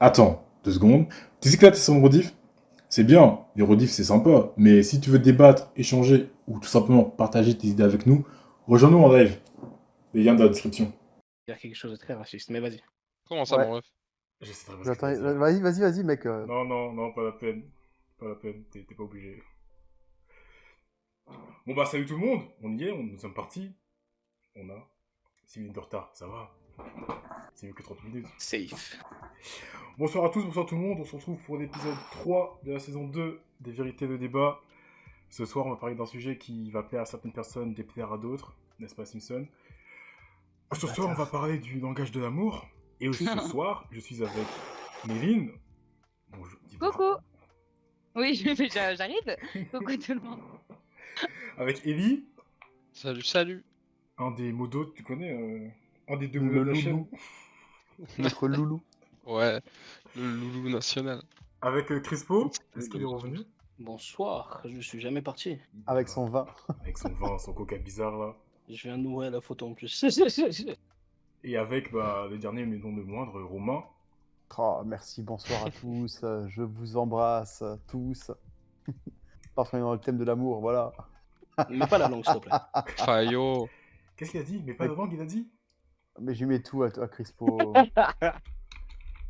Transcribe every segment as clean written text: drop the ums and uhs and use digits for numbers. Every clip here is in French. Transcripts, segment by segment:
Attends, 2 secondes. Tu sais que là, t'es sur mon rediff? C'est bien, les rediffs c'est sympa, mais si tu veux débattre, échanger ou tout simplement partager tes idées avec nous, rejoins-nous en live. Les liens dans la description. Dire quelque chose de très raciste, mais vas-y. Comment ça, Ouais. mon ref? Je sais très bien ce que tu J'attends. vas dire. Vas-y, mec. Non, non, non, pas la peine. Pas la peine, t'es pas obligé. Bon bah salut tout le monde, on y est, nous sommes partis. On a 6 minutes de retard, ça va. C'est mieux que 30 minutes. Safe. Bonsoir à tous, bonsoir tout le monde, on se retrouve pour l'épisode 3 de la saison 2 des vérités de débat. Ce soir on va parler d'un sujet qui va plaire à certaines personnes, déplaire à d'autres, n'est-ce pas Simpson? Ce soir on va parler du langage de l'amour, et aussi ce soir je suis avec Méline. Bonjour, dis-moi. Coucou. Oui, j'arrive. Coucou tout le monde. Avec Ellie, Salut, salut. un des modos, tu connais un des deux Le modos de la loulou. chaîne. Notre loulou. Ouais, le loulou national. Avec Crispo, est-ce qu'il est revenu? Bonsoir, je suis jamais parti. Avec son vin. Avec son vin, son coca bizarre là. Je viens d'ouvrir la photo en plus. Et avec le dernier mais non le moindre, Romain. Oh, merci, bonsoir à tous. Je vous embrasse tous. Parce qu'on est dans le thème de l'amour, voilà. Mais pas la langue, s'il te plaît. Fayot. Qu'est-ce qu'il a dit? Mais pas de langue, il a dit? Mais j'y mets tout à Crispo.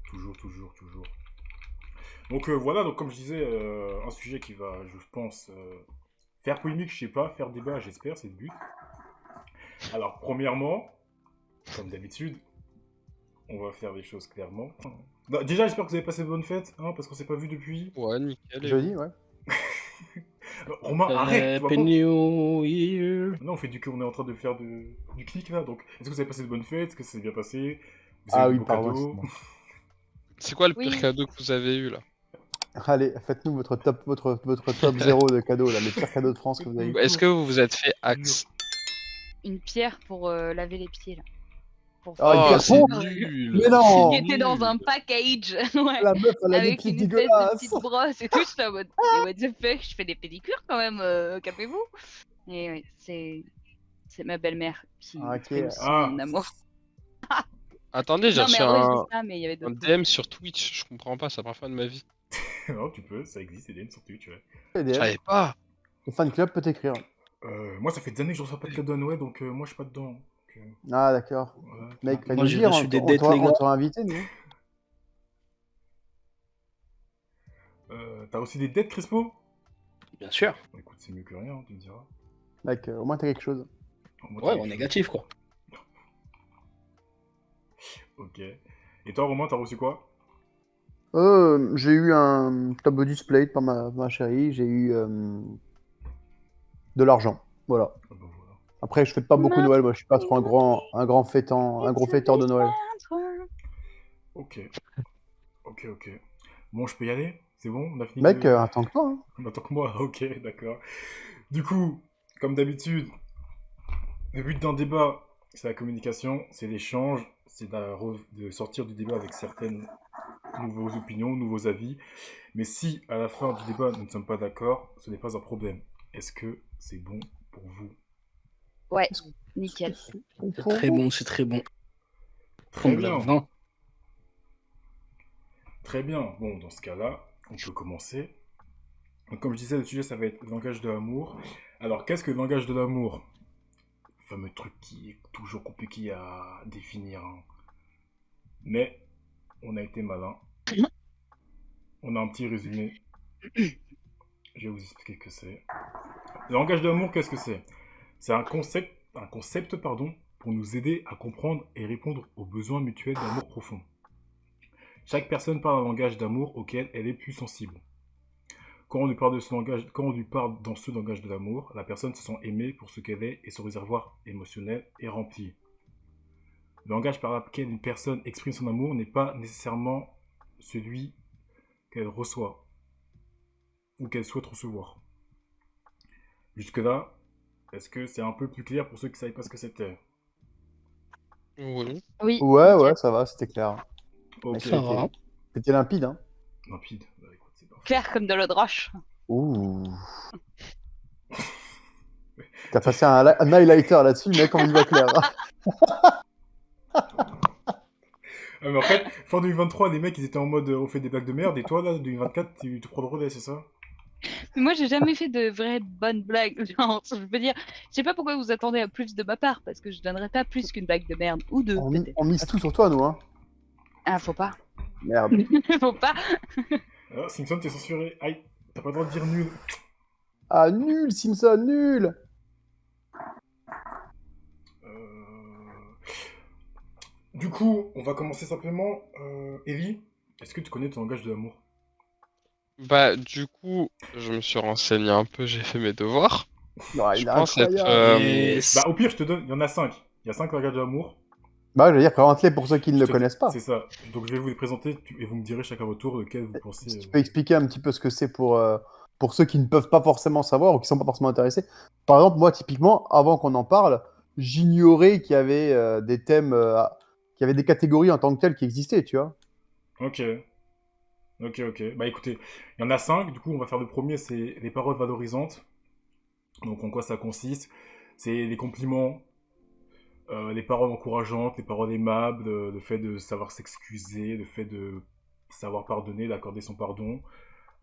Toujours. Donc voilà, donc comme je disais, un sujet qui va, je pense, faire polémique, je sais pas, faire débat, j'espère, c'est le but. Alors, premièrement, comme d'habitude, on va faire les choses clairement. Bah, déjà, j'espère que vous avez passé de bonnes fêtes, hein, parce qu'on s'est pas vu depuis. Ouais, nickel. Jeudi, ouais. Romain, arrête, tu vois Happy pas. New Year. Non, on est en train de faire du clic là, donc est-ce que vous avez passé de bonnes fêtes? Est-ce que ça s'est bien passé? Vous Ah avez eu oui, de beaux pardon. cadeaux? excuse-moi. C'est quoi le Oui. pire cadeau que vous avez eu là? Allez, faites-nous votre top 0 de cadeaux, là, les pires cadeaux de France que vous avez eu. Est-ce que vous vous êtes fait axe? Une pierre pour laver les pieds là. Pour Oh, une Oh, pierre c'est pompe. nul. Mais non. Qui était dans un package, ouais. La meuf, elle a des Avec pieds une espèce de dégueulasses. petite brosse et tout. J'étais en mode, mais what the fuck, je fais des pédicures quand même, calmez-vous. Et ouais, c'est ma belle-mère qui Ah, ok. fait aussi Ah. mon amour. Attendez, j'ai Non mais reçu en vrai, je un, dis ça, mais il y avait un d'autres. DM sur Twitch. Je comprends pas, c'est la première fois de ma vie. Non, tu peux, ça existe, Eden, sur Twitch, ouais. Je PDF. savais pas. Le fan club peut t'écrire. Moi, ça fait des années que je reçois pas de cadeaux à Noël, donc moi, je suis pas dedans. Donc, Ah, d'accord. voilà. Mec, Moi, fais-nous j'ai dire, reçu on des dettes t'aurait légales. invité, nous. T'as aussi des dettes, Crispo? Bien sûr. Bon, écoute, c'est mieux que rien, tu me diras. Mec, au moins t'as quelque chose. Moi, Ouais, t'as en quelque négatif quoi. chose. Ok. Et toi, Romain, t'as reçu quoi? J'ai eu un top display par ma chérie, j'ai eu de l'argent, voilà. Ah bah voilà. Après, je fête pas beaucoup Noël, moi je suis pas trop un gros fêteur de Noël. Ok. Bon, je peux y aller? C'est bon? On a fini Mec, de- attends que toi, hein. Attends que moi, ok, d'accord. Du coup, comme d'habitude, le but d'un débat, c'est la communication, c'est l'échange, c'est de sortir du débat avec certaines nouvelles opinions, nouveaux avis. Mais si, à la fin du débat, nous ne sommes pas d'accord, ce n'est pas un problème. Est-ce que c'est bon pour vous? Ouais, nickel. C'est très bon, c'est très bon. Très Prendre leur bien. vin. Très bien. Bon, dans ce cas-là, on peut commencer. Donc, comme je disais, le sujet, ça va être le langage de l'amour. Alors, qu'est-ce que le langage de l'amour? Le fameux truc qui est toujours compliqué à définir, hein. Mais, on a été malin. On a un petit résumé. Je vais vous expliquer ce que c'est. Le langage de l'amour, qu'est-ce que c'est? C'est un concept, pardon, pour nous aider à comprendre et répondre aux besoins mutuels d'amour profond. Chaque personne parle un langage d'amour auquel elle est plus sensible. Quand on lui parle dans ce langage de l'amour, la personne se sent aimée pour ce qu'elle est et son réservoir émotionnel est rempli. Le langage par lequel une personne exprime son amour n'est pas nécessairement celui qu'elle reçoit ou qu'elle souhaite recevoir. Jusque-là, est-ce que c'est un peu plus clair pour ceux qui ne savaient pas ce que c'était? Oui. Oui. Ouais, ça va, c'était clair. Ok, Ça va. C'était limpide, hein. limpide. Bah, écoute, c'est parfait. Clair comme de l'eau de roche. Ouh. T'as passé un highlighter là-dessus, le mec, on y voit clair. Mais en fait, fin 2023, les mecs, ils étaient en mode on fait des blagues de merde, et toi, là, 2024, tu te prends le relais, c'est ça? Mais moi, j'ai jamais fait de vraies bonnes blagues. Genre, je veux dire, je sais pas pourquoi vous attendez à plus de ma part, parce que je donnerais pas plus qu'une blague de merde. Ou deux, peut-être. On mise tout sur toi, nous, hein. Ah, faut pas. Merde. Faut pas. Ah, Simpson, t'es censuré. Aïe, t'as pas le droit de dire nul. Ah, nul, Simpson, nul. Euh, Du coup, on va commencer simplement. Ellie, est-ce que tu connais ton langage de l'amour? Bah, du coup, je me suis renseigné un peu, j'ai fait mes devoirs. Non, Je il est pense être. incroyable. Yes. Bah, au pire, je te donne. Il y en a 5. Il y a 5 langages de l'amour. Bah, je veux dire, présente-les pour ceux qui ne le connaissent pas. C'est ça. Donc, je vais vous les présenter et vous me direz chacun votre tour lequel vous pensez. Si tu peux expliquer un petit peu ce que c'est pour ceux qui ne peuvent pas forcément savoir ou qui ne sont pas forcément intéressés. Par exemple, moi, typiquement, avant qu'on en parle, j'ignorais qu'il y avait des thèmes, qu'il y avait des catégories en tant que telles qui existaient, tu vois. Ok. Ok. Bah, écoutez, il y en a 5. Du coup, on va faire le premier c'est les paroles valorisantes. Donc, en quoi ça consiste? C'est les compliments, les paroles encourageantes, les paroles aimables, le fait de savoir s'excuser, le fait de savoir pardonner, d'accorder son pardon.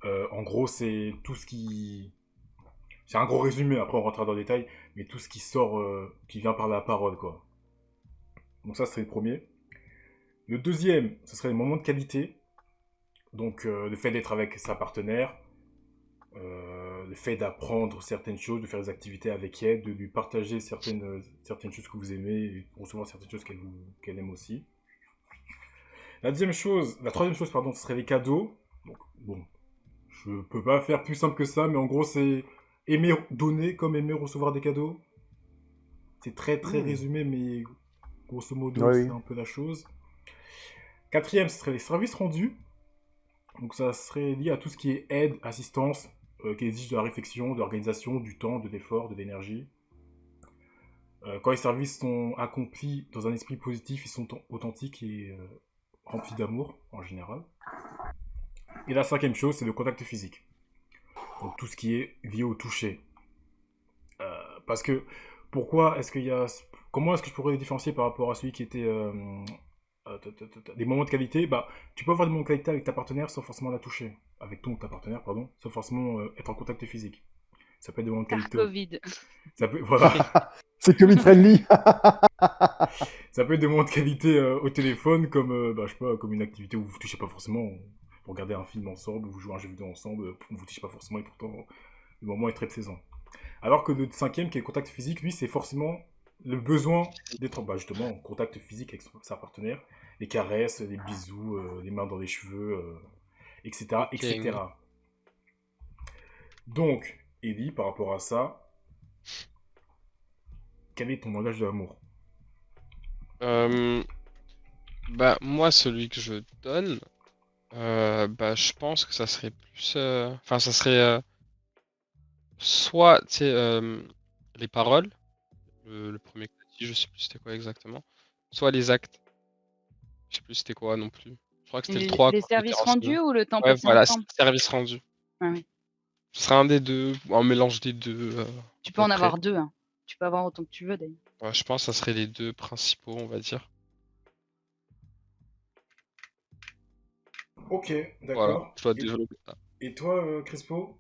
En gros, c'est tout ce qui. C'est un gros résumé, après on rentrera dans le détail, mais tout ce qui sort, qui vient par la parole, quoi. Donc ça, serait le premier. Le deuxième, ce serait les moments de qualité. Donc le fait d'être avec sa partenaire, le fait d'apprendre certaines choses, de faire des activités avec elle, de lui partager certaines choses que vous aimez, et recevoir certaines choses qu'elle aime aussi. La troisième chose, pardon, ce serait les cadeaux. Donc, bon, je peux pas faire plus simple que ça, mais en gros, c'est aimer donner comme aimer recevoir des cadeaux. C'est très résumé, mais grosso modo, Oui, c'est oui. un peu la chose. Quatrième, ce serait les services rendus. Donc, ça serait lié à tout ce qui est aide, assistance, qui exige de la réflexion, de l'organisation, du temps, de l'effort, de l'énergie. Quand les services sont accomplis dans un esprit positif, ils sont authentiques et remplis d'amour, en général. Et la cinquième chose, c'est le contact physique. Donc, tout ce qui est lié au toucher. Parce que, pourquoi est-ce qu'il y a. Comment est-ce que je pourrais les différencier par rapport à celui qui était. Des moments de qualité? Bah, tu peux avoir des moments de qualité avec ta partenaire sans forcément la toucher. Avec ton ou ta partenaire, pardon. Sans forcément être en contact physique. Ça peut être des moments de Par qualité. Covid. Ça peut, voilà. C'est Covid friendly. Ça peut être des moments de qualité au téléphone, comme, bah, je sais pas, comme une activité où vous vous touchez pas forcément. Vous regardez un film ensemble, vous jouez à un jeu vidéo ensemble, vous vous touchez pas forcément et pourtant le moment est très plaisant. Alors que le cinquième, qui est le contact physique, lui, c'est forcément le besoin d'être bah, justement en contact physique avec sa partenaire. Les caresses, les bisous, les mains dans les cheveux, etc., Ok. etc. Donc, Ellie, par rapport à ça, quel est ton langage de l'amour? Euh, Bah, moi, celui que je donne, bah, je pense que ça serait plus. Enfin, ça serait soit, tu sais, les paroles, le premier que t'as dit, je sais plus c'était quoi exactement, soit les actes, je sais plus c'était quoi non plus. Je crois que c'était le 3 Les quand je m'étais services renseigné. rendus ou le temps Ouais, passé voilà, ensemble? service rendu. Ah oui. Ce serait un des deux, ou un mélange des deux, Tu à peux peu en près. avoir deux, hein. Tu peux avoir autant que tu veux, d'ailleurs. Ouais, je pense que ça serait les deux principaux, on va dire. Ok, Voilà, d'accord. je dois développer ça. Et toi, Crespo,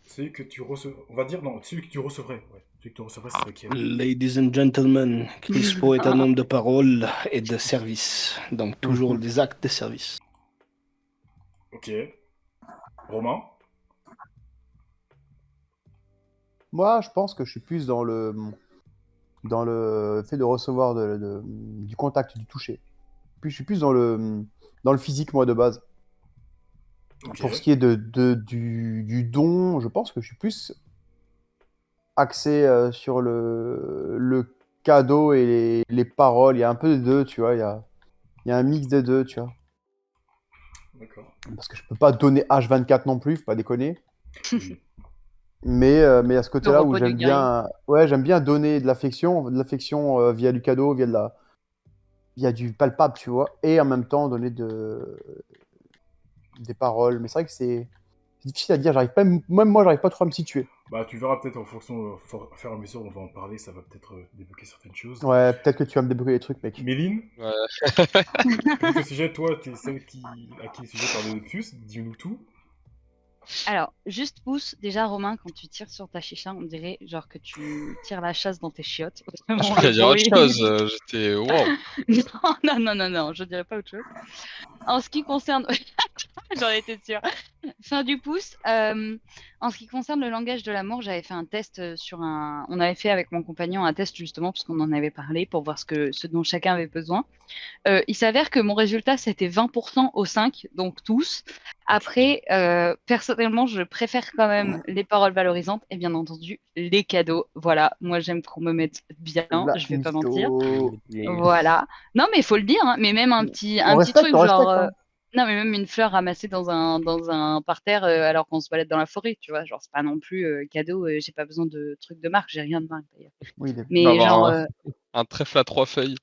celui que tu recevrais. On va dire, non, celui que tu recevrais. Ouais. Celui que tu recevrais, c'est lequel? Ladies and gentlemen, Crispo est un homme de parole et de service. Donc toujours des actes de service. Ok. Romain? Moi, je pense que je suis plus dans le fait de recevoir du contact, du toucher. Puis je suis plus dans le physique, moi, de base. Ok. Pour ce qui est du don, je pense que je suis plus axé sur le cadeau et les paroles. Il y a un peu des deux, tu vois. Il y a un mix des deux, tu vois. D'accord. Parce que je peux pas donner H24 non plus, faut pas déconner. Oui. Mais à ce Le côté-là où repos du j'aime guerrier. bien, ouais, j'aime bien donner de l'affection via du cadeau, via du palpable, tu vois, et en même temps donner des paroles. Mais c'est vrai que c'est difficile à dire. Même moi, j'arrive pas trop à me situer. Bah, tu verras peut-être en fonction, à faire à mesure, on va en parler, ça va peut-être débloquer certaines choses. Ouais, peut-être que tu vas me débloquer les trucs, mec. Méline, Ouais. vu que le sujet, toi, t'es celle à qui le sujet parle le plus, dis-nous tout. Alors, juste pouce, déjà Romain, quand tu tires sur ta chicha, on dirait genre que tu tires la chasse dans tes chiottes. Je Vraiment, voulais le dire autre bruit. chose. J'étais. Wow. Non, je dirais pas autre chose. En ce qui concerne... J'en étais sûre. Fin du pouce. En ce qui concerne le langage de l'amour, j'avais fait un test sur un. On avait fait avec mon compagnon un test justement parce qu'on en avait parlé pour voir ce dont chacun avait besoin. Il s'avère que mon résultat c'était 20% aux 5, donc tous. Après, personnellement, je préfère quand même les paroles valorisantes et bien entendu les cadeaux. Voilà, moi j'aime qu'on me mette bien, La je vais pas mentir. mytho. Voilà. Non, mais il faut le dire, hein. Mais même un On petit respecte, truc on genre. respecte, hein. Non, mais même une fleur ramassée dans un parterre alors qu'on se balade dans la forêt, tu vois. Genre, c'est pas non plus cadeau, j'ai pas besoin de trucs de marque, j'ai rien de marque d'ailleurs. Oui, On va Mais genre, avoir un trèfle à 3 feuilles.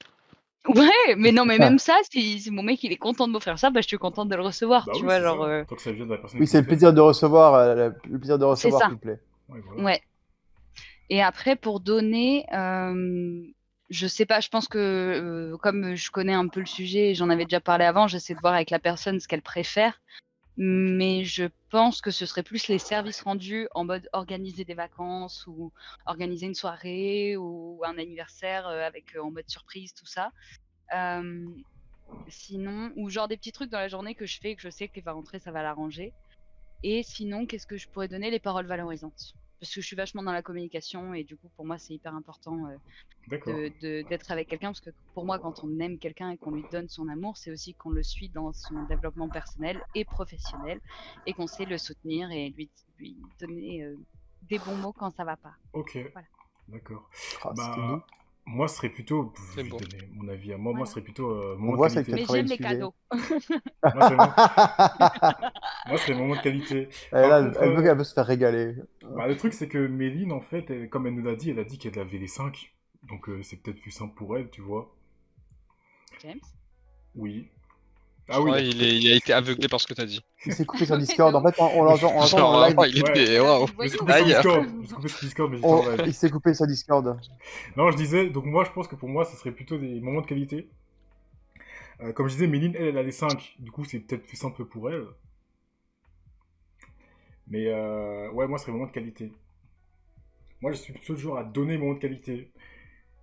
ouais, mais non, mais Ah. même ça, si mon mec il est content de m'offrir ça, bah je suis contente de le recevoir, Bah tu oui, vois. c'est Genre, ça. Tant que ça vient de la personne Oui, qui c'est le le fait. plaisir de recevoir, le plaisir de c'est recevoir ça. qui te plaît. Ouais, voilà. Ouais. Et après, pour donner, je sais pas, je pense que comme je connais un peu le sujet et j'en avais déjà parlé avant, j'essaie de voir avec la personne ce qu'elle préfère. Mais je pense que ce serait plus les services rendus en mode organiser des vacances ou organiser une soirée ou un anniversaire avec en mode surprise, tout ça. Euh, Sinon, ou genre des petits trucs dans la journée que je fais, que je sais qu'il va rentrer, ça va l'arranger. Et sinon, qu'est-ce que je pourrais donner? Les paroles valorisantes. Parce que je suis vachement dans la communication et du coup, pour moi, c'est hyper important D'accord. d'être avec quelqu'un. Parce que pour moi, quand on aime quelqu'un et qu'on lui donne son amour, c'est aussi qu'on le suit dans son développement personnel et professionnel et qu'on sait le soutenir et lui donner des bons mots quand ça va pas. Ok. Voilà. D'accord. Ah, c'était beau. Bah, moi, ce serait plutôt. C'est Je beau. vais donner mon avis à moi. Moi, Voilà. ce serait plutôt On moment de voit celle qui qualité. a Mais travaillé j'aime le les sujet. cadeaux. Moi, c'est moi, ce serait moment de qualité. Elle, Par là, contre, elle veut se faire régaler. bah, le truc, c'est que Méline, en fait, comme elle nous l'a dit, elle a dit qu'elle avait les 5. Donc, c'est peut-être plus simple pour elle, tu vois. James. Oui. Je Ah oui. crois il a été aveuglé par ce que t'as dit. Il s'est coupé sur Ouais, Discord. de En fait, on l'entend en Genre, live. vraiment, il Ouais. était. Elle a Waouh. vu le Je me suis voyou. coupé sur Aïe. Discord. Je me suis coupé sur Discord, mais j'étais en live. Il s'est coupé sur Discord. Non, je disais, donc moi, je pense que pour moi, ce serait plutôt des moments de qualité. Comme je disais, Méline, elle a les 5. Du coup, c'est peut-être plus simple pour elle. Mais ouais, moi, ce serait moment de qualité. Moi, je suis plutôt le genre à donner moments de qualité.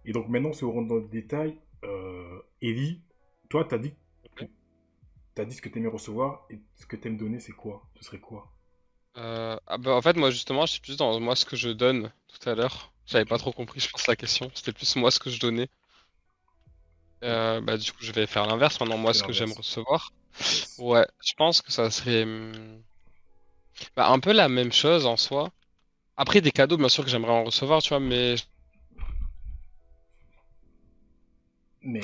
Et donc maintenant, si on rentre dans le détail, Ellie, toi, t'as dit ce que t'aimais recevoir et ce que t'aimes donner, c'est quoi? Ce serait quoi? En fait, moi, justement, je suis plus dans moi ce que je donne tout à l'heure. J'avais pas trop compris, je pense, la question. C'était plus moi ce que je donnais. Du coup, je vais faire l'inverse maintenant, moi C'est ce que j'aime l'inverse. recevoir. Yes. Ouais, je pense que ça serait un peu la même chose en soi. Après, des cadeaux, bien sûr que j'aimerais en recevoir, tu vois, mais Mais.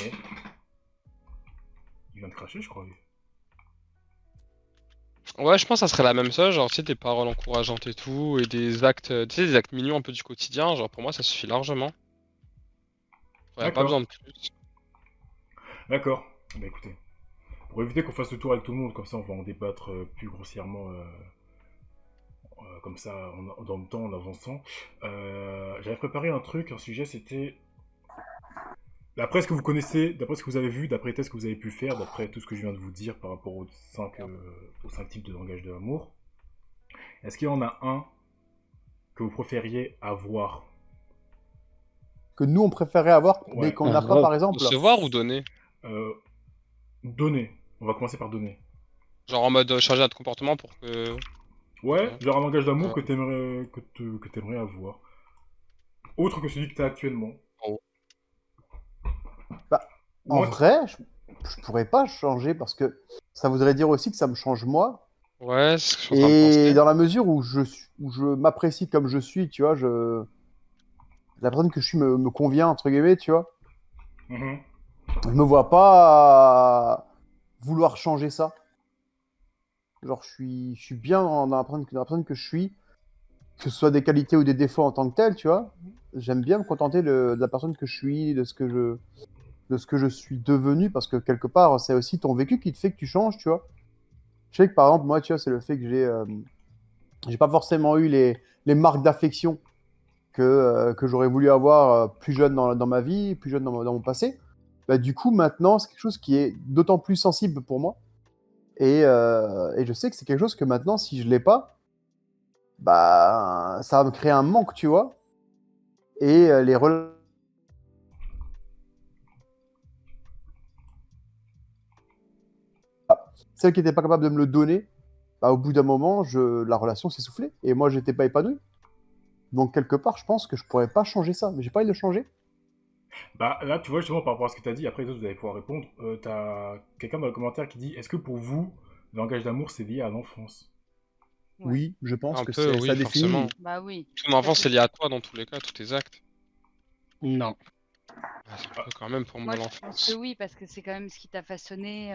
Il vient de cracher, je crois. Lui. ouais, je pense que ça serait la même chose, genre, tu sais, des paroles encourageantes et tout, et des actes, tu sais, des actes mignons un peu du quotidien, genre, pour moi, ça suffit largement. Ouais, pas besoin D'accord. de plus. D'accord. Bah écoutez, pour éviter qu'on fasse le tour avec tout le monde, comme ça on va en débattre plus grossièrement, comme ça, dans le temps, en avançant. J'avais préparé un truc, un sujet, c'était. D'après ce que vous connaissez, d'après ce que vous avez vu, d'après les tests que vous avez pu faire, d'après tout ce que je viens de vous dire par rapport aux 5 types de langage de l'amour, est-ce qu'il y en a un que vous préfériez avoir? Que nous, on préférait avoir, mais Ouais. qu'on n'a pas, par exemple. Recevoir ou donner? Euh, Donner. On va commencer par donner. Genre en mode changer notre comportement pour que. Ouais, genre un langage d'amour Ouais. que t'aimerais avoir. Autre que celui que t'as actuellement. Oh. Bah, en Moi, vrai, je pourrais pas changer parce que ça voudrait dire aussi que ça me change moi. Ouais, c'est ce que je suis en train de Et penser. dans la mesure où je m'apprécie comme je suis, tu vois, la personne que je suis me convient, entre guillemets, tu vois. mhm. Je me vois pas vouloir changer ça. Genre, je suis bien dans la personne que je suis, que ce soit des qualités ou des défauts en tant que tel, tu vois. J'aime bien me contenter de la personne que je suis, de ce que je suis devenu, parce que quelque part, c'est aussi ton vécu qui te fait que tu changes, tu vois. Je sais que par exemple, moi, tu vois, c'est le fait que j'ai pas forcément eu les marques d'affection que j'aurais voulu avoir plus jeune dans ma vie, plus jeune dans mon passé. Bah, du coup, maintenant, c'est quelque chose qui est d'autant plus sensible pour moi. Et je sais que c'est quelque chose que maintenant, si je l'ai pas, bah, ça va me créer un manque, tu vois. Et les relations. Celle qui n'était pas capable de me le donner, bah, au bout d'un moment, la relation s'essoufflait. Et moi, j'étais pas épanoui. Donc, quelque part, je pense que je pourrais pas changer ça. Mais j'ai pas envie de le changer. Bah là, tu vois, justement, par rapport à ce que tu as dit, après les autres, vous allez pouvoir répondre. T'as quelqu'un dans le commentaire qui dit, est-ce que pour vous, le langage d'amour, c'est lié à l'enfance? Ouais. Oui, je pense Un que peu, oui, ça forcément. définit. Bah oui. Ton enfance, c'est lié à toi dans tous les cas, tous tes actes. Non. Ah, c'est un peu quand même pour Moi, moi je pense que l'enfance. oui, parce que c'est quand même ce qui t'a façonné.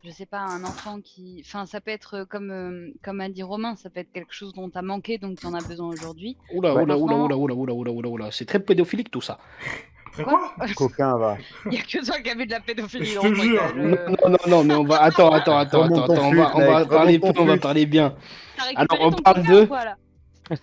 Je sais pas, un enfant qui. Enfin, ça peut être comme a dit Romain, ça peut être quelque chose dont t'as manqué, donc t'en as besoin aujourd'hui. Oula, Ouais. oula, oula, Maintenant, oula, oula, oula, oula, oula, oula. C'est très pédophilique tout ça. Très quoi? quoi? Coquin, va. Il y a que toi qui as vu de la pédophilie Je dans te ce truc, jure. là. Non, non, non, mais on va. Attends, Remonte ton on flux, va, on va mec, parler remonte peu, ton on va flux. parler bien. T'as Alors, récupéré on ton parle coquin ou de quoi, là?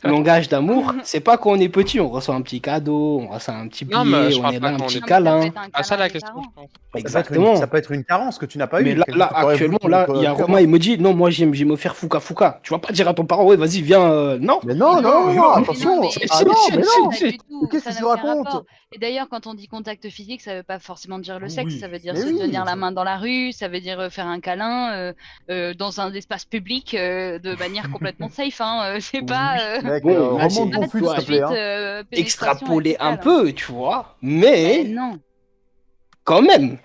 langage d'amour. C'est pas quand on est petit, on reçoit un petit cadeau, on reçoit un petit Non, mais billet, je on parle est pas là, un quand on petit est Non, mais ça peut câlin. être un Ah, ça câlin la des question, je parents. pense. Exactement. Ça peut être une carence que tu n'as pas Mais eue. là, Quelque chose que tu aurais voulu actuellement, là, il y a pu Romain, avoir. il me dit, non, moi, j'aime me faire fouca fouca. Tu vas pas dire à ton parent, ouais, vas-y, viens, non. Mais non, Mais non, non, non, mais non, non, mais non, attention. mais Ah non, mais non. pas du tout, Qu'est-ce ça que n'a tu aucun racontes? rapport. Et d'ailleurs, quand on dit contact physique, ça veut pas forcément dire le sexe, ça Oui, veut dire Mais se oui. tenir la ça. main dans la rue, ça veut dire faire un câlin dans un espace public de manière complètement safe, hein. C'est pas, Mec, Bon, là, remonte c'est, ton pas tu flux, tout s'il de vois, te plaît. suite Hein. pénétration et extrapoler un totale, hein. peu, tu vois, Mais mais non. quand même.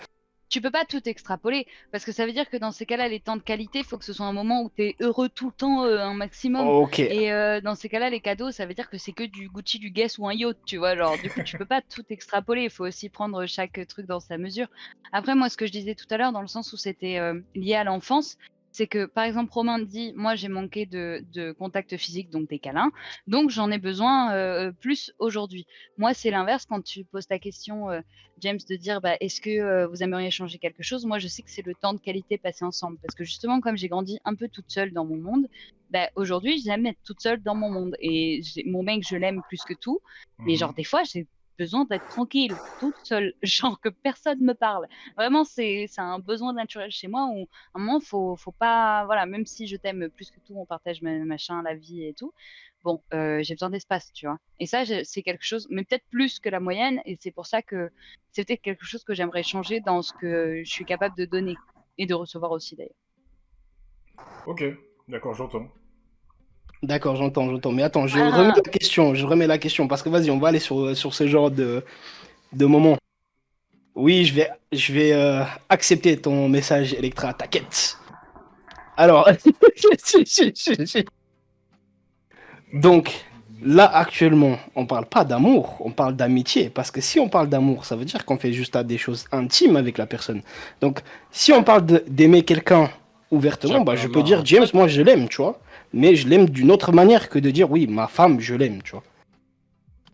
Tu peux pas tout extrapoler parce que ça veut dire que dans ces cas-là, les temps de qualité, il faut que ce soit un moment où tu es heureux tout le temps, un maximum. Ok, Et dans ces cas-là, les cadeaux, ça veut dire que c'est que du Gucci, du Guess ou un yacht, tu vois. Genre, du coup, tu peux pas tout extrapoler. Il faut aussi prendre chaque truc dans sa mesure. Après, moi, ce que je disais tout à l'heure, dans le sens où c'était lié à l'enfance, c'est que, par exemple, Romain dit, moi, j'ai manqué de contact physique, donc des câlins, donc j'en ai besoin plus aujourd'hui. Moi, c'est l'inverse quand tu poses ta question. James, de dire bah, est-ce que vous aimeriez changer quelque chose? Moi, je sais que c'est le temps de qualité passé ensemble. Parce que justement, comme j'ai grandi un peu toute seule dans mon monde, bah, aujourd'hui, j'aime être toute seule dans mon monde. Et mon mec, je l'aime plus que tout. Mais genre, des fois, j'ai besoin d'être tranquille, toute seule, genre que personne me parle. Vraiment, c'est un besoin naturel chez moi où à un moment, faut pas. Voilà, même si je t'aime plus que tout, on partage machin, la vie et tout. Bon, j'ai besoin d'espace, tu vois. Et ça, c'est quelque chose, mais peut-être plus que la moyenne. Et c'est pour ça que c'est peut-être quelque chose que j'aimerais changer dans ce que je suis capable de donner et de recevoir aussi d'ailleurs. Ok, d'accord, j'entends. d'accord, j'entends. Mais attends, Ah, je remets la question, parce que vas-y, on va aller sur ce genre de moment. Oui, je vais accepter ton message, Electra, t'inquiète. Alors, donc, là, actuellement, on parle pas d'amour, on parle d'amitié. Parce que si on parle d'amour, ça veut dire qu'on fait juste des choses intimes avec la personne. Donc, si on parle d'aimer quelqu'un ouvertement, Tiens bah, pas je la peux main, dire, hein. James, moi, je l'aime, tu vois. Mais je l'aime d'une autre manière que de dire, oui, ma femme, je l'aime, tu vois.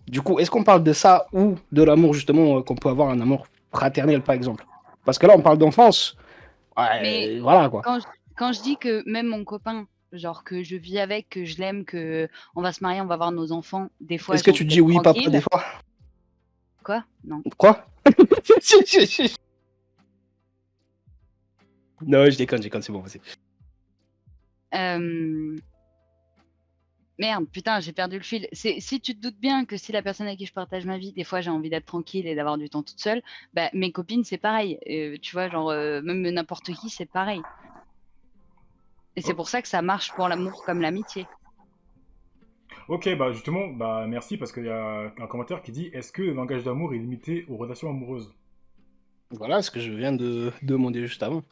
Du coup, est-ce qu'on parle de ça ou de l'amour, justement, qu'on peut avoir un amour fraternel, par exemple? Parce que là, on parle d'enfance. mais Ouais, voilà, quoi. quand je dis que même mon copain, genre que je vis avec, que je l'aime, que on va se marier, on va avoir nos enfants, des fois Est-ce que j'ai tu envie dis d'être oui, papa, des tranquille. fois? Quoi? Non. Quoi? Non, je déconne, c'est bon, vas-y. Euh, Merde, putain, j'ai perdu le fil. Si tu te doutes bien que si la personne avec qui je partage ma vie, des fois j'ai envie d'être tranquille et d'avoir du temps toute seule, bah mes copines c'est pareil. Tu vois, genre même n'importe qui c'est pareil. Et c'est Oh, pour ça que ça marche pour l'amour comme l'amitié. ok, bah justement, bah merci parce qu'il y a un commentaire qui dit est-ce que le langage d'amour est limité aux relations amoureuses? Voilà ce que je viens de demander juste avant.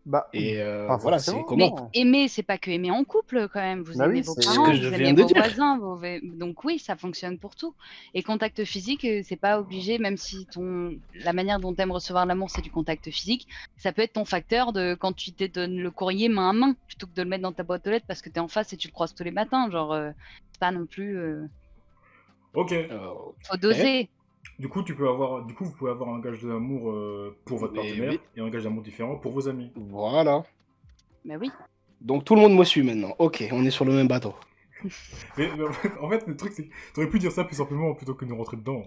Bah, Et pas voilà, c'est forcément, Mais comment? non. aimer, c'est pas que aimer en couple quand même. Vous Bah aimez oui, vos C'est ce que parents, je vous viens aimez de vos dire. voisins, donc oui, ça fonctionne pour tout. Et contact physique, c'est pas obligé, même si la manière dont tu aimes recevoir l'amour, c'est du contact physique, ça peut être ton facteur de quand tu te donnes le courrier main à main, plutôt que de le mettre dans ta boîte aux lettres parce que tu es en face et tu le croises tous les matins. Genre, c'est pas non plus. Ok, Faut Ok. doser. du coup vous pouvez avoir un langage d'amour pour votre Mais partenaire oui, et un langage d'amour différent pour vos amis. voilà. Mais oui. Donc tout le monde me suit maintenant. Ok, on est sur le même bateau. Mais en fait, le truc, c'est que t'aurais pu dire ça plus simplement plutôt que de rentrer dedans.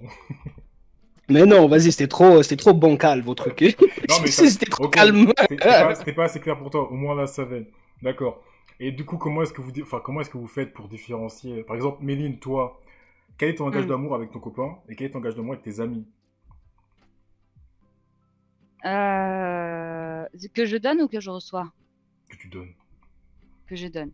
Mais non, vas-y, c'était trop bancal, vos trucs. Non, mais C'était trop ok, calme. c'était pas assez clair pour toi. Au moins là, ça va. D'accord. Et du coup, comment est-ce que vous faites pour différencier? Par exemple, Méline, toi, quel est ton langage Hmm. d'amour avec ton copain et quel est ton langage d'amour avec tes amis? Que je donne ou que je reçois? Que tu donnes. Que je donne.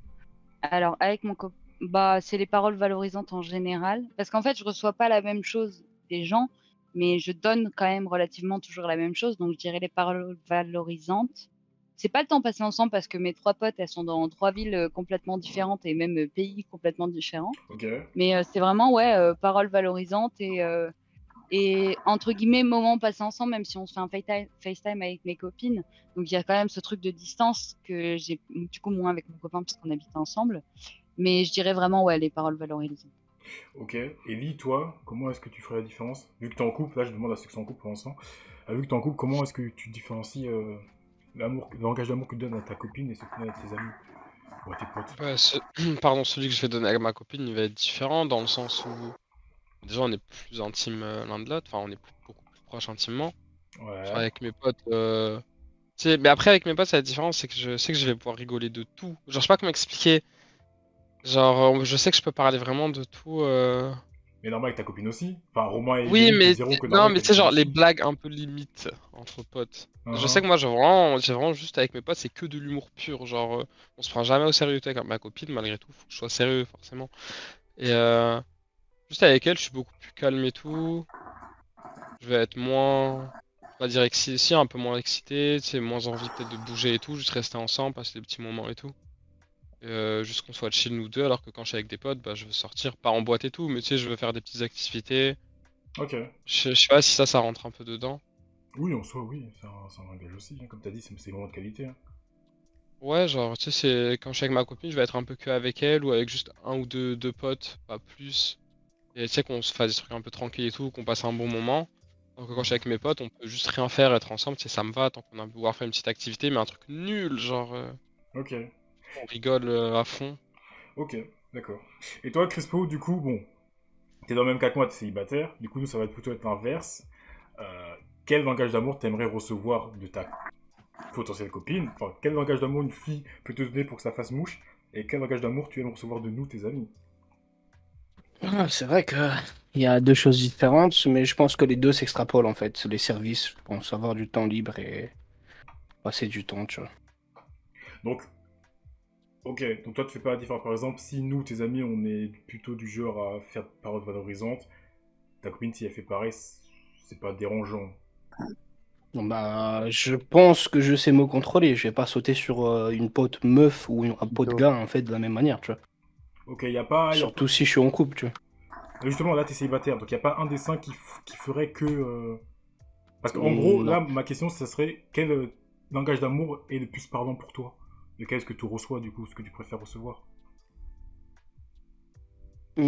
Alors, avec mon copain, bah, c'est les paroles valorisantes en général. Parce qu'en fait, je reçois pas la même chose des gens, mais je donne quand même relativement toujours la même chose. Donc, je dirais les paroles valorisantes. C'est pas le temps passé ensemble parce que mes trois potes, elles sont dans trois villes complètement différentes et même pays complètement différents. Ok. Mais c'est vraiment, ouais, paroles valorisantes et entre guillemets, moments passés ensemble, même si on se fait un FaceTime avec mes copines. Donc, il y a quand même ce truc de distance que j'ai du coup moins avec mon copain parce qu'on habite ensemble. Mais je dirais vraiment, ouais, les paroles valorisantes. Ok. Et Lee, toi, comment est-ce que tu ferais la différence? Vu que t'es en couple, là, je demande à ceux qui sont en couple pour l'instant. Vu que t'es en couple, comment est-ce que tu différencies le langage d'amour que tu donnes à ta copine et ce que tu donnes à tes amis ou à tes potes? Bah, pardon, celui que je vais donner à ma copine, il va être différent dans le sens où déjà on est plus intime l'un de l'autre, enfin on est beaucoup plus proche intimement. Genre Ouais. avec mes potes, tu sais, mais après avec mes potes, la différence c'est que je sais que je vais pouvoir rigoler de tout. Genre je sais pas comment expliquer. Genre je sais que je peux parler vraiment de tout. Mais normal avec ta copine aussi. Enfin, Romain et Oui, Méline te mais diront que non, normal mais avec tu ta sais copine genre les aussi. blagues un peu limites entre potes. Je sais Uhum. que moi j'ai vraiment juste avec mes potes, c'est que de l'humour pur. Genre on se prend jamais au sérieux. Tu sais, comme ma copine, malgré tout, faut que je sois sérieux forcément. Et juste avec elle, je suis beaucoup plus calme et tout. Je vais être moins, on va dire excité, si un peu moins excité, tu sais, moins envie peut-être de bouger et tout, juste rester ensemble, passer des petits moments et tout. Juste qu'on soit chill nous deux, alors que quand je suis avec des potes, bah je veux sortir, pas en boîte et tout, mais tu sais, je veux faire des petites activités. Ok. Je sais pas si ça rentre un peu dedans. Oui, en soi, oui, c'est un langage aussi, hein. Comme t'as dit, c'est vraiment de qualité, hein. Ouais, genre, tu sais, c'est quand je suis avec ma copine, je vais être un peu que avec elle ou avec juste un ou deux potes, pas plus. Et tu sais, qu'on se fasse des trucs un peu tranquilles et tout, qu'on passe un bon moment. Donc quand je suis Mhm. avec mes potes, on peut juste rien faire, être ensemble, tu sais, ça me va, tant qu'on a pouvoir faire une petite activité, mais un truc nul, genre, Ok. on rigole à fond. Ok. D'accord. Et toi, Crispo, du coup, bon, t'es dans le même cas que moi, t'es célibataire. Du coup, nous, ça va plutôt être l'inverse. Quel langage d'amour t'aimerais recevoir de ta potentielle copine? Enfin, quel langage d'amour une fille peut te donner pour que ça fasse mouche? Et quel langage d'amour tu aimes recevoir de nous, tes amis? Ah, c'est vrai que il y a deux choses différentes, mais je pense que les deux s'extrapolent en fait. Les services, je pense avoir du temps libre et passer du temps, tu vois. Donc, ok, donc toi, tu fais pas la différence. Par exemple, si nous, tes amis, on est plutôt du genre à faire paroles valorisantes, ta copine, si elle fait pareil, c'est pas dérangeant. Bon, bah, je pense que je sais me contrôler. Je vais pas sauter sur une pote meuf ou un pote Plutôt. gars en fait de la même manière, tu vois. Ok, y a pas. Surtout si je suis en couple, tu vois. Justement, là, t'es célibataire, donc il y a pas un dessin qui ferait que. Parce qu'en gros, Non. là, ma question, ça serait quel langage d'amour est le plus parlant pour toi? Lequel est-ce que tu reçois, du coup, ce que tu préfères recevoir? Ouais,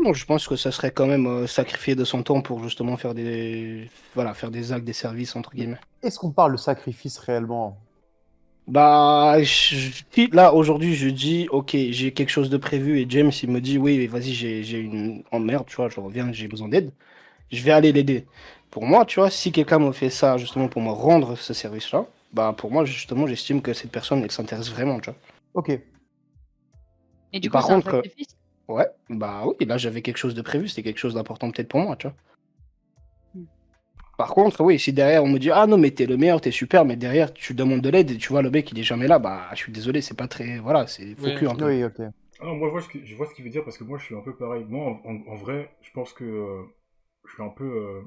non, je pense que ça serait quand même sacrifier de son temps pour justement faire voilà, faire des actes, des services entre Mais guillemets. est-ce qu'on parle de sacrifice réellement? Bah, si là aujourd'hui je dis, ok, j'ai quelque chose de prévu et James il me dit, oui, vas-y, j'ai une emmerde, tu vois, je reviens, j'ai besoin d'aide, je vais aller l'aider. Pour moi, tu vois, si quelqu'un me fait ça justement pour me rendre ce service-là, bah pour moi justement, j'estime que cette personne elle s'intéresse vraiment, tu Ok. Et du vois. coup, Par c'est un contre, sacrifice. ouais, bah oui, là j'avais quelque chose de prévu, c'était quelque chose d'important peut-être pour moi, tu vois. Hmm. Par contre, oui, si derrière on me dit, ah non, mais t'es le meilleur, t'es super, mais derrière tu demandes de l'aide et tu vois le mec il est jamais là, bah je suis désolé, c'est pas très, voilà, c'est faux Oui. cul un peu. Oui, ok. Ah non, moi, je vois ce qu'il veut dire parce que moi, je suis un peu pareil. Moi, en vrai, je pense que je suis un peu,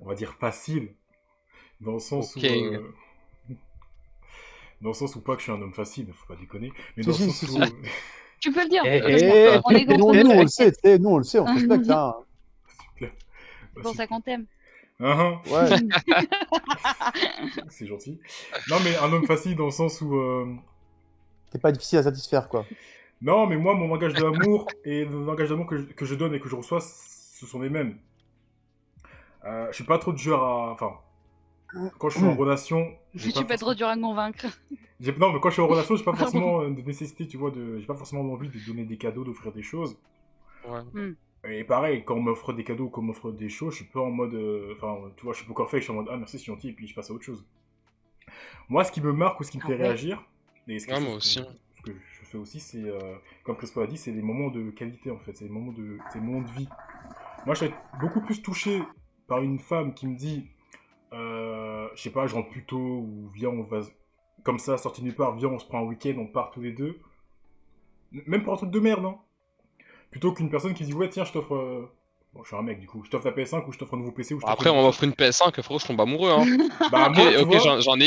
on va dire, facile, dans le sens Ok. où. Dans le sens où pas que je suis un homme facile, faut pas déconner, mais Si, dans le si, sens si, où. si. Tu peux le dire, Eh, tu peux le dire. Ça. On est Nous, contre nous, nous, on le sait, t'inquiète. tu sais, nous, on le sait, on te respecte, hein. Super. C'est Bah, pour ça super. qu'on t'aime. Hein, Ouais. c'est gentil. Non, mais un homme facile dans le sens où. T'es pas difficile à satisfaire, quoi. Non, mais moi, mon langage de l'amour et le langage d'amour que je donne et que je reçois, ce sont les mêmes. Je suis pas trop de genre à. Enfin, quand je suis en relation, j'ai Tu pas peux être trop dur à convaincre. Non, mais quand je suis en relation, j'ai pas Pardon. forcément de nécessité, tu vois, j'ai pas forcément l'envie de donner des cadeaux, d'offrir des choses. Ouais. Et pareil, quand on m'offre des cadeaux, qu'on m'offre des choses, je suis pas en mode, enfin, tu vois, je suis pas encore fait, je suis en mode, ah merci, c'est gentil, et puis je passe à autre chose. Moi, ce qui me marque ou ce qui me Ah fait ouais. réagir, et ce Ouais, moi chose aussi. ce que je fais aussi, c'est, comme Crespo a dit, c'est des moments de qualité, en fait, c'est des moments de vie. Moi, je suis beaucoup plus touché par une femme qui me dit, je sais pas, je rentre plus tôt, ou viens, on va, comme ça, sorti nulle part, viens, on se prend un week-end, on part tous les deux. Même pour un truc de merde, hein. Plutôt qu'une personne qui dit, ouais, tiens, je t'offre. Bon, je suis un mec, du coup, je t'offre la PS5 ou je t'offre un nouveau PC ou je t'offre Après, on m'offre une PS5, frérot, je tombe amoureux, hein. Bah, Ok, moi, tu ok, vois. j'en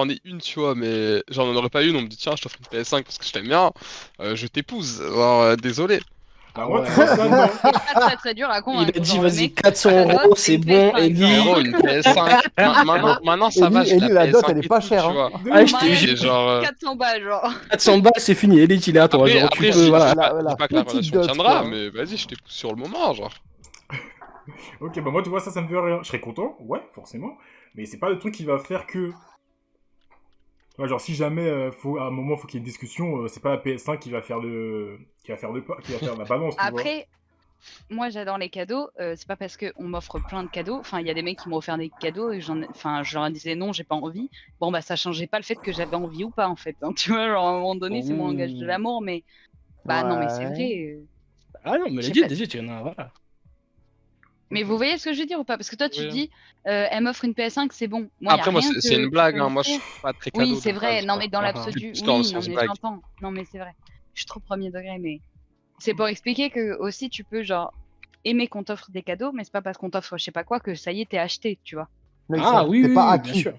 ai une, tu vois, mais j'en aurais pas une, on me dit, tiens, je t'offre une PS5 parce que je t'aime bien, je t'épouse. Alors, désolé. Bah, Ah moi, tu vois, ça, ouais. non. C'est pas très très dur à Il convaincre. a dit, Genre, le vas-y, mec, 400 sa dot, euros, c'est c'est une bon, PS5, Ellie. genre. Frérot, une PS5. Maintenant, ça va, j'ai Ellie, la la dot, PS5 elle est et pas tout, chère. tu Hein. vois. De Ah, ouf. je te Mariage, jure, Et genre, 400 balles, genre. 400 balles, c'est fini, Ellie, il est à toi. après, Genre, tu après, peux, je voilà. dis La pas que la petite relation dot, tiendra, quoi. mais vas-y, je t'épouse sur le moment, genre. Ok, bah, moi, tu vois, ça me fait rien. Je serais content, ouais, forcément. Mais c'est pas le truc qui va faire que. Tu vois, genre, si jamais, à un moment, faut qu'il y ait une discussion, c'est pas la PS5 qui va faire qui va faire la balance, tu vois. Après, moi j'adore les cadeaux. C'est pas parce qu'on m'offre plein de cadeaux. Enfin, il y a des mecs qui m'ont offert des cadeaux et enfin, je leur disais non, j'ai pas envie. Bon, bah ça changeait pas le fait que j'avais envie ou pas, en fait. Hein. Tu vois, genre à un moment donné, c'est mon langage de Ouh. l'amour, mais bah non, mais c'est Ouais. vrai. Ah non, mais Je sais legit, pas. legit, il y en a, voilà. Mais vous voyez ce que je veux dire ou pas? Parce que toi, tu Oui. dis, elle m'offre une PS5, c'est bon. Moi, il y a Après, moi, rien c'est que une tu blague, peux hein. Moi, je m'offrir. suis pas très Oui, cadeau c'est de vrai. base, Non, quoi. mais dans Ah, l'absolu, Plus dans le oui, non, sens mais blague. j'entends. Non, mais c'est vrai. Je suis trop premier degré, mais c'est pour expliquer que aussi tu peux genre aimer qu'on t'offre des cadeaux, mais c'est pas parce qu'on t'offre je sais pas quoi que ça y est, t'es acheté, tu vois. Mais Ah oui, t'es oui, pas oui, bien acquis. sûr.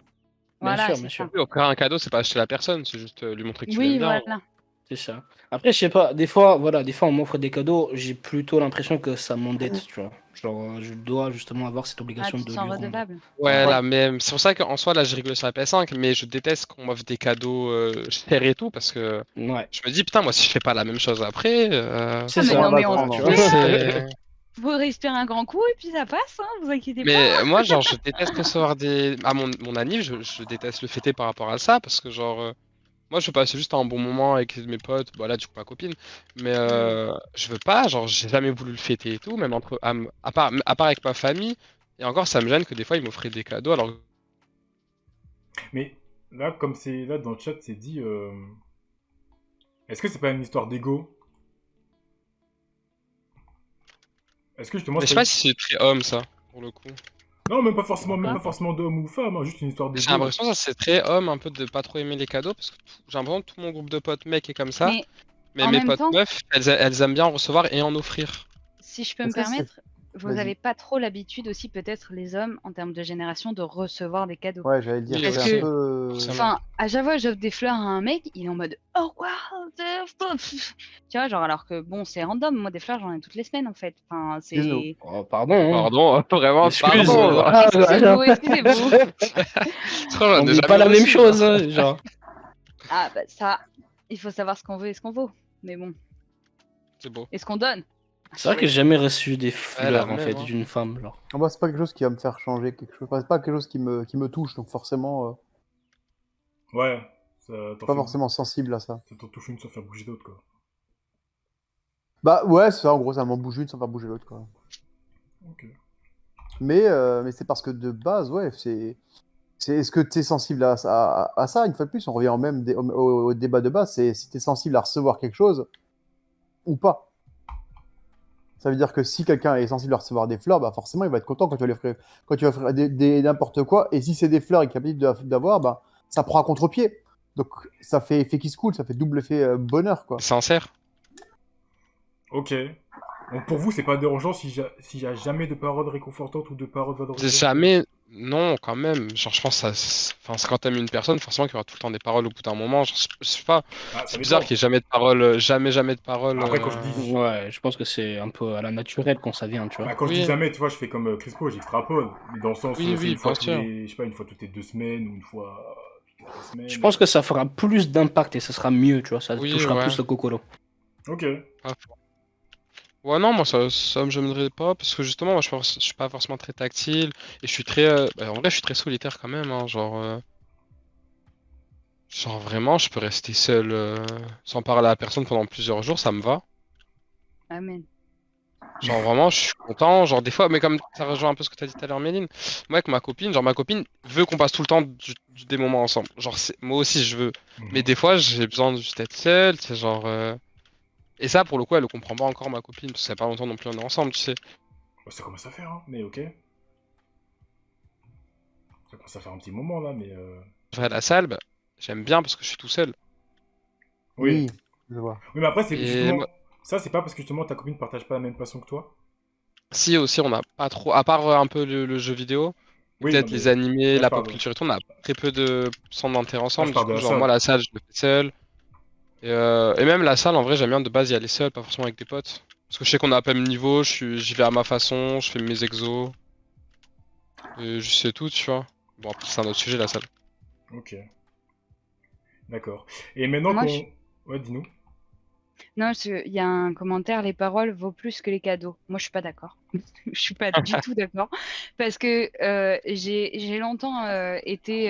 Bien Voilà, sûr, c'est bien ça. sûr. Oui, offrir un cadeau, c'est pas acheter la personne, c'est juste lui montrer que tu l'aimes Oui, bien. voilà. C'est ça. Après, je sais pas, des fois, voilà, des fois on m'offre des cadeaux, j'ai plutôt l'impression que ça m'endette, tu vois. Genre, je dois justement avoir cette Ah, obligation tu de te sens lui rendre. redevable. Ouais, Ouais. la même. C'est pour ça qu'en soi, là, j'ai rigolé sur la PS5, mais je déteste qu'on m'offre des cadeaux chers et tout, parce que Ouais, je me dis, putain, moi, si je fais pas la même chose après, c'est Ah, mais ça. On non, va mais le on prendre. Tu sait, vois. c'est. vous respirer un grand coup et puis ça passe, hein, vous inquiétez pas. Mais moi, genre, je déteste recevoir des. À mon anniv, je déteste le fêter par rapport à ça, parce que, genre, moi, je veux passer juste un bon moment avec mes potes, bah là, du coup, ma copine, mais je veux pas, genre, j'ai jamais voulu le fêter et tout, même à part avec ma famille, et encore, ça me gêne que des fois, ils m'offraient des cadeaux, alors. Mais là, comme c'est là dans le chat, c'est dit. Est-ce que c'est pas une histoire d'ego? Est-ce que justement Mais je c'est sais pas pas si c'est très homme, ça, pour le coup. Non, même Pourquoi? pas forcément d'homme ou femme, hein, juste une histoire J'ai d'ego. l'impression que ça, c'est très homme, un peu de pas trop aimer les cadeaux, parce que j'ai l'impression que tout mon groupe de potes mecs est comme ça, Mais mais en mes même potes temps, meufs, elles aiment bien en recevoir et en offrir. si je peux me Est-ce que c'est. permettre, vous Vas-y. avez pas trop l'habitude aussi, peut-être les hommes, en termes de génération, de recevoir des cadeaux. Ouais, j'allais dire, Oui, Parce c'est un aussi, que peu. forcément. Enfin, à chaque fois que j'offre des fleurs à un mec, il est en mode oh wow, tu vois, genre alors que bon, c'est random. Moi, des fleurs, j'en ai toutes les semaines en fait. Enfin, Excuse-nous. c'est. Oh, pardon, hein. Pardon, vraiment, Excuse. pardon. Genre. Voilà, voilà. Excusez-vous, excusez-vous. J'en On ai dit pas jamais la même reçu, chose, moi. hein, genre. Ah bah ça, il faut savoir ce qu'on veut et ce qu'on vaut. Mais bon, C'est beau. et ce qu'on donne. C'est vrai que j'ai jamais reçu des Ouais, la fleurs, en même, fait, hein. d'une femme, genre. Ah, moi, c'est pas quelque chose qui va me faire changer quelque chose. Enfin, c'est pas quelque chose qui me touche, donc forcément, Ouais, ça t'en pas fait. forcément sensible à ça. Ça t'en touche une sans faire bouger d'autres, quoi. Bah ouais, c'est ça, en gros, ça m'en bouge une sans faire bouger l'autre, quoi. Ok. Mais c'est parce que de base, ouais, est-ce que tu es sensible à ça, une fois de plus, on revient au débat de base, c'est si tu es sensible à recevoir quelque chose ou pas. Ça veut dire que si quelqu'un est sensible à recevoir des fleurs, bah forcément, il va être content quand tu vas offrir n'importe quoi. Et si c'est des fleurs et qu'il est capable d'avoir, bah, ça prend à contre-pied. Donc ça fait effet qui se coule, ça fait double effet bonheur, quoi. Sincère. Ok. Donc pour vous, c'est pas dérangeant s'il y a jamais de paroles réconfortantes ou de paroles valorisantes? Jamais. Non, quand même. Genre, je pense que ça. Enfin, c'est quand t'aimes une personne, forcément qu'il y aura tout le temps des paroles au bout d'un moment. Genre, je sais pas. Ah, ça C'est bizarre dépend. qu'il y ait jamais de paroles. Jamais de paroles. Après, quand je dis, Ouais, je pense que c'est un peu à la naturelle quand ça vient, tu vois. bah, quand je dis Oui, jamais, tu vois, je fais comme Crispo, j'extrapole. Mais dans le sens, oui, c'est oui, une fois bien tous sûr. les, je sais pas, une fois toutes les 2 semaines ou une fois toutes les 3 Je semaines. pense que ça fera plus d'impact et ça sera mieux, tu vois. Ça Oui, touchera ouais. plus le cocoro. Ok. Pas faux. Ouais, non, moi ça me gênerait pas parce que justement, moi je suis pas forcément très tactile et je suis très. En vrai, je suis très solitaire quand même, hein, genre vraiment, je peux rester seul sans parler à personne pendant plusieurs jours, ça me va. Amen. Genre vraiment, je suis content. Genre des fois, mais comme ça rejoint un peu ce que t'as dit tout à l'heure, Méline, moi avec ma copine, genre ma copine veut qu'on passe tout le temps des moments ensemble. Genre moi aussi je veux. Mais Mhm. des fois, j'ai besoin de juste être seul, c'est genre. Et ça, pour le coup, elle le comprend pas encore, ma copine, parce que ça fait pas longtemps non plus on est ensemble, tu sais. Bah, ça commence à faire, hein, mais ok. Ça commence à faire un petit moment là, mais Je vais à la salle, bah, j'aime bien parce que je suis tout seul. oui. Oui, je vois. Oui, mais après, c'est Et justement. Ça, c'est pas parce que justement ta copine partage pas la même passion que toi. si aussi, on n'a pas trop, à part un peu le jeu vidéo, et Oui, non, peut-être les mais. animés, Là, je la parle pop de, culture et tout, on a très peu de centres d'intérêt là, je ensemble. Du parle de coup, la genre, moi, salle. la salle, je le fais seul. Et même la salle, en vrai, j'aime bien de base y aller seul, pas forcément avec des potes. Parce que je sais qu'on a pas le même niveau, j'y vais à ma façon, je fais mes exos, et je sais tout, tu vois. Bon, après, c'est un autre sujet, la salle. Ok, d'accord. Et maintenant Moi, qu'on. Ouais, dis-nous. non, il y a un commentaire, les paroles vaut plus que les cadeaux. Moi, je suis pas d'accord. Je suis pas du tout d'accord parce que j'ai longtemps été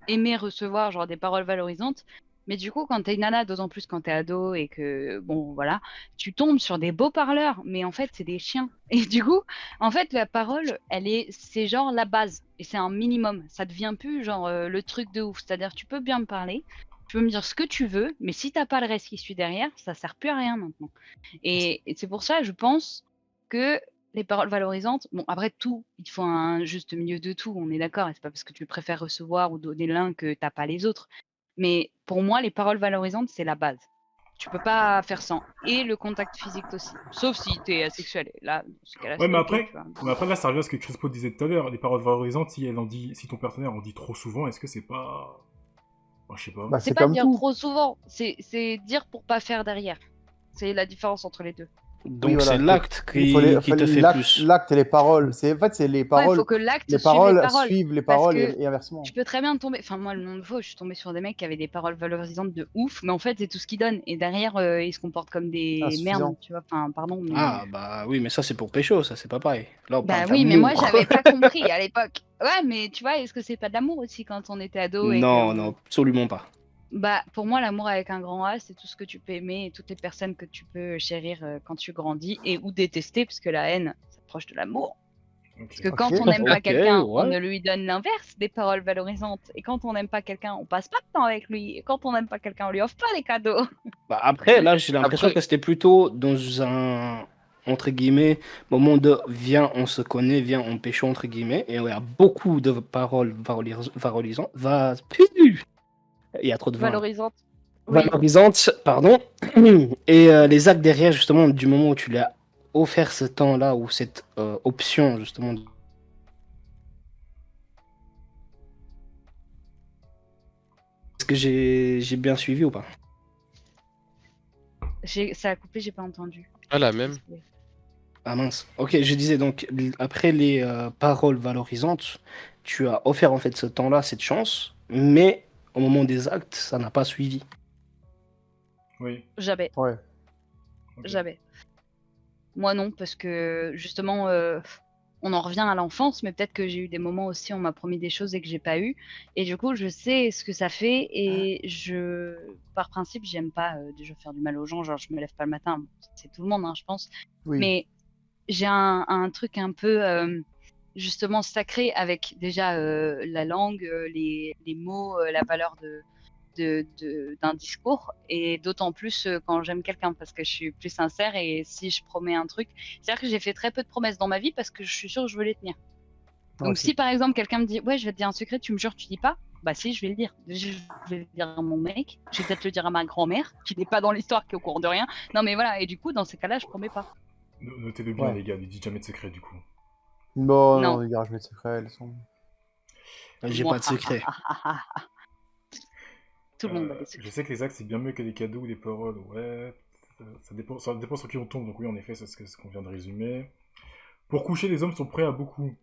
aimé recevoir genre des paroles valorisantes, mais du coup, quand t'es une nana, d'autant plus quand t'es ado et que bon, voilà, tu tombes sur des beaux parleurs, mais en fait, c'est des chiens. Et du coup, en fait, la parole, c'est genre la base et c'est un minimum. Ça devient plus genre le truc de ouf. C'est-à-dire, tu peux bien me parler. Tu peux me dire ce que tu veux, mais si t'as pas le reste qui suit derrière, ça sert plus à rien maintenant. Et c'est pour ça, je pense que les paroles valorisantes, bon, après tout, il faut un juste milieu de tout, on est d'accord. Et c'est pas parce que tu préfères recevoir ou donner l'un que t'as pas les autres. Mais pour moi, les paroles valorisantes, c'est la base. Tu peux pas faire sans. Et le contact physique aussi. Sauf si t'es asexuel. Et là, dans ce cas-là, Ouais, c'est ok, tu vois. mais après là, ça revient à ce que Crespo disait tout à l'heure. Les paroles valorisantes, si ton partenaire en dit trop souvent, est-ce que c'est pas. Moi, je sais pas. Bah, C'est c'est pas comme dire tout. trop souvent, c'est dire pour pas faire derrière. C'est la différence entre les deux. Oui, Donc c'est voilà. l'acte Il faut qui te fait l'acte, plus. l'acte et les paroles. En fait, c'est Ouais, il faut que l'acte les suive les paroles paroles. suivent les Parce paroles que et inversement. tu peux très bien tomber. Enfin, moi, le nombre de fois où je suis tombée sur des mecs qui avaient des paroles valorisantes de ouf, mais en fait, c'est tout ce qu'ils donnent. Et derrière, ils se comportent comme des merdes, Insuffisant. tu vois. Enfin, pardon, mais. Ah bah oui, mais ça c'est pour pécho, ça c'est pas pareil. Là on parle Bah oui, mais moi, d'amour. j'avais pas compris à l'époque. Ouais, mais tu vois, est-ce que c'est pas de l'amour aussi quand on était ado et Non, non, qu'on. absolument pas. Bah, pour moi, l'amour avec un grand A, c'est tout ce que tu peux aimer et toutes les personnes que tu peux chérir quand tu grandis et ou détester, parce que la haine, c'est proche de l'amour. Ok. Parce que Ok. quand on n'aime pas Ok, quelqu'un, on ouais. ne lui donne l'inverse, des paroles valorisantes. Et quand on n'aime pas quelqu'un, on passe pas de temps avec lui. Et quand on n'aime pas quelqu'un, on lui offre pas des cadeaux. Bah après, là j'ai l'impression Après, que c'était plutôt dans un entre guillemets moment de viens, on se connaît, viens, on pécho entre guillemets, et il y a beaucoup de paroles valorisantes, il y a trop de vin là. Valorisante. Oui. Valorisantes, pardon. Et les actes derrière, justement, du moment où tu lui as offert ce temps-là ou cette option, justement. Est-ce que j'ai bien suivi ou pas? Ça a coupé, j'ai pas entendu. ah, la même. Désolée. Ah mince. Ok, je disais donc, après les paroles valorisantes, tu as offert en fait ce temps-là, cette chance, mais au moment des actes, ça n'a pas suivi. Oui. Jamais. Ouais. Ok. Jamais. Moi non, parce que justement, on en revient à l'enfance, mais peut-être que j'ai eu des moments aussi où on m'a promis des choses et que j'ai pas eu. Et du coup, je sais ce que ça fait et par principe, j'aime pas déjà faire du mal aux gens. Genre, je me lève pas le matin. Bon, c'est tout le monde, hein, je pense. Oui. Mais j'ai un truc un peu justement sacré avec déjà la langue, les mots, la valeur d'un discours et d'autant plus quand j'aime quelqu'un parce que je suis plus sincère et si je promets un truc, c'est-à-dire que j'ai fait très peu de promesses dans ma vie parce que je suis sûre que je veux les tenir. Moi Donc si aussi. par exemple quelqu'un me dit ouais je vais te dire un secret, tu me jures tu dis pas, bah si je vais le dire. Je vais le dire à mon mec, je vais peut-être le dire à ma grand-mère qui n'est pas dans l'histoire, qui est au courant de rien. Non mais voilà et du coup dans ces cas-là je promets pas. Notez-le bien, Ouais. les gars. Ne dites jamais de secret, du coup. Non, Non. non, les garages de secret, elles sont. J'ai Moi, pas de secret. tout le monde a des Je secrets. sais que les actes, c'est bien mieux que les cadeaux ou des paroles. Ouais. Ça dépend sur qui on tombe. Donc, oui, en effet, c'est ce qu'on vient de résumer. Pour coucher, les hommes sont prêts à beaucoup.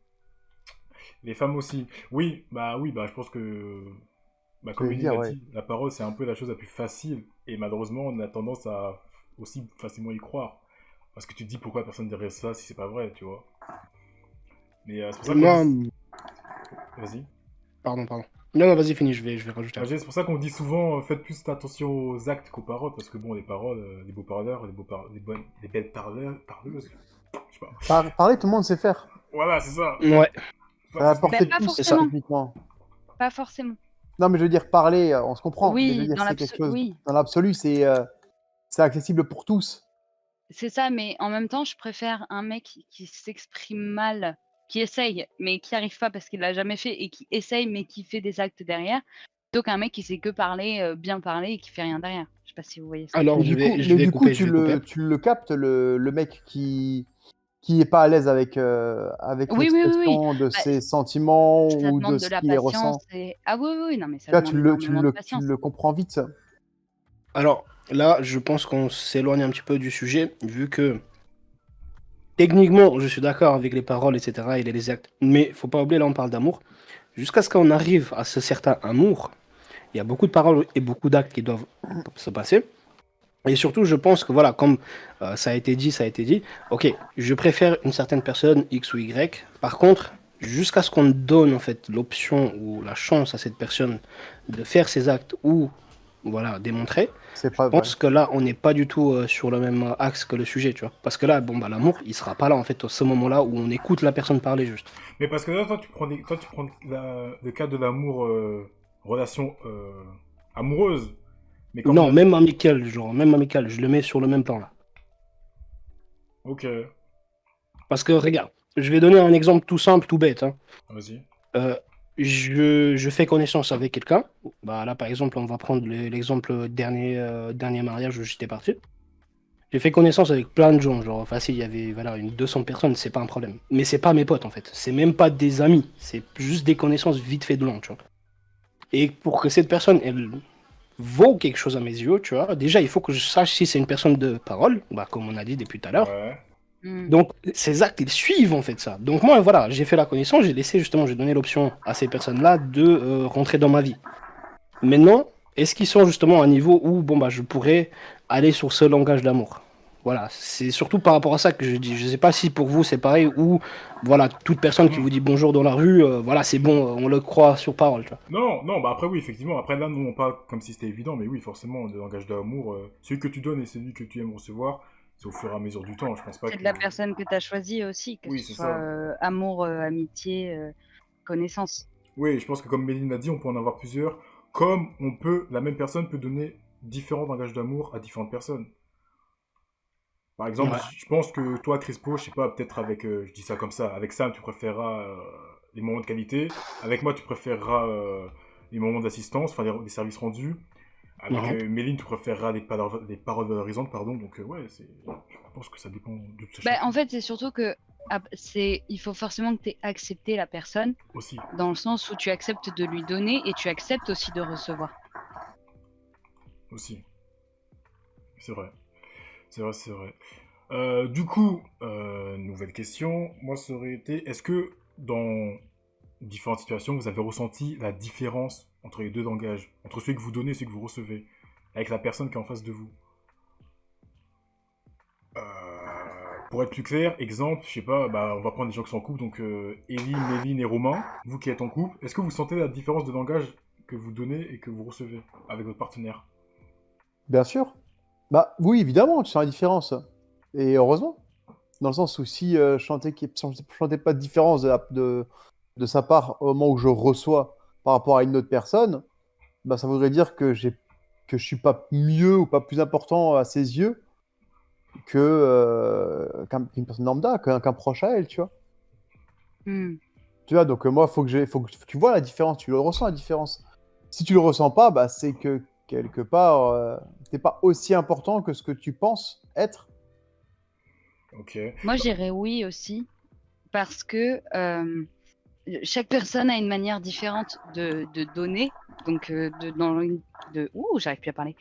Les femmes aussi. Oui, bah, je pense que. Bah, Je comme vais Méline dire, l'a ouais. dit, la parole, c'est un peu la chose la plus facile. Et malheureusement, on a tendance à aussi facilement y croire. Parce que tu te dis pourquoi personne dirait ça si c'est pas vrai, tu vois. Mais c'est pour ça Moi, qu'on dit... Vas-y. pardon. Non, non, vas-y, finis, je vais rajouter Moi, après. c'est pour ça qu'on dit souvent faites plus attention aux actes qu'aux paroles, parce que bon, les paroles, les beaux parleurs, les belles parleuses, je sais pas. Parler, tout le monde sait faire. Voilà, c'est ça. Ouais. À la C'est- portée de pas tous, forcément. techniquement. Pas forcément. Non, mais je veux dire, parler, on se comprend. Mais je veux Oui, dire, dans c'est quelque l'absolu, chose. oui. Dans l'absolu, c'est accessible pour tous. C'est ça, mais en même temps, je préfère un mec qui s'exprime mal, qui essaye, mais qui arrive pas parce qu'il l'a jamais fait et qui essaye, mais qui fait des actes derrière, plutôt qu'un mec qui sait que parler, bien parler et qui fait rien derrière. Je sais pas si vous voyez ce que je veux Alors, Mais dire. du coup, je vais couper, je vais couper. tu le captes, le mec qui est pas à l'aise avec Oui, oui, oui, oui. l'expression de Bah, ses sentiments ça ou de demande de ce la qu'il les patience ressent. et ah oui, oui, oui, non, mais Tu ça vois, demande énormément de tu patience. le comprends vite. Alors, là, je pense qu'on s'éloigne un petit peu du sujet, vu que techniquement, je suis d'accord avec les paroles, etc., et les actes. Mais faut pas oublier, là, on parle d'amour. Jusqu'à ce qu'on arrive à ce certain amour, il y a beaucoup de paroles et beaucoup d'actes qui doivent se passer. Et surtout, je pense que voilà, comme ça a été dit, ok, je préfère une certaine personne, X ou Y. Par contre, jusqu'à ce qu'on donne en fait l'option ou la chance à cette personne de faire ses actes ou voilà, démontrer, C'est je pas vrai. pense que là, on n'est pas du tout sur le même axe que le sujet, tu vois. Parce que là, bon, bah, l'amour, il sera pas là en fait, à ce moment-là où on écoute la personne parler juste. Mais parce que là, toi, tu prends le cas de l'amour, relation amoureuse. Mais quand on Non, a... même amical, genre, même amical, je le mets sur le même plan là. Ok, Parce que regarde, je vais donner un exemple tout simple, tout bête, hein. vas-y. Euh, je fais connaissance avec quelqu'un. Bah, là, par exemple, on va prendre l'exemple dernier mariage où j'étais parti. J'ai fait connaissance avec plein de gens. Genre, facile, il y avait voilà, une 200 personnes, c'est pas un problème. Mais c'est pas mes potes, en fait. C'est même pas des amis. C'est juste des connaissances vite fait de long, tu vois. Et pour que cette personne, elle vaut quelque chose à mes yeux, tu vois, déjà, il faut que je sache si c'est une personne de parole, bah, comme on a dit depuis tout à l'heure. Ouais. Hmm. Donc, ces actes, ils suivent en fait ça. Donc, moi, voilà, j'ai fait la connaissance, j'ai donné l'option à ces personnes-là de rentrer dans ma vie. Maintenant, est-ce qu'ils sont justement à un niveau où, bon, bah, je pourrais aller sur ce langage d'amour? Voilà, c'est surtout par rapport à ça que je dis. Je sais pas si pour vous c'est pareil ou, voilà, toute personne qui vous dit bonjour dans la rue, voilà, c'est bon, on le croit sur parole, tu vois. Non, non, bah après oui, effectivement. Après là, nous, on parle comme si c'était évident, mais oui, forcément, le langage de l'amour, celui que tu donnes et celui que tu aimes recevoir, c'est au fur et à mesure du temps. Je pense pas C'est que... de la personne que tu as choisie aussi, que Oui, ce c'est soit ça. amour, amitié, connaissance. Oui, je pense que comme Méline a dit, on peut en avoir plusieurs. Comme la même personne peut donner différents langages d'amour à différentes personnes. Par exemple, Ouais. je pense que toi, Crispo, je sais pas, peut-être avec, je dis ça comme ça, avec Sam, tu préféreras les moments de qualité. Avec moi, tu préféreras les moments d'assistance, enfin les services rendus. Avec Mhm. Méline, tu préféreras les paroles valorisantes, pardon. Donc ouais, je pense que ça dépend de tout Bah, chacun en fait, c'est surtout que il faut forcément que tu aies accepté la personne, aussi. dans le sens où tu acceptes de lui donner et tu acceptes aussi de recevoir. Aussi. C'est vrai. C'est vrai, c'est vrai. Du coup, nouvelle question. Moi, ça aurait été, est-ce que dans différentes situations, vous avez ressenti la différence entre les deux langages, entre celui que vous donnez et celui que vous recevez, avec la personne qui est en face de vous? Euh, pour être plus clair, exemple, je sais pas, bah, on va prendre des gens qui sont en couple, donc Ellie, Méline et Romain, vous qui êtes en couple, est-ce que vous sentez la différence de langage que vous donnez et que vous recevez avec votre partenaire? Bien sûr. Bah oui, évidemment, tu sens la différence. Et heureusement. Dans le sens où si je sentais pas de différence de sa part au moment où je reçois par rapport à une autre personne, bah, ça voudrait dire que je suis pas mieux ou pas plus important à ses yeux qu'une personne lambda, qu'un proche à elle, tu vois. Hmm. Tu vois, donc moi, faut que tu vois la différence, tu le ressens la différence. Si tu le ressens pas, bah, c'est que quelque part, t'es pas aussi important que ce que tu penses être. Ok. Moi, je dirais oui aussi, parce que chaque personne a une manière différente de donner, donc ouh, j'arrive plus à parler,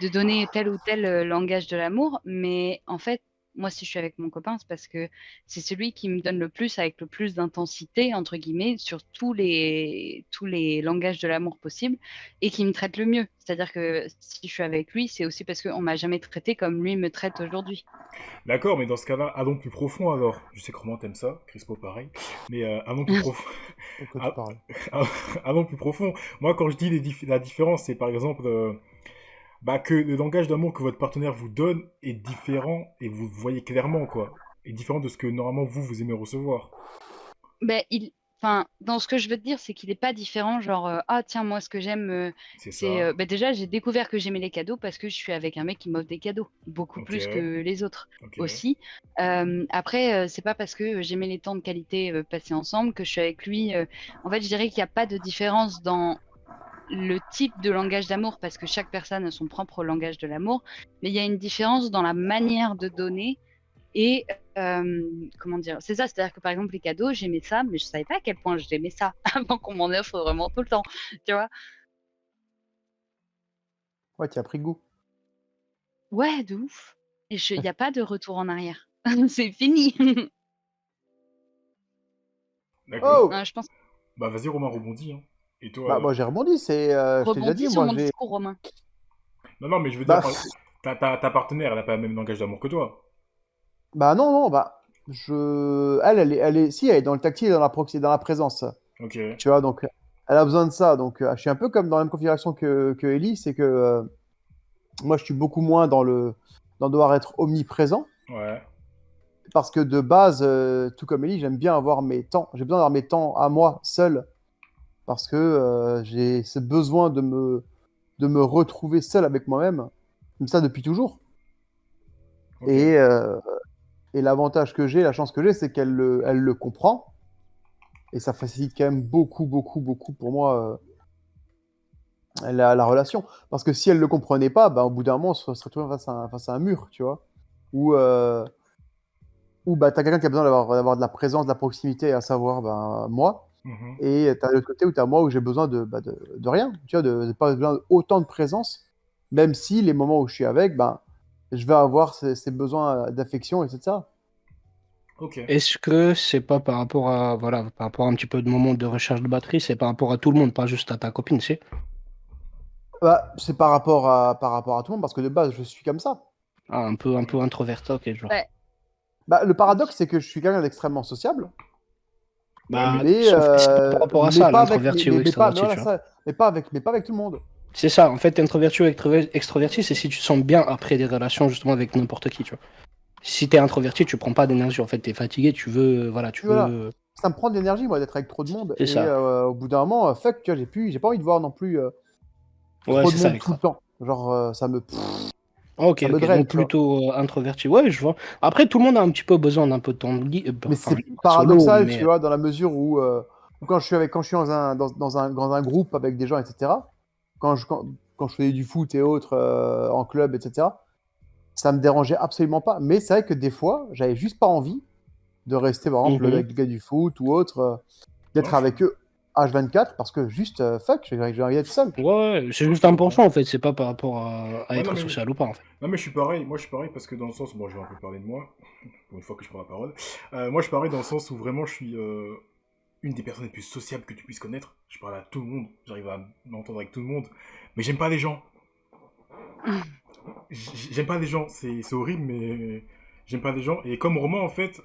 de donner tel ou tel langage de l'amour, mais en fait, moi, si je suis avec mon copain, c'est parce que c'est celui qui me donne le plus, avec le plus d'intensité, entre guillemets, sur tous les langages de l'amour possibles, et qui me traite le mieux. C'est-à-dire que si je suis avec lui, c'est aussi parce qu'on m'a jamais traité comme lui me traite aujourd'hui. D'accord, mais dans ce cas-là, allons plus profond alors. Je sais comment t'aimes ça, Crispo pareil. Mais allons plus profond. De quoi tu Ah, parles? allons plus profond. Moi, quand je dis la différence, c'est par exemple bah, que le langage d'amour que votre partenaire vous donne est différent et vous le voyez clairement, quoi. Est différent de ce que normalement vous aimez recevoir. Ben, enfin, dans ce que je veux te dire, c'est qu'il n'est pas différent. Genre, ah tiens, moi, ce que j'aime, C'est c'est. ça. Ben, déjà, j'ai découvert que j'aimais les cadeaux parce que je suis avec un mec qui m'offre des cadeaux, beaucoup Ok, plus que les autres ok, aussi. Après, c'est pas parce que j'aimais les temps de qualité passés ensemble que je suis avec lui. En fait, je dirais qu'il n'y a pas de différence dans le type de langage d'amour parce que chaque personne a son propre langage de l'amour, mais il y a une différence dans la manière de donner et comment dire, c'est ça, c'est-à-dire que par exemple les cadeaux, j'aimais ça, mais je savais pas à quel point j'aimais ça avant qu'on m'en offre vraiment tout le temps, tu vois? Ouais, tu as pris goût. Ouais, de ouf. Et il y a pas de retour en arrière. C'est fini. d'accord. Oh! Ouais, je pense. Bah vas-y Romain, rebondis, hein. Et Bah, toi... moi j'ai rebondi, je t'ai déjà dit, Rebondis sur moi mon j'ai. discours, Romain. Non, non, mais je veux dire, Bah, ta partenaire, elle a pas le même langage d'amour que toi. bah non, non, bah. Si, elle est dans le tactile et dans la présence. Ok, Tu vois, donc elle a besoin de ça. Donc je suis un peu comme dans la même configuration que Ellie, c'est que moi je suis beaucoup moins dans devoir être omniprésent. ouais, Parce que de base, tout comme Ellie, j'aime bien avoir mes temps. J'ai besoin d'avoir mes temps à moi seul. Parce que j'ai ce besoin de me retrouver seul avec moi-même. Comme ça depuis toujours. ok, Et, l'avantage que j'ai, la chance que j'ai, c'est elle le comprend. Et ça facilite quand même beaucoup, beaucoup, beaucoup pour moi la relation. Parce que si elle ne le comprenait pas, bah, au bout d'un moment, on se retrouve face à un mur, tu vois. Ou bah, tu as quelqu'un qui a besoin d'avoir de la présence, de la proximité, à savoir ben, moi. mhm, Et tu as l'autre côté où tu as moi où j'ai besoin de rien, tu vois, de pas besoin autant de présence, même si les moments où je suis avec, ben, je vais avoir ces besoins d'affection, etc. ok. Est-ce que c'est pas par rapport à, voilà, par rapport à un petit peu de moment de recharge de batterie, c'est par rapport à tout le monde, pas juste à ta copine, c'est? Bah, c'est par rapport à tout le monde, parce que de base, je suis comme ça. Ah, un peu introverti, ok, je vois. Ouais. Bah, le paradoxe, c'est que je suis quelqu'un d'extrêmement sociable, Ouais, mais... Bah, sauf que c'est pas par rapport à ça, l'introverti ou mais extraverti, voilà tu vois. ça, mais pas avec tout le monde. C'est ça, en fait, introverti ou extroverti, c'est si tu te sens bien après des relations justement avec n'importe qui, tu vois. Si t'es introverti, tu prends pas d'énergie, en fait, t'es fatigué, tu veux, voilà, tu Puis voilà, veux. ça me prend de l'énergie, moi, d'être avec trop de monde, C'est et ça. au bout d'un moment, fuck, tu vois, j'ai pas envie de voir non plus Ouais, trop de c'est ça, monde tout le extra. temps. Genre, Ok, ça me ok, draine, donc tu vois. plutôt introverti. Ouais, je vois. Après, tout le monde a un petit peu besoin d'un peu de temps Mais enfin, c'est solo, paradoxal, tu mais. vois, dans la mesure où quand je suis dans un groupe avec des gens, etc., quand je faisais du foot et autres en club, etc., ça me dérangeait absolument pas. Mais c'est vrai que des fois, j'avais juste pas envie de rester, par exemple, Mhm. avec des gars du foot ou autre, Non, d'être avec eux H24 parce que juste, fuck, j'ai envie d'être seul. Ouais, c'est non, juste je te un comprends. penchant, en fait, c'est pas par rapport à Ouais, être social ou pas, en fait. non, mais je suis pareil. Moi, je suis pareil parce que dans le sens... Bon, je vais un peu parler de moi, pour une fois que je prends la parole. Moi, je suis pareil dans le sens où vraiment, je suis une des personnes les plus sociables que tu puisses connaître. Je parle à tout le monde. J'arrive à m'entendre avec tout le monde. Mais j'aime pas les gens. J'aime pas les gens, c'est horrible, mais j'aime pas les gens. Et comme Romain, en fait,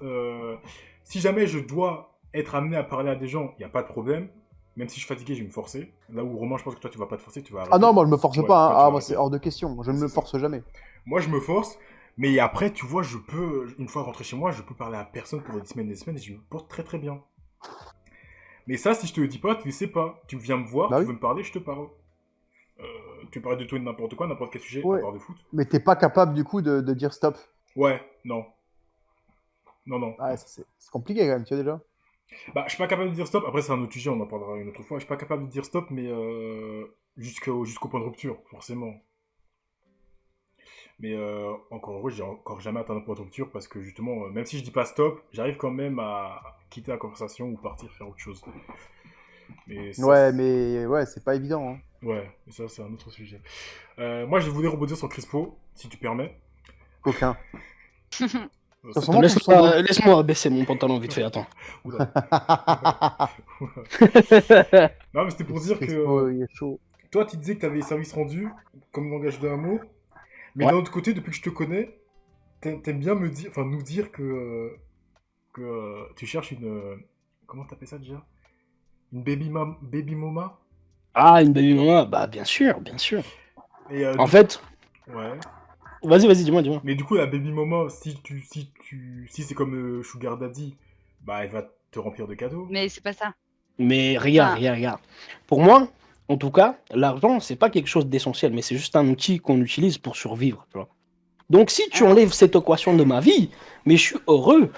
si jamais je dois être amené à parler à des gens, il n'y a pas de problème. Même si je suis fatigué, je vais me forcer. Là où Romain, je pense que toi, tu vas pas te forcer, tu vas Ah non, arrêter. moi je me force Ouais, pas, hein. toi, tu Ah, vas moi c'est arrêter. hors de question. Je Ouais, ne me c'est ça. force jamais. Moi, je me force, mais après, tu vois, je peux, une fois rentré chez moi, je peux parler à personne pour des semaines et je me porte très très bien. Mais ça, si je te le dis pas, tu le sais pas. Tu viens me voir, Bah tu oui. veux me parler, je te parle. Euh, tu veux parler de tout et de n'importe quoi, n'importe quel sujet, à Ouais. part de foot. Mais t'es pas capable du coup de dire stop. Ouais, non. Non, non. Ah, ça, c'est compliqué quand même, tu vois déjà. Bah, je suis pas capable de dire stop. Après, c'est un autre sujet, on en parlera une autre fois. Je suis pas capable de dire stop, mais jusqu'au point de rupture, forcément. Mais encore heureux, j'ai encore jamais atteint le point de rupture parce que justement, même si je dis pas stop, j'arrive quand même à quitter la conversation ou partir faire autre chose. Mais ça, Ouais, mais ouais, c'est pas évident, hein. ouais, mais ça, c'est un autre sujet. Moi, je voulais rebondir sur Crispo, si tu permets. Coquin. Ça, C'est- sûrement pour son dos. Laisse-moi baisser mon pantalon vite fait, attends. Oula. Non, mais c'était pour dire que Crispo, il est chaud. toi, tu disais que tu avais service rendu comme langage de l'amour, mais Ouais. d'un autre côté, depuis que je te connais, t'aimes bien me dire, enfin nous dire que tu cherches une, comment t'appelles ça déjà? Une baby mama? Ah, une baby mama, bah bien sûr, bien sûr. Et En fait, ouais. vas-y, dis-moi. Mais du coup, la baby mama, si c'est comme Sugar Daddy, bah elle va te remplir de cadeaux. Mais c'est pas ça. Mais regarde, Ah. regarde. Pour moi, en tout cas, l'argent, c'est pas quelque chose d'essentiel, mais c'est juste un outil qu'on utilise pour survivre, tu vois. Donc si tu Alors- enlèves cette équation de ma vie, mais je suis heureux.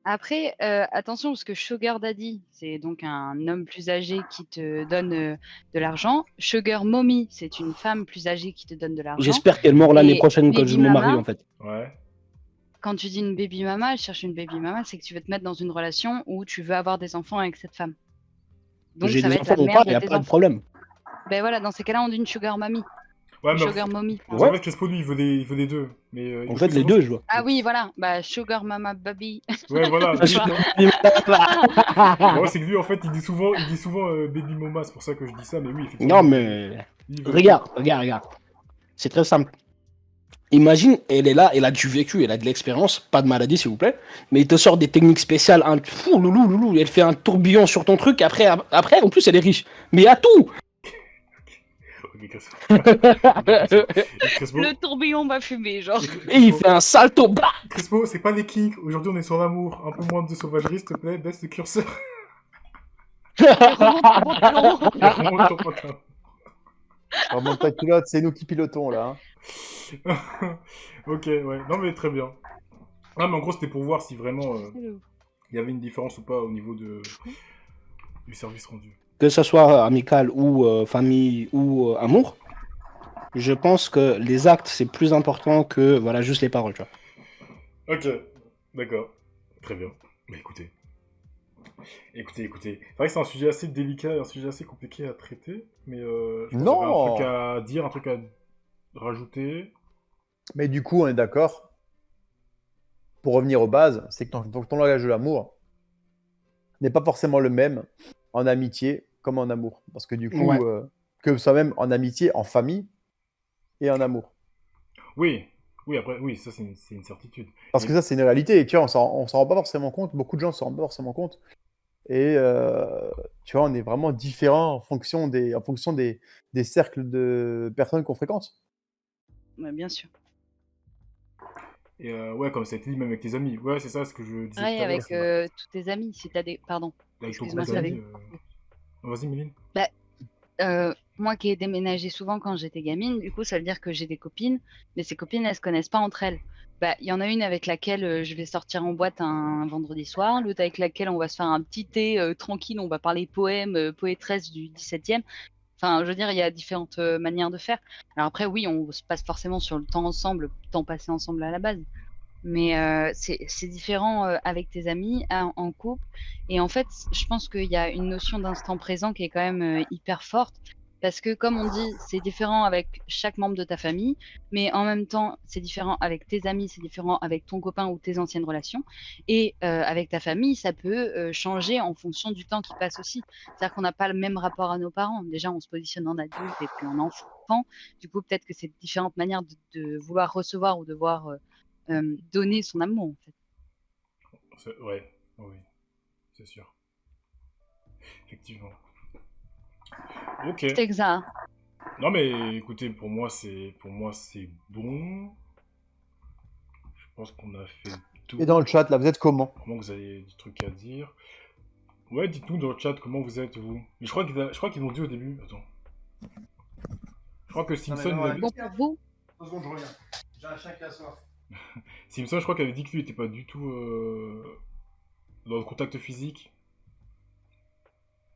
Après, attention, parce que Sugar Daddy, c'est donc un homme plus âgé qui te donne de l'argent. Sugar Mommy, c'est une femme plus âgée qui te donne de l'argent. J'espère qu'elle meurt l'année Et prochaine quand je baby me marie, mama, en fait. Ouais. quand tu dis une baby mama, je cherche une baby mama, c'est que tu veux te mettre dans une relation où tu veux avoir des enfants avec cette femme. Donc J'ai ça des va être enfants la ou mère pas, de il a tes pas de enfants. problème. Ben voilà, dans ces cas-là, on dit une Sugar Mommy. Ouais, Une mais Sugar Mommy. en fait, Crespo, lui, il veut les deux. Mais, En il fait, veut les que deux, je vois. Ah oui, voilà, bah Sugar Mama Baby. Ouais, voilà. Tu vois. Bon, c'est que lui, en fait, il dit souvent baby mama, c'est pour ça que je dis ça, mais oui, effectivement. Non, mais il veut- regarde. C'est très simple. Imagine, elle est là, elle a du vécu, elle a de l'expérience, pas de maladie s'il vous plaît, mais il te sort des techniques spéciales, fou, loulou, elle fait un tourbillon sur ton truc, après, en plus elle est riche. Mais à tout. Ok, Crespo. Et Crespo, Le tourbillon m'a fumé, genre. Et il fait un salto, bah. Crespo, c'est pas les kings. Aujourd'hui, on est sur l'amour. Un peu moins de sauvagerie, s'il te plaît. Baisse le curseur. Remonte ton pantalon. Et remonte ton pantalon. Remonte ta culotte, c'est nous qui pilotons là. Hein. Ok, ouais. Non, mais très bien. Ah, mais en gros, c'était pour voir si vraiment il y avait une différence ou pas au niveau du service rendu. Que ce soit amical ou famille ou amour, je pense que les actes c'est plus important que voilà juste les paroles, tu vois. Ok, d'accord. Très bien. Mais écoutez. C'est vrai que c'est un sujet assez délicat et un sujet assez compliqué à traiter, mais je pense qu'il y avait un truc à dire, un truc à rajouter. Mais du coup, on est d'accord. Pour revenir aux bases, c'est que ton langage de l'amour n'est pas forcément le même en amitié comme en amour. Parce que du coup, Ouais. que ce soit même en amitié, en famille et en amour. Oui, après, oui, ça c'est une certitude. Parce que ça, c'est une réalité. Et tu vois, on s'en rend pas forcément compte. Beaucoup de gens s'en rendent pas forcément compte. Et tu vois, on est vraiment différents en fonction des cercles de personnes qu'on fréquente. Ouais, bien sûr. Et ouais, comme ça a été dit, même avec tes amis. Ouais, c'est ça ce que je disais Pareil tout à l'heure. avec c'est- tous tes amis, si t'as des... Pardon. Avec ton excuse-moi, groupe ça d'amis. Non, vas-y, Méline. Moi qui ai déménagé souvent quand j'étais gamine, du coup, ça veut dire que j'ai des copines, mais ces copines, elles se connaissent pas entre elles. Bah, il y en a une avec laquelle je vais sortir en boîte un vendredi soir, l'autre avec laquelle on va se faire un petit thé tranquille, on va parler poèmes, poétresse du 17e. Enfin, je veux dire, il y a différentes manières de faire. Alors après, oui, on se passe forcément sur le temps ensemble, le temps passé ensemble à la base. Mais c'est différent avec tes amis, en couple. Et en fait, je pense qu'il y a une notion d'instant présent qui est quand même hyper forte. Parce que, comme on dit, c'est différent avec chaque membre de ta famille, mais en même temps, c'est différent avec tes amis, c'est différent avec ton copain ou tes anciennes relations. Et avec ta famille, ça peut changer en fonction du temps qui passe aussi. C'est-à-dire qu'on n'a pas le même rapport à nos parents. Déjà, on se positionne en adulte et puis en enfant. Du coup, peut-être que c'est différentes manières de vouloir recevoir ou de voir donner son amour, en fait. Ouais, oui, c'est sûr. Effectivement. Ok. C'est exact. Non, mais écoutez, pour moi, c'est bon. Je pense qu'on a fait tout. Et dans le chat, là, vous êtes comment? Vraiment que vous avez des trucs à dire. Ouais, dites-nous dans le chat comment vous êtes, vous. Mais je crois qu'ils l'ont dit au début. Attends. Je crois que Simpson, non, Bon pour vous? 2 secondes, je reviens. J'ai un chien qui a soif. Simpson, je crois qu'il avait dit que lui était pas du tout dans le contact physique.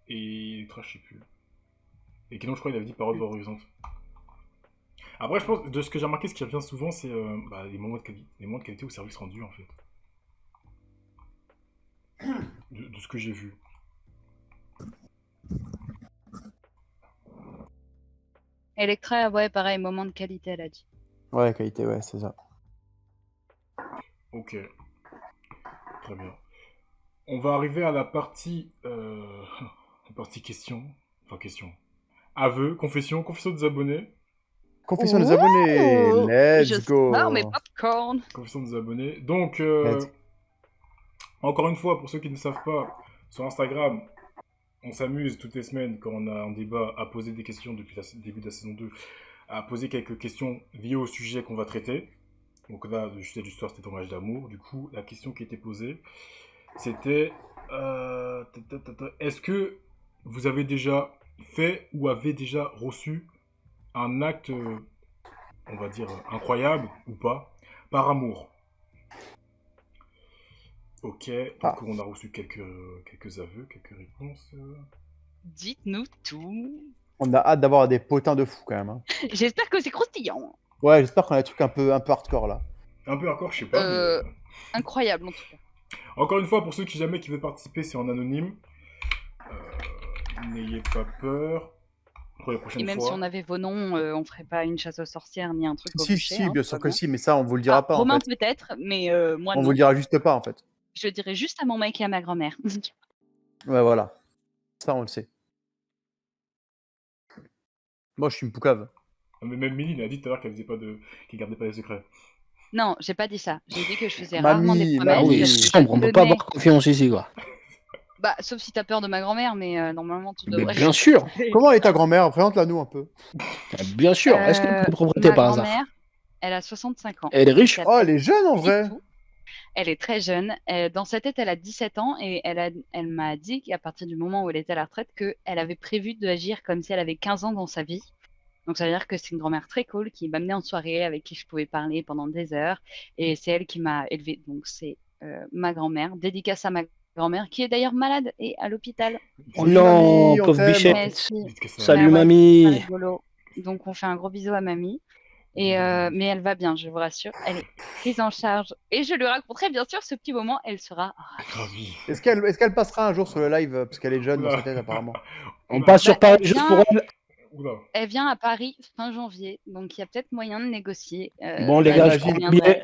Et trash, je sais plus. Et que non, je crois qu'il avait dit parole valorisante. Après, je pense, de ce que j'ai remarqué, ce qui revient souvent, c'est les moments de qualité au service rendu, en fait. De ce que j'ai vu. Electra, ouais, pareil, moment de qualité, elle a dit. Ouais, qualité, ouais, c'est ça. Ok, très bien. On va arriver à la partie, la partie question. Enfin, question. Aveu, confession des abonnés. Confession des abonnés, Je let's sors mes go. popcorn. Confession des abonnés. Donc, Let's- encore une fois, pour ceux qui ne savent pas, sur Instagram, on s'amuse toutes les semaines quand on a un débat à poser des questions depuis le début de la saison 2, à poser quelques questions liées au sujet qu'on va traiter. Donc là, le sujet du soir, c'était Langage d'amour. Du coup, la question qui était posée, c'était est-ce que vous avez déjà fait ou avez déjà reçu un acte, on va dire, incroyable ou pas, par amour? Ok, Ah, donc on a reçu quelques aveux, quelques réponses. Dites-nous tout. on a hâte d'avoir des potins de fou quand même, hein. J'espère que c'est croustillant. Ouais, j'espère qu'on a des trucs un peu hardcore là. Un peu encore, je sais pas, mais... Incroyable en tout cas. Encore une fois, pour ceux qui jamais qui veulent participer, c'est en anonyme. N'ayez pas peur. Pour les Et prochaines même fois. si on avait vos noms, on ferait pas une chasse aux sorcières ni un truc au Si, bûcher. si, hein, bien tout sûr va que bien. si, mais ça, on vous le dira pas en Romain fait. peut-être, mais moi On vous non. le dira juste pas en fait. Je le dirais juste à mon mec et à ma grand-mère. Ouais, voilà. Ça, on le sait. Moi, je suis une poucave. Mais même Méline a dit tout à l'heure qu'elle gardait pas les secrets. Non, j'ai pas dit ça. J'ai dit que je faisais rarement des Mamie, promesses. Ah oui, parce que je sombre, on peut pas tenais- avoir confiance ici, quoi. Bah, sauf si t'as peur de ma grand-mère, mais normalement tout Mais devrait. bien sûr, Comment est ta grand-mère? Présente-la nous un peu. bien sûr. Est-ce qu'elle a une propriété Ma par hasard? grand-mère, elle a 65 ans. Elle est riche? Elle Oh, a elle est jeune en du vrai. tout. Elle est très jeune. Dans sa tête, elle a 17 ans et elle m'a dit qu'à partir du moment où elle était à la retraite, qu'elle avait prévu d'agir comme si elle avait 15 ans dans sa vie. Donc ça veut dire que c'est une grand-mère très cool qui m'amenait en soirée, avec qui je pouvais parler pendant des heures. Et c'est elle qui m'a élevée. Donc c'est ma grand-mère. Dédicace à ma grand-mère, qui est d'ailleurs malade et à l'hôpital. Oh Salut, non, mamie, on pauvre t'aime. bichette. Merci. Dites que ça. Salut Bah ouais, c'est pas mamie. rigolo. Donc on fait un gros bisou à mamie. Mais elle va bien, je vous rassure. Elle est prise en charge. Et je lui raconterai bien sûr ce petit moment. Elle sera ravie. Ravi. Est-ce qu'elle passera un jour sur le live parce qu'elle est jeune dans Oula. sa tête apparemment? On Oula. passe sur Bah, Paris juste pour elle. Oula. Elle vient à Paris fin janvier. Donc il y a peut-être moyen de négocier. Bon, les Elle gars, je imagine. prends le billet.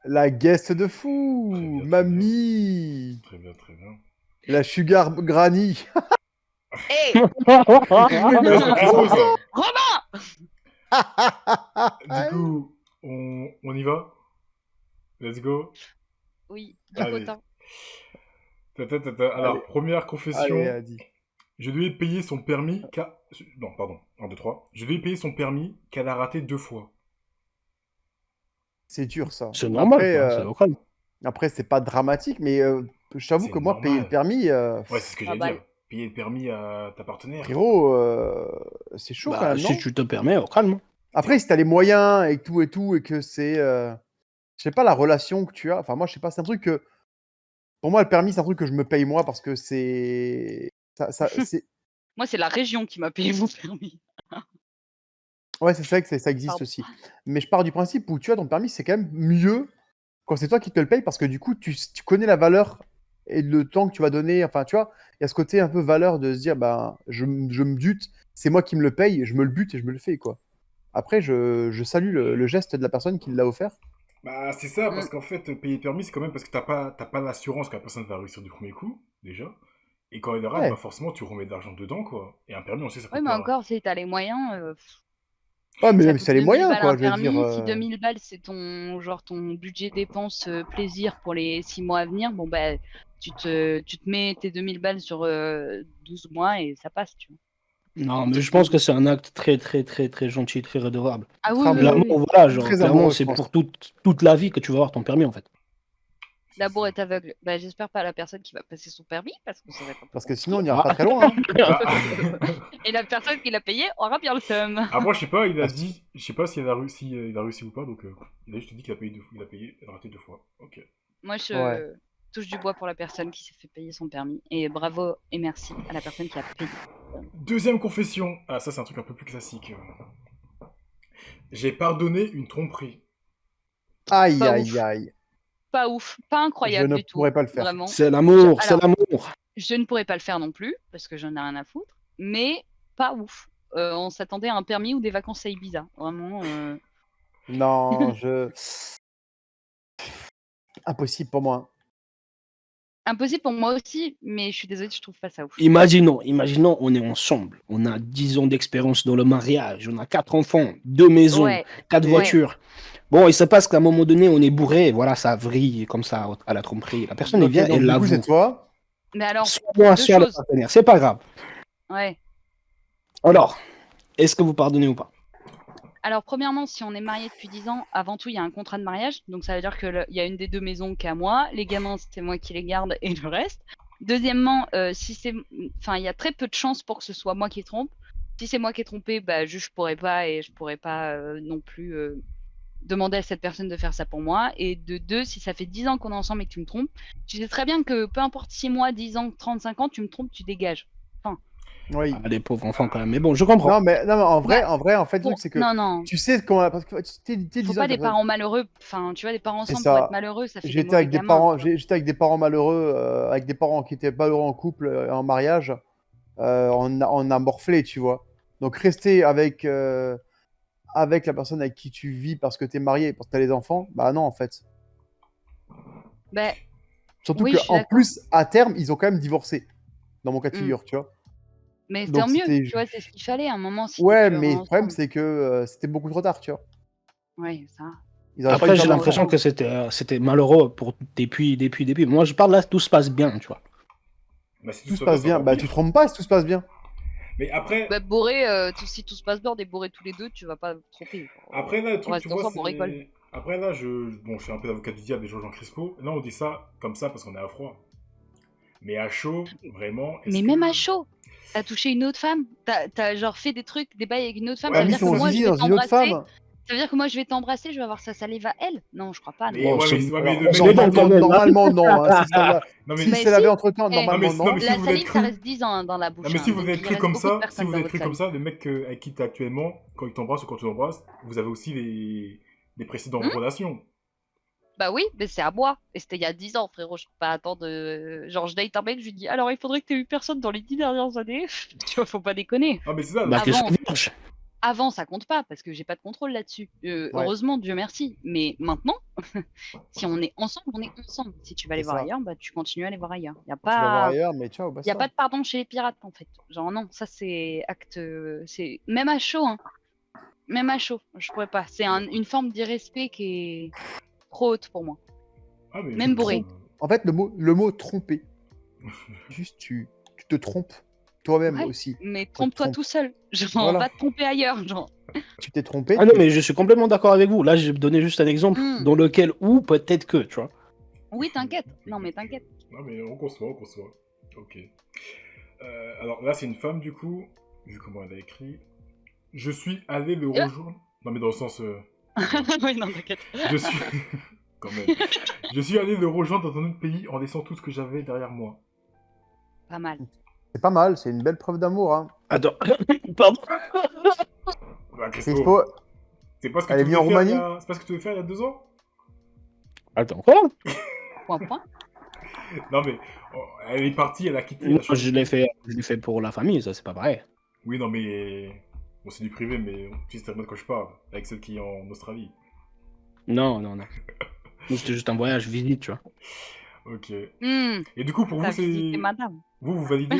La guest de Très fou, bien, très mamie, Très bien, très bien. la sugar granny. Hé Mais ça, Crespo, ça. Romain Du coup, on y va? Let's go. Oui, du Allez. potin. Alors, Allez. première confession. Allez, Adi. Je devais payer son permis Non, pardon. 1, 2, 3. Je devais payer son permis qu'elle a raté 2 fois. C'est dur ça. C'est normal, Après, quoi, c'est local. après c'est pas dramatique, mais je t'avoue C'est que moi, normal. payer le permis, Ouais, c'est ce que Ah j'allais bah, dire. Payer le permis à ta partenaire. frérot, c'est chaud quand Bah, même, non? si tu te permets, au calme. Après, si t'as les moyens et tout, et que c'est, je sais pas, la relation que tu as. Enfin, moi, je sais pas, c'est un truc que, pour moi, le permis, c'est un truc que je me paye moi parce que c'est, c'est, moi, c'est la région qui m'a payé mon permis. ouais, c'est vrai que ça existe Pardon. aussi. Mais je pars du principe où tu as ton permis, c'est quand même mieux quand c'est toi qui te le payes parce que du coup, tu connais la valeur et le temps que tu vas donner. Enfin, tu vois, il y a ce côté un peu valeur de se dire, bah, je me bute, c'est moi qui me le paye, je me le bute et je me le fais, quoi. Après, je salue le geste de la personne qui l'a offert. Bah, c'est ça, parce Mm. qu'en fait, payer le permis, c'est quand même parce que t'as pas l'assurance que la personne va réussir du premier coup, déjà. Et quand elle rate, Ouais. bah forcément, tu remets de l'argent dedans, quoi. Et un permis, on sait, ça Oui, coûte mais pas. encore, si t'as les moyens, Ouais, mais ça même coûte si t'as les 2000 moyens, balles quoi, un je veux permis. dire. Si 2000 balles, c'est ton budget dépenses plaisir pour les 6 mois à venir, bon, bah, tu te mets tes 2000 balles sur 12 mois et ça passe, tu vois. Non, mais je pense que c'est un acte très, très, très, très gentil, très redevable. Ah oui, Très oui, amoureux. oui, oui. L'amour, voilà, genre, Très clairement, amoureux, je c'est pense. pour toute la vie que tu vas avoir ton permis, en fait. L'amour est aveugle. Bah, j'espère pas la personne qui va passer son permis, parce que ça va être un peu Parce que compliqué. sinon, on ira pas très loin, hein. Bah, Et la personne qui l'a payé aura bien le seum. après, je sais pas, il a Ah, dit, je sais pas s'il a réussi, il a réussi ou pas, donc il a juste dit qu'il a payé il a payé, il a raté 2 fois. Ok. Moi, je Ouais. touche du bois pour la personne qui s'est fait payer son permis. Et bravo et merci à la personne qui a payé. Deuxième confession. Ah, ça, c'est un truc un peu plus classique. J'ai pardonné une tromperie. Aïe, Pas aïe, ouf. aïe. Pas ouf, pas Je incroyable ne du tout. pourrais pas le faire. Vraiment. C'est l'amour, c'est Alors, l'amour. je ne pourrais pas le faire non plus, parce que j'en ai rien à foutre. Mais pas ouf. On s'attendait à un permis ou des vacances à Ibiza. Vraiment. Non, je. Impossible pour moi. Impossible pour moi aussi, mais je suis désolée, je trouve pas ça ouf. Imaginons, on est ensemble. On a 10 ans d'expérience dans le mariage. On a 4 enfants, 2 maisons, Ouais, 4 ouais. voitures. Bon, il se passe qu'à un moment donné, on est bourré. Voilà, ça vrille comme ça à la tromperie. La personne, elle Ok, vient, donc elle du coup, l'avoue. c'est toi. Mais alors, Soit moi, deux soit le choses. partenaire. C'est pas grave. Ouais. Alors, est-ce que vous pardonnez ou pas? Alors, premièrement, si on est marié depuis 10 ans, avant tout, il y a un contrat de mariage. Donc, ça veut dire qu'il y a une des deux maisons qui est à moi. Les gamins, c'est moi qui les garde et le reste. Deuxièmement, il y a très peu de chances pour que ce soit moi qui trompe. Si c'est moi qui ai trompé, bah, je pourrais pas et je pourrais pas non plus demander à cette personne de faire ça pour moi. Et de deux, si ça fait 10 ans qu'on est ensemble et que tu me trompes, tu sais très bien que peu importe 6 mois, 10 ans, 35 ans, tu me trompes, tu dégages. Oui. Ah, les pauvres enfants quand même. Mais bon, je comprends. Non, mais en vrai, Bah, en fait, le Bon, truc, c'est que non. tu sais comment. Parce que t'es Faut 10 ans, pas des t'as pas- parents malheureux. Enfin, tu vois, des parents C'est ensemble pour ça. être malheureux, ça fait des J'étais mauvais avec des gamins. parents, tu vois. j'étais avec des parents malheureux, avec des parents qui étaient malheureux en couple, en mariage. On a morflé, tu vois. Donc rester avec la personne avec qui tu vis parce que t'es marié, parce que t'as les enfants, bah non, en fait. Bah, Surtout oui, je suis qu'en d'accord. plus, à terme, ils ont quand même divorcé. Dans mon cas de Mm. figure, tu vois. Mais Donc tant mieux, c'était. tu vois, c'est ce qu'il fallait à un moment si t'es Ouais, plus heureux mais le problème, ensemble. c'est que c'était beaucoup trop tard, tu vois. Ouais, ça. Ils auraient pas Après, dû j'ai faire Moi, d'enfants. l'impression que c'était malheureux pour depuis. Moi, je parle là, tout se passe bien, tu vois. Bah, si Tout se ça passe c'est bien. encore Bah, pire. tu te trompes pas si tout se passe bien. Mais après, Bah, bourré, si tout se passe bien, on est bourrés tous les deux, tu vas pas te tromper. après là, le On truc, tu reste vois, ensemble, on rigole. c'est. Après là, bon, je suis un peu l'avocat du diable des Jean Crispo. Là, on dit ça comme ça parce qu'on est à froid. Mais à chaud, vraiment, est-ce Mais que. même à chaud, t'as touché une autre femme, t'as genre fait des trucs, des bails avec une autre femme, Ouais, ça T'as veut mis mais dire que son ça, moi je zizi vais dans une autre t'embrasser, femme. ça veut dire que moi je vais t'embrasser, je vais avoir sa salive à elle? Non, je crois pas. Non. Mais Bon, ouais, mais, ouais, mais Alors, le mec. c'est bon quand même, hein. normalement, non. Hein. Non, mais. Si Mais c'est si, lavé entre temps, eh, Non, mais, normalement, non, non. mais si la vous êtes salive, ça cru. reste 10 ans hein, dans la Non, bouche. mais si vous Donc êtes il cru reste comme beaucoup de ça, si personnes vous dans êtes votre cru comme salive. ça, le mec avec qui t'es actuellement, quand il t'embrasse ou quand tu l'embrasses, vous avez aussi des précédentes Hmm relations. Bah oui, mais c'est à moi. Et c'était il y a 10 ans, frérot. Je peux pas attendre. Genre, je date un mec, je lui dis alors il faudrait que t'aies eu personne dans les 10 dernières années. Tu vois, faut pas déconner. Ah, mais c'est ça, Bah, là. t'es Avant, vierge. avant, ça compte pas parce que j'ai pas de contrôle là-dessus. Ouais, Heureusement, Dieu merci. Mais maintenant, si on est ensemble, on est ensemble. Si tu vas c'est aller voir ça. ailleurs, bah tu continues à aller voir ailleurs. Tu vas voir ailleurs, mais ciao, Y a basta. pas de pardon chez les pirates en fait. Genre non, ça c'est acte, c'est même à chaud, hein. Même à chaud, je pourrais pas. C'est une forme d'irrespect qui est trop haute pour moi. Ah, mais Même bourré. En fait, le mot tromper, juste tu te trompes toi-même Ouais, aussi. mais Quand tu te trompe-toi trompes. tout seul. Genre, Voilà. va te tromper ailleurs, genre. Tu t'es trompé. Ah non, mais je suis complètement d'accord avec vous. Là, j'ai donné juste un exemple Hmm. dans lequel, ou peut-être que, tu vois. Oui, t'inquiète. Non, mais t'inquiète. Non, mais on conçoit, on conçoit. Ok. Alors là, c'est une femme, du coup, vu comment elle a écrit. Je suis allé le rejoindre. Non, mais dans le sens. Oui, non, t'inquiète. Je suis. Quand même. Je suis allé le rejoindre dans un autre pays en laissant tout ce que j'avais derrière moi. Pas mal. C'est pas mal, c'est une belle preuve d'amour. Hein. Attends, pardon. Bah, Crespo, Crispo, c'est pas ce que elle tu est venue voulais en faire Roumanie. c'est pas ce que tu voulais faire il y a 2 ans. Attends, quoi? Point. Non, mais elle est partie, elle a quitté. Non, je l'ai fait pour la famille, ça, c'est pas vrai. Oui, non, mais. Bon, c'est du privé, mais tu sais très bien de quoi je parle. Avec celle qui est en Australie. Non. Nous, c'était juste un voyage, visite, tu vois. Ok. Hmm, Et du coup, pour t'as vous, c'est. visité madame. Vous validez?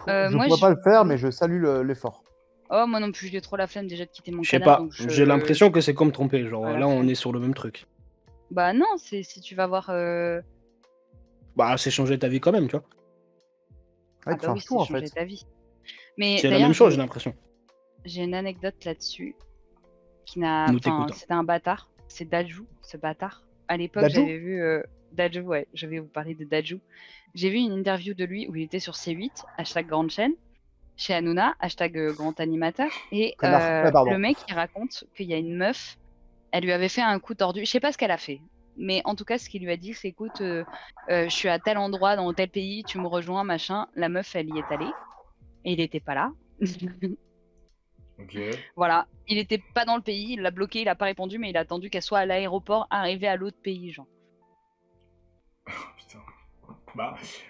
Je moi, pourrais pas le faire, mais je salue l'effort. Oh, moi non plus, j'ai trop la flemme déjà de quitter mon Je sais canal, pas, donc j'ai l'impression que c'est comme tromper. Genre, Voilà, là, on flemme. est sur le même truc. Bah non, c'est si tu vas voir. Bah, c'est changer ta vie quand même, tu vois. Ouais, Ah tu bah oui, changes c'est tout en changer fait. ta vie. Mais C'est la d'ailleurs, même chose, j'ai l'impression. j'ai une anecdote là-dessus qui n'a. Nous Enfin, t'écoutons. c'était un bâtard. C'est Dajou, ce bâtard. À l'époque, Dadju j'avais vu Dajou, ouais, je vais vous parler de Dajou. J'ai vu une interview de lui où il était sur C8, hashtag grande chaîne, chez Hanouna, hashtag grand animateur. Et Connard. Pardon. le mec, il raconte qu'il y a une meuf, elle lui avait fait un coup tordu. Je sais pas ce qu'elle a fait. Mais en tout cas, ce qu'il lui a dit, c'est écoute, je suis à tel endroit, dans tel pays, tu me rejoins, machin. La meuf, elle y est allée. Et il était pas là. Ok. Voilà, il était pas dans le pays, il l'a bloqué, il a pas répondu, mais il a attendu qu'elle soit à l'aéroport, arrivée à l'autre pays, genre. Putain.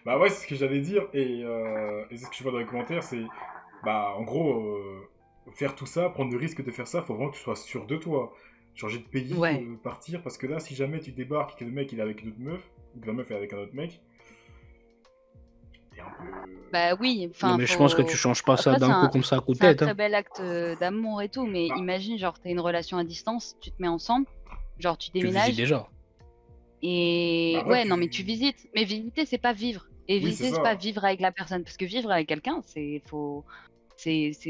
Bah ouais, c'est ce que j'allais dire. Et c'est ce que je vois dans les commentaires, c'est. Bah, en gros, faire tout ça, prendre le risque de faire ça, faut vraiment que tu sois sûr de toi. changer de pays, Ouais. partir, parce que là, si jamais tu débarques et que le mec il est avec une autre meuf, ou que la meuf est avec un autre mec, t'es un peu... Bah oui, Non, enfin, mais je pense que tu faut. changes pas ça Après, d'un coup comme ça à coup de c'est un tête. très Hein. bel acte d'amour et tout, mais Ah. imagine, genre, t'as une relation à distance, tu te mets ensemble, genre, tu Tu visites déménages, déjà. et Après, ouais, non, mais tu visites. Mais visiter, c'est pas vivre. Et Oui, c'est visiter, c'est pas ça. vivre avec la personne. Parce que vivre avec quelqu'un, c'est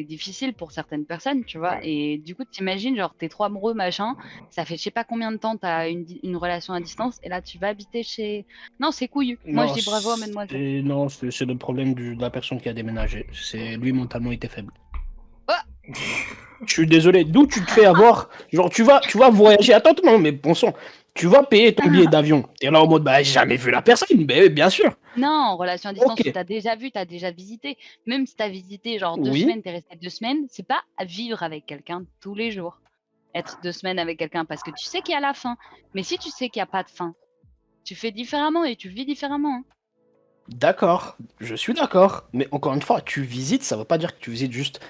difficile pour certaines personnes, tu vois. Ouais. Et du coup, t'imagines, genre, t'es trop amoureux, machin, ça fait je sais pas combien de temps, t'as une relation à distance, et là, tu vas habiter chez. Non, c'est couillu. Moi, je Non, dis bravo, mademoiselle. non, c'est le problème de la personne qui a déménagé. C'est lui mentalement il était faible. Je suis désolé. D'où tu te fais avoir? Genre tu vas voyager. Attends, non, mais bon sang, tu vas payer ton billet d'avion. Et là en mode bah j'ai jamais vu la personne. Mais bien sûr. Non, en relation à Ok. distance où t'as déjà vu, t'as déjà visité. Même si t'as visité genre 2 Oui. semaines, t'es resté 2 semaines, c'est pas à vivre avec quelqu'un tous les jours. Être 2 semaines avec quelqu'un parce que tu sais qu'il y a la fin. Mais si tu sais qu'il y a pas de fin, tu fais différemment et tu vis différemment, hein. D'accord. Je suis d'accord. Mais encore une fois, tu visites, ça veut pas dire que tu visites juste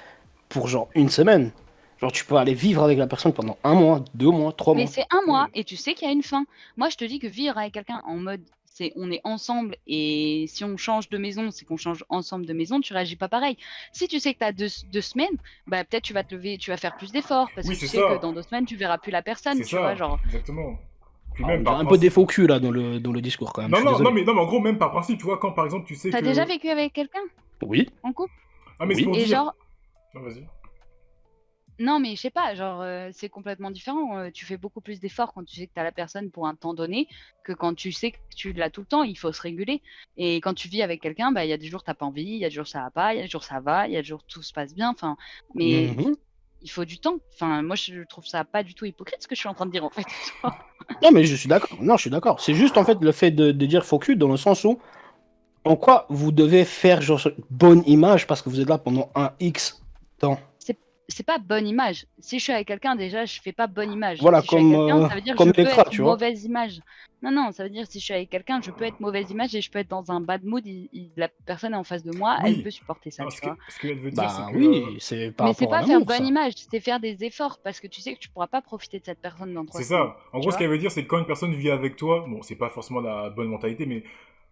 pour genre une semaine. Genre tu peux aller vivre avec la personne pendant 1 mois, 2 mois, 3 mois. Mais c'est un mois Oui. et tu sais qu'il y a une fin. Moi, je te dis que vivre avec quelqu'un en mode on est ensemble et si on change de maison, c'est qu'on change ensemble de maison, tu réagis pas pareil. Si tu sais que tu as 2 semaines, bah peut-être tu vas te lever, tu vas faire plus d'efforts parce Oui, que tu c'est sais que ça. dans 2 semaines, tu verras plus la personne, C'est tu vois, ça, genre. exactement. Puis Ah, même on dirait par un peu des principe... faux culs là dans le discours quand même. Je Non, suis non, désolé. non, mais en gros, même par principe, tu vois, quand par exemple tu sais T'as déjà que... vécu avec quelqu'un Oui. en couple? Ah, mais c'est Oui. pour Et dire... genre, Ah, vas-y. non, mais je sais pas, genre, c'est complètement différent. Tu fais beaucoup plus d'efforts quand tu sais que tu as la personne pour un temps donné que quand tu sais que tu l'as tout le temps. Il faut se réguler. Et quand tu vis avec quelqu'un, bah, il y a des jours t'as pas envie, il y a des jours ça va pas, il y a des jours ça va, il y a des jours tout se passe bien. Enfin, mais Mhm. il faut du temps. Enfin, moi, je trouve ça pas du tout hypocrite ce que je suis en train de dire en fait. Non, mais je suis d'accord. Non, je suis d'accord. C'est juste en fait le fait de dire faux cul dans le sens où en quoi vous devez faire genre bonne image parce que vous êtes là pendant un X temps. C'est pas bonne image. Si je suis avec quelqu'un, déjà, je fais pas bonne image. Voilà, Si je suis avec quelqu'un, ça veut dire que je comme peux Electra, être tu vois. mauvaise image. Non, non, ça veut dire que si je suis avec quelqu'un, je peux être mauvaise image et je peux être dans un bad mood. La personne est en face de moi, elle peut Oui. supporter ça, Non, tu vois. ce qu'elle veut dire, c'est Bah que... oui, c'est par Mais c'est rapport à pas faire l'amour, bonne ça. image, c'est faire des efforts parce que tu sais que tu pourras pas profiter de cette personne dans 3 C'est semaines. ça. En Tu gros, ce vois. qu'elle veut dire, c'est que quand une personne vit avec toi, bon, c'est pas forcément la bonne mentalité, mais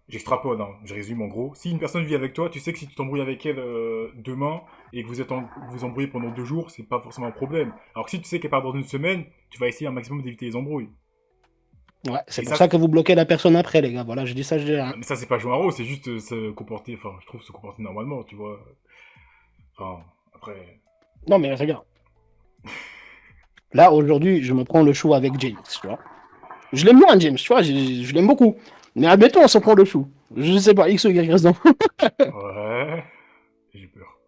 j'extrapole, hein, je résume en gros. Si une personne vit avec toi, tu sais que si tu t'embrouilles avec elle demain et que vous embrouillez pendant 2 jours, c'est pas forcément un problème. Alors que si tu sais qu'elle part dans une semaine, tu vas essayer un maximum d'éviter les embrouilles. Ouais, c'est Et pour ça, ça que vous bloquez la personne après, les gars. Voilà, je dis ça, je dis rien. mais ça, c'est pas jouer un rôle, c'est juste se comporter, enfin, je trouve se comporter normalement, tu vois. Enfin, après. Non, mais regarde. Là, aujourd'hui, je me prends le chou avec James, tu vois. Je l'aime moins, James, tu vois, je l'aime beaucoup. Mais admettons, on se prend le chou. Je sais pas, X ou Y raison. Ouais. J'ai peur.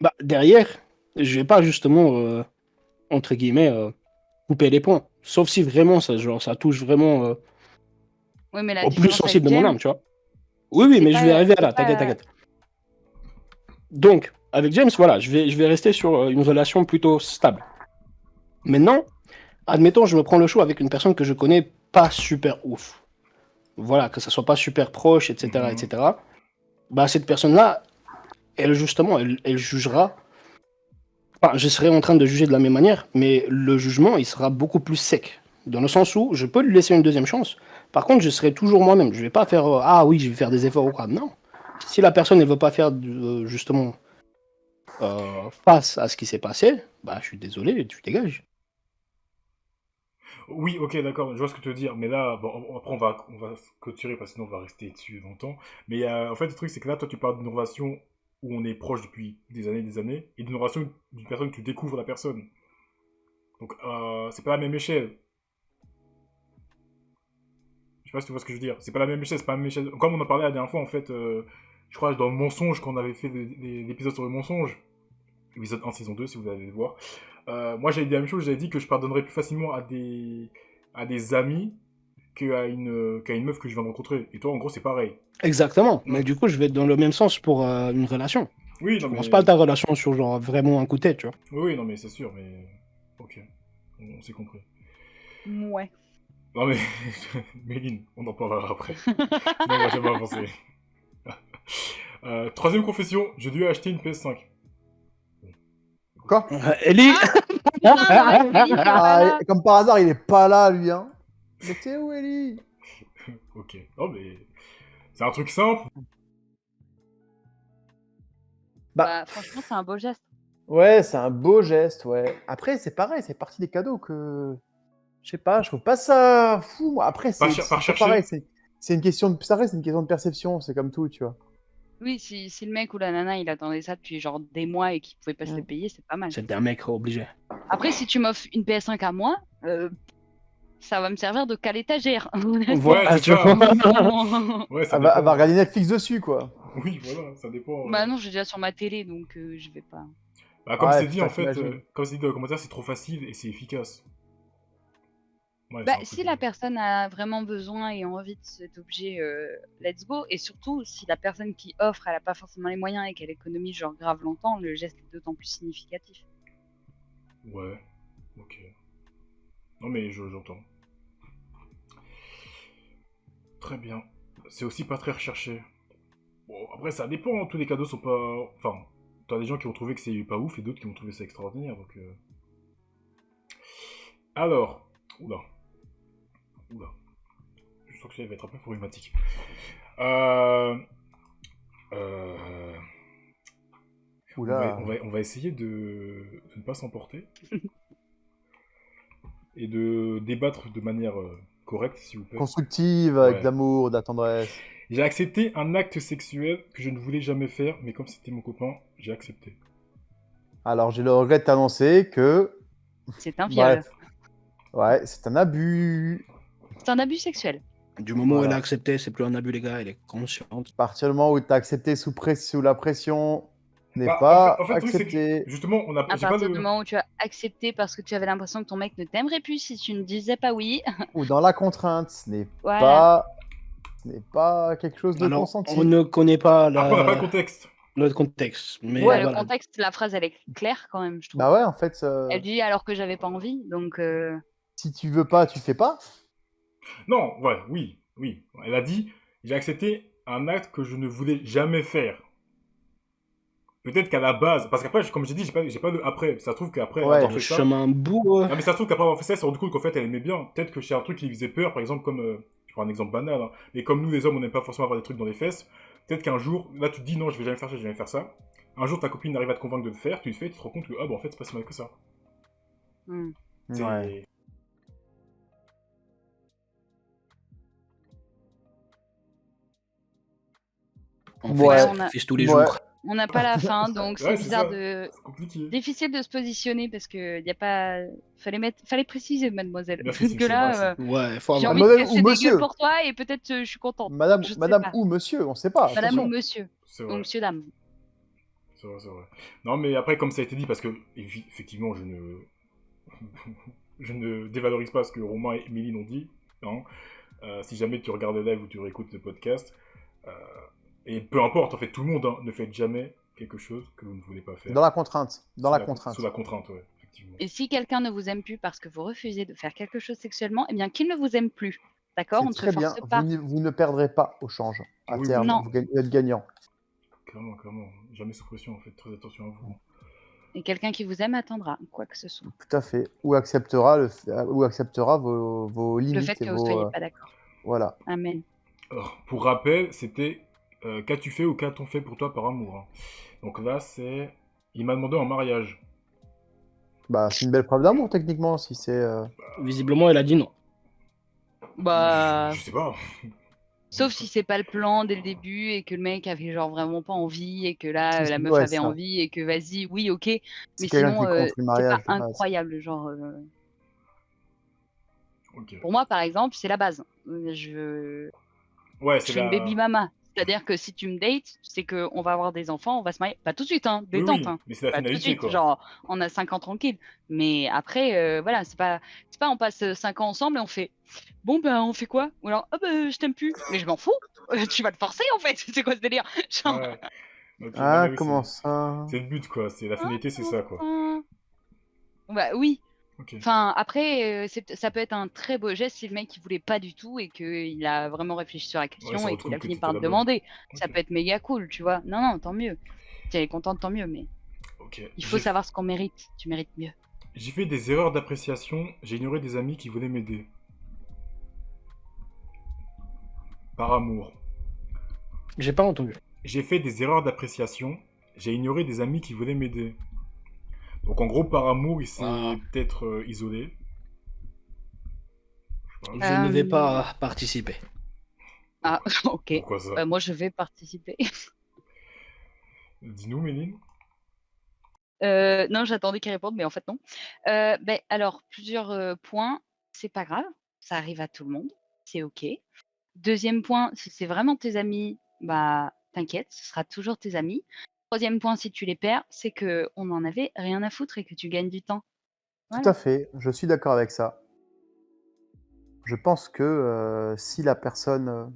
Bah, derrière, je vais pas justement, entre guillemets, couper les ponts. Sauf si vraiment, genre, ça touche vraiment Oui, mais la au plus différence avec sensible de mon James, âme, tu vois. c'est Oui, que oui, mais je vais arriver à là, t'inquiète, t'inquiète. Donc, avec James, voilà, je vais rester sur une relation plutôt stable. Maintenant, admettons, je me prends le chou avec une personne que je connais pas super ouf. Voilà, que ça soit pas super proche, etc., Mhm. etc. Bah, cette personne-là, elle, justement, elle jugera. Enfin, je serai en train de juger de la même manière, mais le jugement, il sera beaucoup plus sec. Dans le sens où je peux lui laisser une deuxième chance. Par contre, je serai toujours moi-même. Je vais pas faire ah oui, je vais faire des efforts ou quoi. Non. Si la personne ne veut pas faire justement face à ce qui s'est passé, bah je suis désolé, tu dégages. Oui, ok, d'accord, je vois ce que tu veux dire, mais là, bon, après on va se clôturer parce que sinon on va rester dessus longtemps. Mais en fait, le truc, c'est que là, toi, tu parles d'une relation où on est proche depuis des années, et d'une relation d'une personne où tu découvres la personne. Donc, c'est pas la même échelle. Je sais pas si tu vois ce que je veux dire. C'est pas la même échelle, c'est pas la même échelle. Comme on en parlait la dernière fois, en fait, je crois dans le mensonge, quand on avait fait l'épisode sur le mensonge, épisode 1, saison 2, si vous allez le voir. Moi, j'avais dit la même chose, j'avais dit que je pardonnerais plus facilement à des amis qu'à une meuf que je viens de rencontrer. Et toi, en gros, c'est pareil. Exactement. Ouais. Mais du coup, je vais dans le même sens pour une relation. Oui, Je non, commence mais... pas ta relation sur genre vraiment un coup de tête, tu vois. Oui, non, mais c'est sûr, mais... Ok, on s'est compris. Ouais. Non, mais... Méline, on en parlera après. Sinon, on va jamais avancer. Troisième confession, j'ai dû acheter une PS5. Quoi? Ellie, Putain, j'aurais fait Ellie, t'es pas Ah, là. comme par hasard, il est pas là, lui. Hein. Mais t'es où, Ellie? Ok. Non, mais c'est un truc simple. Bah, franchement, c'est un beau geste. Ouais, c'est un beau geste, ouais. Après, c'est pareil, c'est partie des cadeaux que. Je sais pas, je trouve pas ça fou. Moi. Après, Pas c'est toujours chercher. pareil. C'est une question de. Ça reste une question de perception, c'est comme tout, tu vois. Oui, si le mec ou la nana, il attendait ça depuis genre des mois et qu'il pouvait pas se le payer, c'est pas mal. C'était un mec obligé. Après, si tu m'offres une PS5 à moi, ça va me servir de cale étagère. Voilà, c'est tu ça. vois. Ouais, ça Elle va dépend. regarder Netflix dessus, quoi. Oui, voilà, ça dépend. Bah non, j'ai déjà sur ma télé, donc je vais pas. Bah, comme Ouais, c'est dit, putain, en fait, t'imagines. comme c'est dit dans le commentaire, c'est trop facile et c'est efficace. Ouais, Bah, c'est un si truc. la personne a vraiment besoin et envie de cet objet, let's go. Et surtout, si la personne qui offre, elle a pas forcément les moyens et qu'elle économise genre grave longtemps, le geste est d'autant plus significatif. Ouais, ok. Non, mais j'entends. Très bien. C'est aussi pas très recherché. Bon, après, ça dépend, hein. Tous les cadeaux sont pas. Enfin, t'as des gens qui vont trouver que c'est pas ouf et d'autres qui vont trouver ça extraordinaire, donc. Alors. Oula. Oula. Je sens que ça va être un peu problématique. Euh. Euh. Oula. On va essayer de ne pas s'emporter. Et de débattre de manière correcte, s'il vous plaît. Constructive, avec Ouais. de l'amour, de la tendresse. J'ai accepté un acte sexuel que je ne voulais jamais faire, mais comme c'était mon copain, j'ai accepté. Alors, j'ai le regret de t'annoncer que. C'est un viol. Bref. Ouais, c'est un abus. C'est un abus sexuel. Du moment où Voilà. elle a accepté, c'est plus un abus, les gars, elle est consciente. À partir du moment où tu as accepté sous la pression, n'est Bah, pas en fait, le truc, c'est accepté. que, justement, on a À j'ai pas partir de... du moment où tu as accepté parce que tu avais l'impression que ton mec ne t'aimerait plus si tu ne disais pas oui. Ou dans la contrainte, ce n'est Voilà. pas quelque chose de Alors, consenti. on ne connaît pas Après, on n'a pas le contexte. le contexte, mais Ouais, le voilà. contexte, la phrase, elle est claire quand même, je trouve. Bah ouais, en fait, Elle dit alors que j'avais pas envie, donc si tu veux pas, tu fais pas. Non, ouais, oui. Elle a dit, j'ai accepté un acte que je ne voulais jamais faire. Peut-être qu'à la base, parce qu'après, comme j'ai dit, j'ai pas de après. Ça se trouve qu'après Ouais. avoir Le fait ça... chemin bout. Non, mais ça se trouve qu'après avoir fait ça, elle s'est rendu compte qu'en fait, elle aimait bien. Peut-être que c'est un truc qui lui faisait peur, par exemple, comme... je prends un exemple banal, hein, mais comme nous, les hommes, on n'aime pas forcément avoir des trucs dans les fesses. Peut-être qu'un jour, là, tu te dis, non, je vais jamais faire ça, je vais jamais faire ça. Un jour, ta copine arrive à te convaincre de le faire, tu le fais, tu te rends compte que, ah, bah, en fait, c'est pas si mal que ça. hmm. C'est- Ouais. On fait Ouais. des On a- sacrifices tous les Ouais. jours. On n'a pas la fin, donc Ouais, c'est c'est bizarre ça. de. C'est compliqué. Difficile de se positionner parce que y a pas. Fallait préciser, mademoiselle. Merci, Parce c'est que vrai, là, Ouais, faut j'ai avoir. envie de Madame casser ou des monsieur gueules pour toi et peut-être je suis contente. Madame, Je sais madame pas. ou monsieur, on sait pas. Madame attention. ou monsieur. C'est Ou vrai. monsieur, dame. C'est vrai, c'est vrai. Non, mais après, comme ça a été dit, parce que, effectivement, je ne dévalorise pas ce que Romain et Méline ont dit. Hein. Si jamais tu regardes le live ou tu réécoutes le podcast, et peu importe, en fait, tout le monde, hein, ne faites jamais quelque chose que vous ne voulez pas faire. Dans la contrainte. Dans Sous la contrainte. Sous la contrainte, ouais, effectivement. Et si quelqu'un ne vous aime plus parce que vous refusez de faire quelque chose sexuellement, eh bien qu'il ne vous aime plus. D'accord? On C'est ne se très bien. force pas. Vous ne perdrez pas au change. À Oui, terme, oui. Non. vous êtes gagnant. Clairement. Jamais sous pression, faites très attention à vous. Et quelqu'un qui vous aime attendra, quoi que ce soit. Tout à fait. Ou acceptera vos Le limites fait et que vous vos. soyez pas d'accord. Voilà. Amen. Alors, pour rappel, c'était qu'as-tu fait ou qu'a-t-on fait pour toi par amour, hein. Donc là, c'est... Il m'a demandé en mariage. Bah, c'est une belle preuve d'amour, techniquement, si c'est. Visiblement, elle a dit non. Bah. Je sais pas. Sauf si c'est pas le plan dès le début et que le mec avait genre vraiment pas envie et que là Si, la si, meuf ouais, avait ça. envie et que vas-y, oui, ok. Mais C'est quelqu'un sinon, qui est contre le c'est mariage, pas de base. incroyable. Genre, Ok. pour moi, par exemple, c'est la base. Ouais, Je c'est suis une la... baby mama. C'est-à-dire que si tu me dates, c'est qu'on va avoir des enfants, on va se marier. Pas tout de suite, hein, Oui, détente. oui, Hein. mais c'est la Pas tout de finalité, suite, quoi. genre on a 5 ans tranquille. Mais après, voilà, c'est pas on passe 5 ans ensemble et on fait bon ben on fait quoi? Ou alors oh ben je t'aime plus. Mais je m'en fous. Tu vas te forcer en fait. C'est quoi ce délire? Genre, Ouais. Ok, non, Ah, mais oui, comment ça? c'est le but, quoi. C'est la finalité, c'est ça, quoi. Bah oui. Ok. Enfin, après, ça peut être un très beau geste si le mec il voulait pas du tout et qu'il a vraiment réfléchi sur la question ça et retrouve qu'il a que fini t'étais par la te bonne. demander. Ça Ok. peut être méga cool, tu vois. Non, tant mieux. Si elle est contente, tant mieux, mais Ok. il faut savoir ce qu'on mérite. Tu mérites mieux. J'ai fait des erreurs d'appréciation, j'ai ignoré des amis qui voulaient m'aider. Par amour. J'ai pas entendu. J'ai fait des erreurs d'appréciation, j'ai ignoré des amis qui voulaient m'aider. Donc en gros, par amour, il s'est Ah. peut-être isolé. Je sais pas. Je ne vais pas participer. Ah, ok. Pourquoi ça? Moi, je vais participer. Dis-nous, Méline. Non, j'attendais qu'il réponde, mais en fait, non. Alors, plusieurs points. C'est pas grave, ça arrive à tout le monde. C'est ok. Deuxième point, si c'est vraiment tes amis, bah, t'inquiète, ce sera toujours tes amis. Troisième point, si tu les perds, c'est que on en avait rien à foutre et que tu gagnes du temps. Tout Voilà. à fait, je suis d'accord avec ça. Je pense que si la personne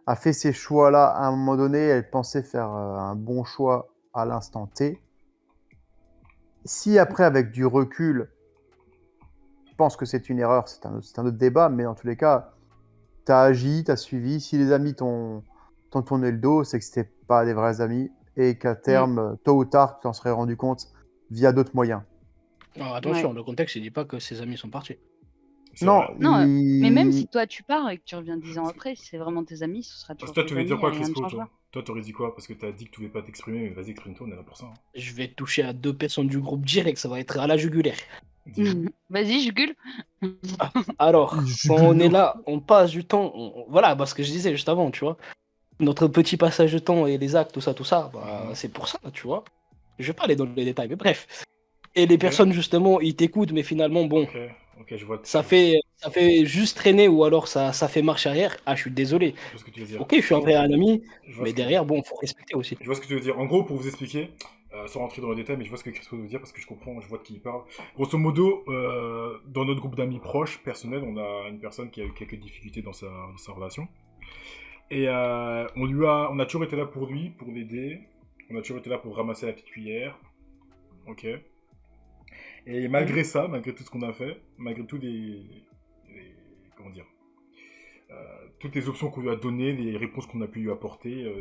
a fait ces choix-là à un moment donné, elle pensait faire un bon choix à l'instant T. Si après, avec du recul, je pense que c'est une erreur, c'est un autre débat, mais dans tous les cas, tu as agi, tu as suivi. Si les amis t'ont tourné le dos, c'est que c'était pas des vrais amis et qu'à terme, tôt ou tard, tu t'en serais rendu compte via d'autres moyens. Alors, attention, le contexte, il dit pas que ses amis sont partis. C'est Non, vrai. Non, mais même il- si toi tu pars et que tu reviens 10 ans après, si c'est vraiment tes amis, ce sera Parce toujours que toi, tes tu voulais amis dire et quoi, rien ne Crispo, changera. toi? Toi, t'aurais dit quoi? Parce que t'as dit que tu voulais pas t'exprimer, mais vas-y, exprime-toi, on est là pour ça. Hein. Je vais toucher à 2 personnes du groupe direct, ça va être à la jugulaire. Dis-nous. Vas-y, je gueule. Alors, Je quand on est gueule. là, on passe du temps. Voilà, parce que je disais juste avant, tu vois. Notre petit passage de temps et les actes, tout ça, bah, c'est pour ça, tu vois. Je vais pas aller dans les détails, mais bref. Et les personnes, justement, ils t'écoutent, mais finalement, bon, Ok, je vois. ça fait juste traîner ou alors ça fait marche arrière. Ah, je suis désolé. Je vois ce que tu veux dire. Ok, je suis un vrai ami, Je vois mais ce que- derrière, bon, faut respecter aussi. Je vois ce que tu veux dire. En gros, pour vous expliquer, sans rentrer dans les détails, mais je vois ce que Crispo veut dire parce que je comprends, je vois de qui il parle. Grosso modo, dans notre groupe d'amis proches, personnels, on a une personne qui a eu quelques difficultés dans sa relation. Et on a toujours été là pour lui, pour l'aider. On a toujours été là pour ramasser la petite cuillère. Ok. Et malgré ça, malgré tout ce qu'on a fait, malgré tous comment dire, toutes les options qu'on lui a données, les réponses qu'on a pu lui apporter,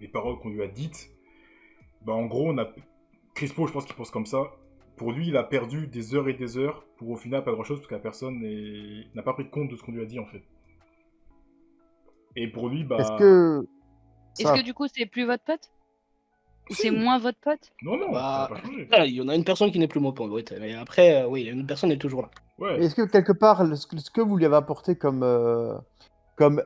les paroles qu'on lui a dites, bah en gros, Crispo, je pense qu'il pense comme ça. Pour lui, il a perdu des heures et des heures pour au final pas grand-chose parce que la personne n'a pas pris compte de ce qu'on lui a dit en fait. Et pour lui, bah... Est-ce que Est-ce que du coup, c'est plus votre pote? Ou Si. c'est moins votre pote? Non, non, Bah, ça n'a pas changé. il y en a une personne qui n'est plus mon pote, ouais, mais après, oui, une personne est toujours là. Ouais. Est-ce que quelque part, ce que vous lui avez apporté comme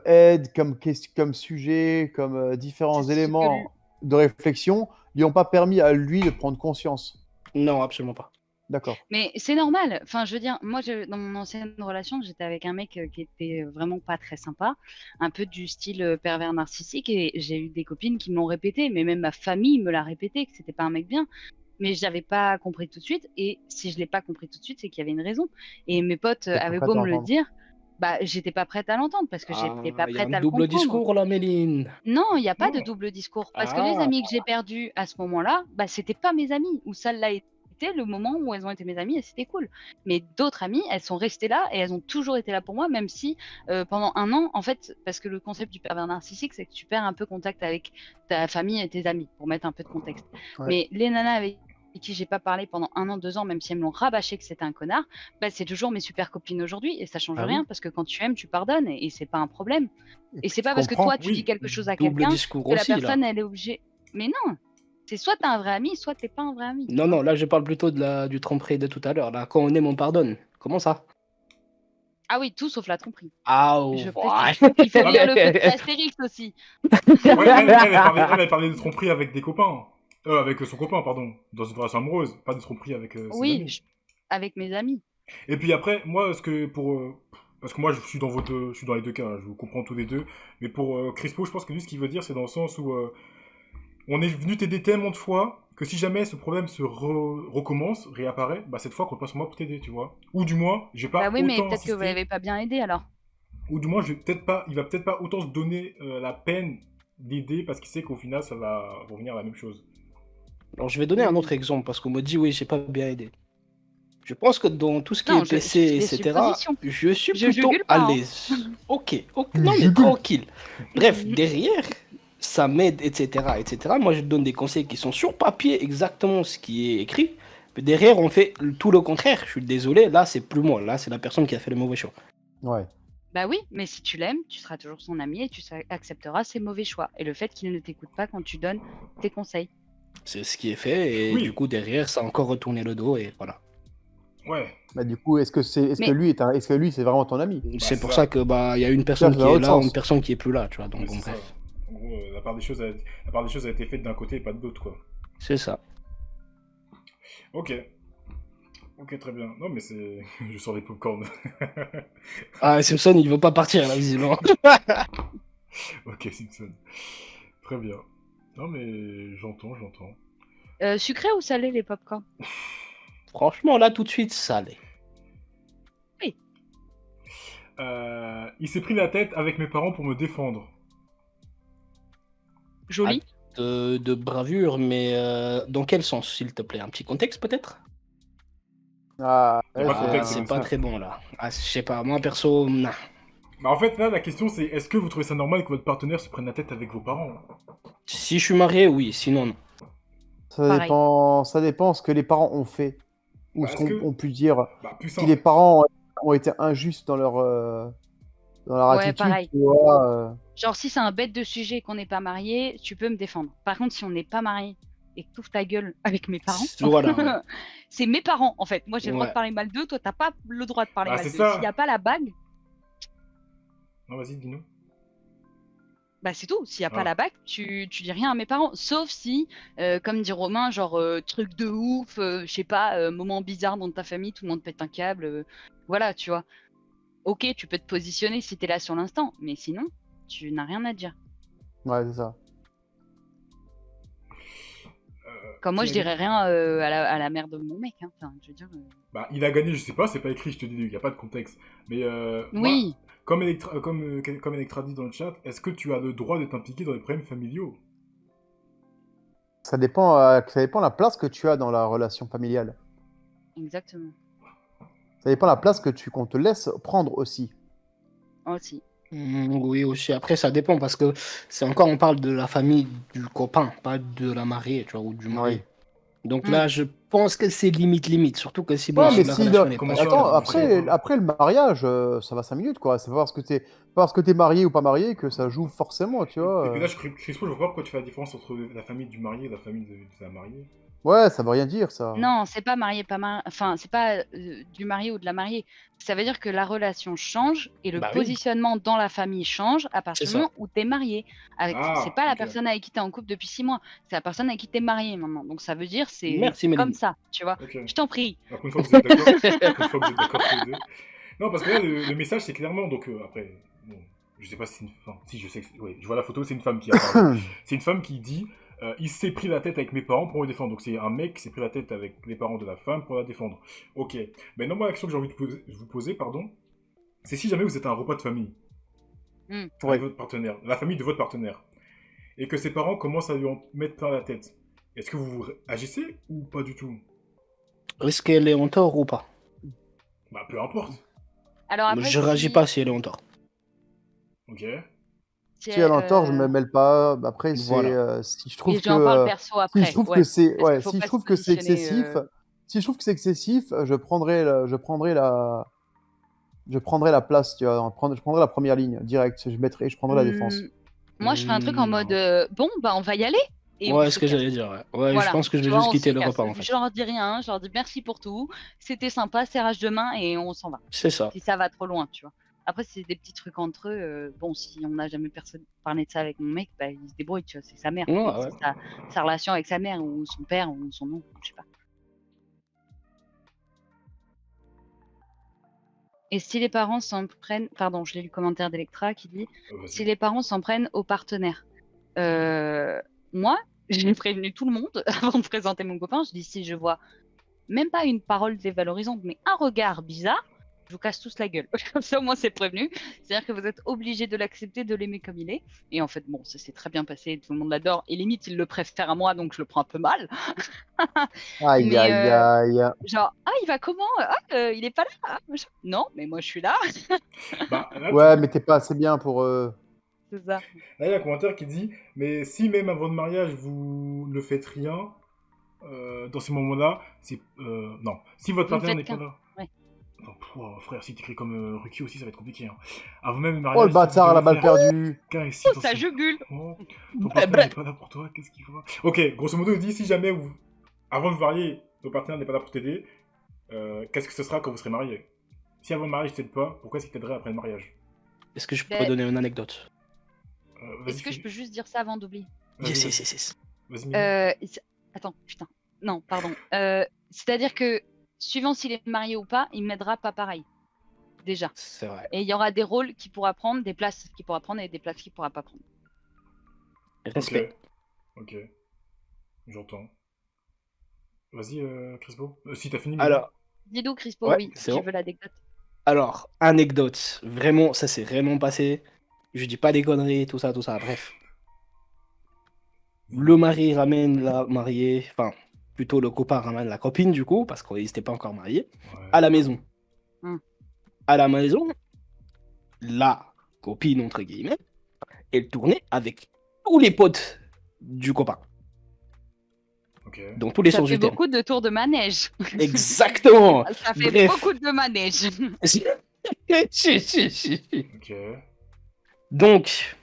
aide, comme sujet, comme différents C'est ce que éléments de réflexion, lui ont pas permis à lui de prendre conscience? Non, absolument pas. D'accord. Mais c'est normal. Enfin, je veux dire, moi, dans mon ancienne relation, j'étais avec un mec qui était vraiment pas très sympa, un peu du style pervers narcissique, et j'ai eu des copines qui me l'ont répété, mais même ma famille me l'a répété, que c'était pas un mec bien. Mais je l'avais pas compris tout de suite, et si je l'ai pas compris tout de suite, c'est qu'il y avait une raison. Et mes potes pas avaient prête beau à me le l'entendre. dire, bah, j'étais pas prête à l'entendre parce que j'étais pas Il y a prête un à le double comprendre. discours là, Méline. Non, il n'y a pas de Non. double discours. Parce que les Ah. amis que j'ai perdus à ce moment-là, bah, c'était pas mes amis. Ou ça l'a été le moment où elles ont été mes amies et c'était cool. Mais d'autres amies, elles sont restées là et elles ont toujours été là pour moi, même si pendant un an, en fait, parce que le concept du pervers narcissique, c'est que tu perds un peu contact avec ta famille et tes amis, pour mettre un peu de contexte. Ouais. Mais les nanas avec qui j'ai pas parlé pendant 1 an, 2 ans, même si elles me l'ont rabâché que c'était un connard, bah, c'est toujours mes super copines aujourd'hui et ça change Ah oui. rien parce que quand tu aimes, tu pardonnes et c'est pas un problème. Et puis c'est tu pas parce que comprends. toi tu Oui, dis quelque chose à Double quelqu'un discours que la aussi, là. personne elle est obligée. Mais non, c'est soit t'es un vrai ami, soit t'es pas un vrai ami. Non, non, là, je parle plutôt du tromperie de tout à l'heure. Là, quand on aime, on pardonne. Comment ça? Ah oui, tout sauf la tromperie. Ah, Je ouais. précise. Il faut lire le petit Astérix aussi. Ouais, elle parlait de tromperie avec des copains. Avec son copain, pardon. Dans une relation amoureuse. Pas de tromperie avec ses Oui, amis. avec mes amis. Et puis après, moi, parce que moi, je suis dans les deux cas, hein, je vous comprends tous les deux. Mais pour Crispo, je pense que lui, ce qu'il veut dire, c'est dans le sens où on est venu t'aider tellement de fois que si jamais ce problème se recommence, réapparaît, bah cette fois, qu'on passe sur moi pour t'aider, tu vois. Ou du moins, je vais pas Bah oui, mais autant peut-être que vous insister. l'avez pas bien aidé alors. Ou du moins, il va peut-être pas autant se donner la peine d'aider parce qu'il sait qu'au final, ça va revenir à la même chose. Alors, je vais donner un autre exemple parce qu'on me dit, oui, j'ai pas bien aidé. Je pense que dans tout ce qui Non, est je PC, fais des etc., suppositions. je suis Je plutôt jugule à pas, hein. l'aise. Ok, non mais tranquille. Bref, derrière, ça m'aide, etc., etc. Moi, je donne des conseils qui sont sur papier, exactement ce qui est écrit, mais Derrière, on fait tout le contraire. Je suis désolé, là, c'est plus moi. Là, c'est la personne qui a fait le mauvais choix. Ouais. Bah oui, mais si tu l'aimes, tu seras toujours son ami et accepteras ses mauvais choix. Et le fait qu'il ne t'écoute pas quand tu donnes tes conseils. C'est ce qui est fait, et Oui. du coup, derrière, ça a encore retourné le dos, et voilà. Ouais. Bah, du coup, est-ce que Mais- lui c'est vraiment ton ami? C'est c'est pour ça. ça que il y a une personne Ça qui va dans est l'autre là, ou sens. une personne qui est plus là, tu vois. Donc, Ouais, bon, c'est ça. bref. En gros, la part des choses a été faite d'un côté et pas de l'autre, quoi. C'est ça. Ok. Ok, très bien. Non, mais c'est... Je sors les popcorn. Ah, Simpson, il veut pas partir, là, visiblement. Ok, Simpson. Très bien. Non, mais j'entends. Sucré ou salé les popcorn? Franchement, là, tout de suite, ça allait. Il s'est pris la tête avec mes parents pour me défendre. Joli. De bravure, mais dans quel sens, s'il te plaît? Un petit contexte, peut-être? Ah, Y a pas de contexte, C'est comme pas ça. très bon, là. Ah, je sais pas, moi, perso, nah. Bah, en fait, là, la question, c'est est-ce que vous trouvez ça normal que votre partenaire se prenne la tête avec vos parents? Si je suis marié, oui, sinon, non. Pareil. Ça dépend ce que les parents ont fait. Ou Bah, ce est-ce que... qu'on pu dire. Bah, plus Si simple. les parents ont été injustes dans leur Ouais, attitude, pareil. tu vois. Genre, si c'est un bête de sujet et qu'on n'est pas marié, tu peux me défendre. Par contre, si on n'est pas marié et que tu ouvres ta gueule avec mes parents, Voilà, ouais. c'est mes parents en fait. Moi, j'ai le droit Ouais. de parler mal d'eux, toi, t'as pas le droit de parler Bah, mal c'est d'eux. ça. S'il n'y a pas la bague, Non, vas-y, dis-nous. bah c'est tout. S'il n'y a pas Ah. la bague, tu dis rien à mes parents. Sauf si, comme dit Romain, genre truc de ouf, je sais pas, moment bizarre dans ta famille, tout le monde pète un câble. Voilà, tu vois. Ok, tu peux te positionner si t'es là sur l'instant, mais sinon, tu n'as rien à dire. Ouais, c'est ça. Comme moi, qui je a dirais gagné rien à la mère de mon mec. Hein. Enfin, je veux dire. Bah, il a gagné, je sais pas, c'est pas écrit, je te dis, il y a pas de contexte. Mais moi, Oui. comme Electra dit dans le chat, est-ce que tu as le droit d'être impliqué dans les problèmes familiaux? Ça dépend de la place que tu as dans la relation familiale. Exactement. Ça dépend de la place qu'on te laisse prendre aussi. Aussi. Oui, aussi. Après, ça dépend parce que c'est encore, on parle de la famille du copain, pas de la mariée, tu vois, ou du marié. Oui. Donc Mm. là, je pense que c'est limite. Surtout que si, bon, Ouais, si mais la si relation n'est pas Commençons super à avancée. après le mariage, ça va 5 minutes, quoi. C'est pas parce que t'es marié ou pas marié que ça joue forcément, tu Et vois. puis là, Crispo, je vois pas pourquoi tu fais la différence entre la famille du marié et la famille de la mariée. Ouais, ça veut rien dire, ça. Non, c'est pas marié, pas marié. Enfin, c'est pas du marié ou de la mariée. Ça veut dire que la relation change et le Bah oui, positionnement dans la famille change à c'est partir du ça. moment où t'es marié. C'est Ah, pas la ok. personne avec qui t'es en couple depuis 6 mois. C'est la personne avec qui t'es marié maintenant. Donc ça veut dire c'est Merci, comme Méline. ça, tu vois. Ok. Je t'en prie. Alors, une fois que vous êtes d'accord, une fois que vous êtes d'accord tous les deux. Non, parce que là, le message, c'est clairement, donc après, bon, je sais pas si c'est une femme, si je sais, ouais, je vois la photo, c'est une femme qui a parlé. C'est une femme qui dit, il s'est pris la tête avec mes parents pour me défendre. Donc c'est un mec qui s'est pris la tête avec les parents de la femme pour la défendre. Ok. Maintenant, moi, la question que j'ai envie de vous poser, pardon, c'est si jamais vous êtes à un repas de famille Mm. Ouais. avec votre partenaire, la famille de votre partenaire, et que ses parents commencent à lui en mettre plein la tête, est-ce que vous agissez ou pas du tout? Est-ce qu'elle est en tort ou pas? Bah, peu importe. Alors après, Je réagis pas si elle est en tort. Ok. si Si elle a un tort, je euh, me mêle pas. Après, Voilà. si je et trouve j'en parle que perso si après. je trouve Ouais. que c'est Parce qu'il faut si je pas se trouve que c'est positionner, excessif, si je trouve que c'est excessif, je prendrai la place, tu vois. Je prendrai la première ligne direct. Je prendrai la défense. Moi, je ferais un truc en mode bon, bah on va y aller et on Ouais, se ce que casse. j'allais dire, ouais. Ouais, je Voilà, pense que je tu vais vois, juste on quitter se le casse. repas, en fait. Je leur dis rien, je leur dis merci pour tout, c'était sympa, serrage de main et on s'en va. C'est ça. Si ça va trop loin, tu vois. Après, si c'est des petits trucs entre eux, bon, si on n'a jamais personne parlé de ça avec mon mec, bah il se débrouille, tu vois, c'est sa mère. Ouais, Et ouais. c'est sa relation avec sa mère ou son père ou son oncle, je sais pas. Et si les parents s'en prennent, pardon, je l'ai lu le commentaire d'Electra qui dit Vas-y. si les parents s'en prennent au partenaire. Moi, j'ai prévenu tout le monde avant de présenter mon copain. Je dis si je vois même pas une parole dévalorisante, mais un regard bizarre, je vous casse tous la gueule. Comme ça, au moins, c'est prévenu. C'est-à-dire que vous êtes obligé de l'accepter, de l'aimer comme il est. Et en fait, bon, ça s'est très bien passé, tout le monde l'adore. Et limite, il le préfère à moi, donc je le prends un peu mal. Aïe, Mais aïe, aïe. genre, ah, il va comment? Ah, il est pas là? Ah, machin. Non, mais moi, je suis là. Bah, là, Ouais, mais t'es pas assez bien pour. C'est ça. là, il y a un commentaire qui dit mais si même avant le mariage vous ne faites rien, dans ces moments-là, c'est... non, si votre Vous ne partenaire faites n'est pas qu'un. là... Ouais. Non, frère, si t'écris comme Ruki aussi, ça va être compliqué. Hein. Avant même le Oh, mariage, le bâtard à la balle perdue. qu'un ici Oh, dans ça ce... jugule. Oh, ton partenaire n'est pas là pour toi, qu'est-ce qu'il faut? Ok, grosso modo, il dit, si jamais, vous... avant de vous marier, ton partenaire n'est pas là pour t'aider, qu'est-ce que ce sera quand vous serez marié? Si avant le mariage, il t'aide pas, pourquoi est-ce qu'il t'aiderait après le mariage? Est-ce que je Ben, pourrais donner une anecdote? Vas-y, Est-ce que je peux juste dire ça avant d'oublier? Yes, yes, yes, yes. Vas-y, Mimi. Attends, putain. Non, pardon. C'est-à-dire que, suivant s'il est marié ou pas, il m'aidera pas pareil. Déjà. C'est vrai. Et il y aura des rôles qu'il pourra prendre, des places qu'il pourra prendre et des places qu'il pourra pas prendre. Respect. Ok. J'entends. Vas-y, Crispo. Si t'as fini. Mimi. Alors, Dis-nous, Crispo, Ouais, oui, c'est je bon. veux l'anecdote. alors, anecdote. Vraiment, ça s'est réellement passé. Je dis pas des conneries, tout ça, bref. Le mari ramène la mariée, enfin, plutôt le copain ramène la copine, du coup, parce qu'ils n'étaient pas encore mariés, Ouais. à la maison. Hmm. À la maison, la copine, entre guillemets, elle tournait avec tous les potes du copain. Ok. Donc, tous les Ça sens fait du terme. beaucoup de tours de manège. Exactement. Ça fait Bref. beaucoup de manège. Si. Ok. Donc,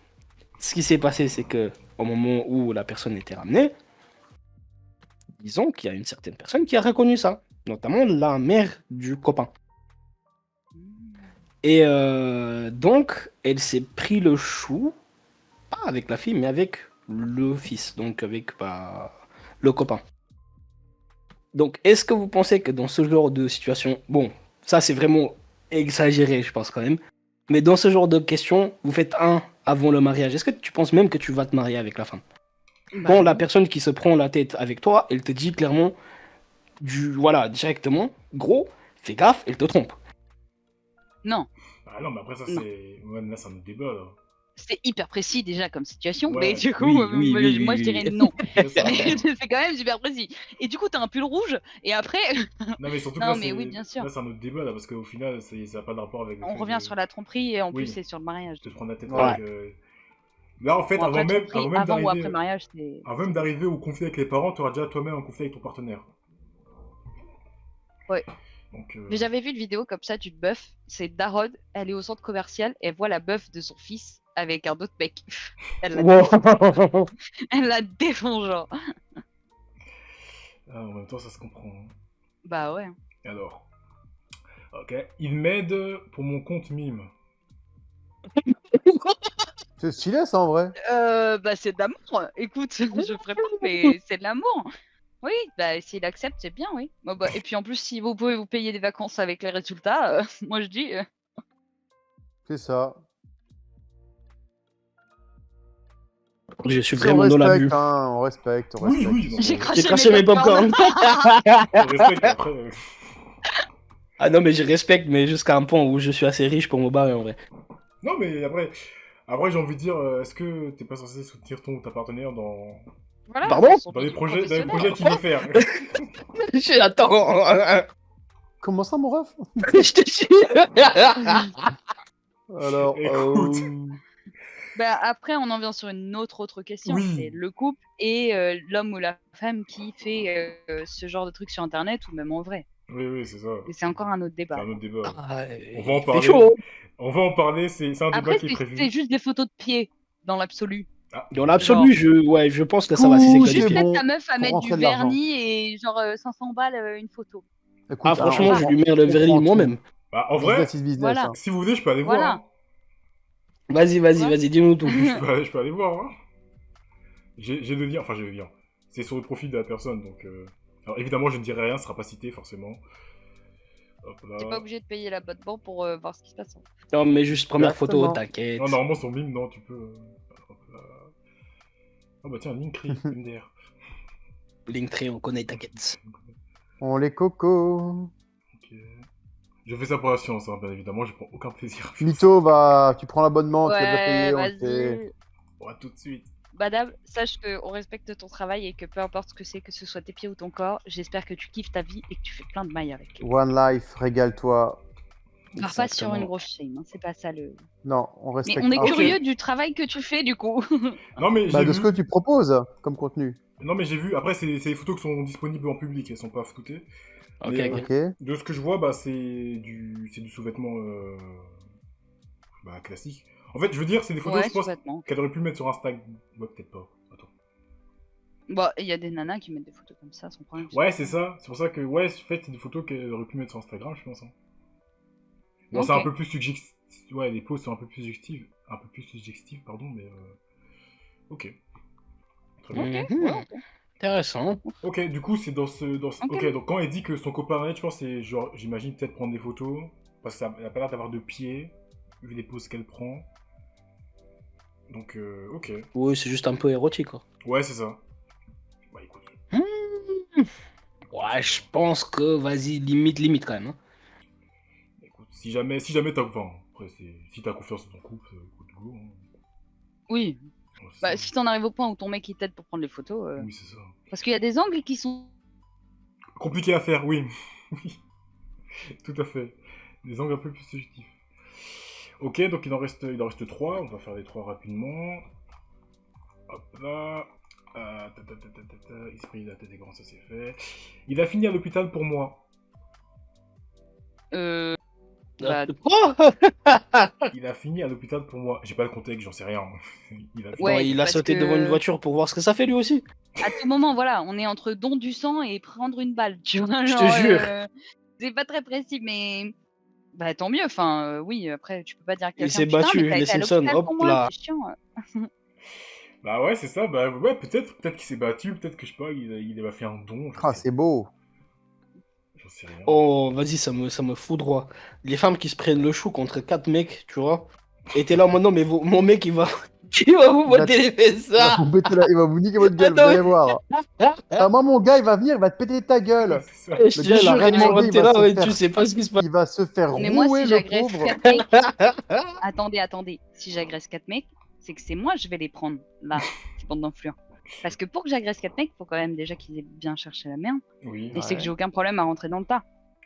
ce qui s'est passé, c'est que au moment où la personne était ramenée, disons qu'il y a une certaine personne qui a reconnu ça, notamment la mère du copain. Et donc, elle s'est pris le chou, pas avec la fille, mais avec le fils, donc avec le copain. Donc, est-ce que vous pensez que dans ce genre de situation, bon, ça c'est vraiment exagéré, je pense quand même, mais dans ce genre de questions, vous faites un avant le mariage. Est-ce que tu penses même que tu vas te marier avec la femme? Quand la personne qui se prend la tête avec toi, elle te dit clairement, voilà, directement, gros, fais gaffe, elle te trompe. Non, Ah non, mais après, ça, Non. c'est. Ouais, là, c'est un autre débat, là. c'est hyper précis déjà comme situation, Ouais. mais du coup, Oui, moi oui, je dirais oui. non. C'est ça. C'est quand même super précis. Et du coup, t'as un pull rouge, et après, Non, mais surtout Non, que là, mais c'est... oui, bien sûr. Là, c'est un autre débat, là, parce qu'au final, ça n'a pas de rapport avec le on fait revient de... sur la tromperie, et en Oui. plus, c'est sur le mariage. de te prendre la tête Ouais. avec... Là, en fait, Bon, après, avant même tromperie, avant ou d'arriver... après mariage, c'est. Avant même d'arriver au conflit avec les parents, tu auras déjà toi-même un conflit avec ton partenaire. Ouais. Donc, Mais j'avais vu une vidéo comme ça d'une meuf, c'est Darod, elle est au centre commercial, et elle voit la meuf de son fils avec un autre mec. Elle la défend, elle la défend, genre. Ah, en même temps, ça se comprend. Hein. Bah ouais. Alors... Ok. Il m'aide pour mon compte mime. C'est stylé ça en vrai. Bah c'est de l'amour. Écoute, je ferai pas, mais c'est de l'amour. Oui, bah s'il accepte, c'est bien, oui. Bah, et puis en plus, si vous pouvez vous payer des vacances avec les résultats, moi je dis. C'est ça. Je suis Si, vraiment dans l'abus. on respecte, on Oui, respecte. oui. non, J'ai mais- craché, J'ai craché mes popcorn. on respecte, après... Ah non, mais je respecte, mais jusqu'à un point où je suis assez riche pour me barrer en vrai. Non, mais après... Après, j'ai envie de dire, est-ce que t'es pas censé soutenir ton ou ta partenaire dans Voilà, Pardon son les vie projets professionnelle. qu'il veut faire? Attends. Comment ça mon ref? Je te jure. Alors, Écoute. Bah, après, on en vient sur une autre question. Oui. C'est le couple et l'homme ou la femme qui fait ce genre de trucs sur Internet ou même en vrai. Oui, c'est ça. Et c'est encore un autre C'est débat. un autre débat. Ah, On va en il fait parler. chaud. On va en parler, c'est un débat Après, qui est prévu. c'est juste des photos de pieds, dans l'absolu. Ah, Dans l'absolu, je pense que ça va si c'est Ouh, que des Juste c'est pieds. bon. mettre ta meuf à pour mettre rentrer du de l'argent. vernis et genre 500 balles une photo. Écoute, Ah, franchement, alors, je lui mets le on vernis prend moi-même. Bah, en vrai, business is business. Voilà. hein. si vous voulez, je peux aller Voilà. voir. Hein. Vas-y, dis-nous tout. Je peux aller voir. Hein. J'ai le lien, enfin j'ai le lien. C'est sur le profil de la personne, donc... Alors évidemment, je ne dirai rien, ce sera pas cité, forcément. Hop là. T'es pas obligé de payer l'abonnement pour voir ce qui se passe. Non, mais juste première photo, Exactement. t'inquiète. Non, normalement, son mime, non, tu peux... Hop là. Oh bah tiens, Linktree, MDR. Linktree, on connaît, t'inquiète. On les coco. Ok. Je fais ça pour la science, hein, bien évidemment, je prends aucun plaisir. à faire ça. Mytho, tu prends l'abonnement, tu vas déjà Ouais, payer. on le sait. vas-y. Ouais, tout de suite. Badab, sache qu'on respecte ton travail et que peu importe ce que c'est, que ce soit tes pieds ou ton corps, j'espère que tu kiffes ta vie et que tu fais plein de mailles avec. One life, régale-toi. Pars pas sur Exactement. une grosse shame, hein, c'est pas ça le. Non, on respecte. Mais on est Ah, ok. curieux du travail que tu fais du coup. Non, mais Bah, j'ai de vu... ce que tu proposes comme contenu. Non, mais j'ai vu. Après, c'est des photos qui sont disponibles en public, elles sont pas floutées. Ok, Mais, ok. Ok. de ce que je vois, bah, c'est du sous-vêtement bah, classique. En fait, je veux dire, c'est des photos, Ouais, je pense, sous-vêtements. qu'elle aurait pu mettre sur Instagram. Ouais, peut-être pas. Attends. Bah, il y a des nanas qui mettent des photos comme ça sans problème. Ouais, c'est ça. C'est pour ça que, ouais, en fait, c'est des photos qu'elle aurait pu mettre sur Instagram, je pense. Hein. Bon, c'est un Ok. peu plus suggestif. Ouais, les poses sont un peu plus suggestives. Un peu plus suggestives, pardon, mais. Ok. Très bien. Ok, Mhm. ouais, ok. Intéressant. Ok, du coup, c'est Ok. Ok, donc quand elle dit que son copain net, je pense, c'est genre, j'imagine peut-être prendre des photos. Parce qu'elle a pas l'air d'avoir de pieds, vu les poses qu'elle prend. Donc, ok. Oui, c'est juste un peu érotique, quoi. Ouais, c'est ça. Bah écoute. Hmm. Ouais, je pense que, vas-y, limite quand même. Hein. Écoute, si jamais t'as. Enfin, après, si t'as confiance en ton couple, écoute, go. Hein. Oui. Ouais, c'est Bah, ça. si t'en arrives au point où ton mec il t'aide pour prendre les photos. Oui, c'est ça. Parce qu'il y a des angles qui sont. Compliqué à faire, oui. Oui, tout à fait. Des angles un peu plus subjectifs. Ok, donc il en reste 3. On va faire les 3 rapidement. Hop là. Esprit, la tête est grande, ça c'est fait. Il a fini à l'hôpital pour moi. Bah, Quoi? Il a fini à l'hôpital pour moi. J'ai pas le contexte, j'en sais rien. Il a fini. Bon, ouais, il a parce sauté que devant une voiture pour voir ce que ça fait lui aussi. à tout moment, voilà, on est entre don du sang et prendre une balle, tu vois. Je te Genre, jure. c'est pas très précis, mais bah tant mieux. Enfin, oui, après, tu peux pas dire à Il quelqu'un s'est putain, mais battu, t'as les été à Simpsons, l'hôpital pour hop moi, là. c'est chiant. Bah ouais, c'est ça. Bah ouais, peut-être qu'il s'est battu, peut-être que je sais pas, il a fait un don. Ah, c'est beau. J'en sais rien. Oh, vas-y, ça me fout droit. Les femmes qui se prennent le chou contre 4 mecs, tu vois. Et t'es là, maintenant, mais mon mec, il va, il va vous Il va- botter les fesses, Il va ça. vous péter il va vous niquer votre gueule, vous Attends, allez voir. Ah, moi, mon gars, il va venir, il va te péter ta Ouais, gueule. c'est ça. je Le te gars, il a jure, rien et genre, demandé, t'es là, ouais, tu sais pas ce qui se passe. il va se faire Mais moi, rouer, si le j'agresse pauvre. 4 mecs, attendez, si j'agresse 4 mecs, c'est que c'est moi, je vais les prendre, là, ces bandes d'enflures. Parce que pour que j'agresse 4 mecs, faut quand même déjà qu'ils aient bien cherché la merde. Oui. Et c'est que Ouais. j'ai aucun problème à rentrer dans le tas.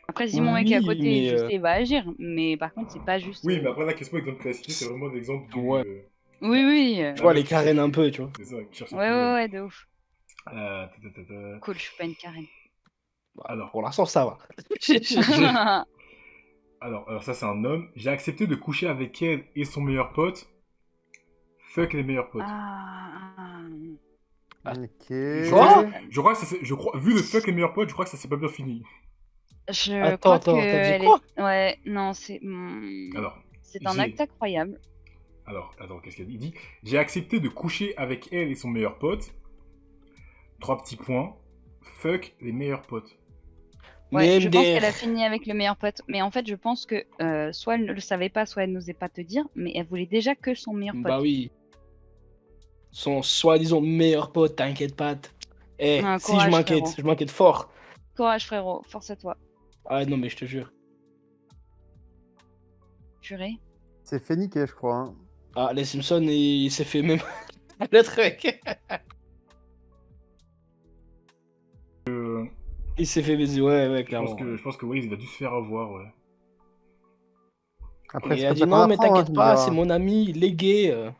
Après, si mon mec est à Oui, côté, mais je sais, il va agir. Mais par contre, c'est pas juste. Oui, mais après la question avec Don Classique, c'est vraiment l'exemple du. Ouais. Oui, oui. Tu Un vois, mec les qui cherche- carènes un peu, tu vois. C'est ça, qui cherche un Ouais, problème. ouais, ouais, de ouf. Ta. Cool, je suis pas une carène. Alors, Pour l'instant, ça va. alors ça c'est un homme. J'ai accepté de coucher avec elle et son meilleur pote. Fuck les meilleurs potes. Ah. Ok. Je crois que vu le fuck les meilleurs potes, je crois que ça s'est pas bien fini. Je Attends, crois attends, que t'as dit elle quoi? Ouais, non, c'est. Alors, C'est un j'ai- acte incroyable. attends, qu'est-ce qu'elle dit? Il dit, j'ai accepté de coucher avec elle et son meilleur pote. 3 petits points. Fuck les meilleurs potes. Ouais, Mais je pense MDR. qu'elle a fini avec le meilleur pote. Mais en fait, je pense que soit elle ne le savait pas, soit elle n'osait pas te dire, mais elle voulait déjà que son meilleur pote. Bah oui. Son soi-disant meilleur pote, t'inquiète pas. Eh, Ah, si courage, je frérot. m'inquiète fort. Courage, frérot, force à toi. Ah non, mais je te jure. Purée. C'est fait niquer, je crois. Hein. Ah, les Simpsons, il s'est fait même le truc. Il s'est fait baiser, ouais, clairement. Je pense que oui, il a dû se faire avoir, ouais. Après, Et c'est il a comme dit ça qu'on non, mais apprend, hein, t'inquiète tu me pas, diras. c'est mon ami, il est gay.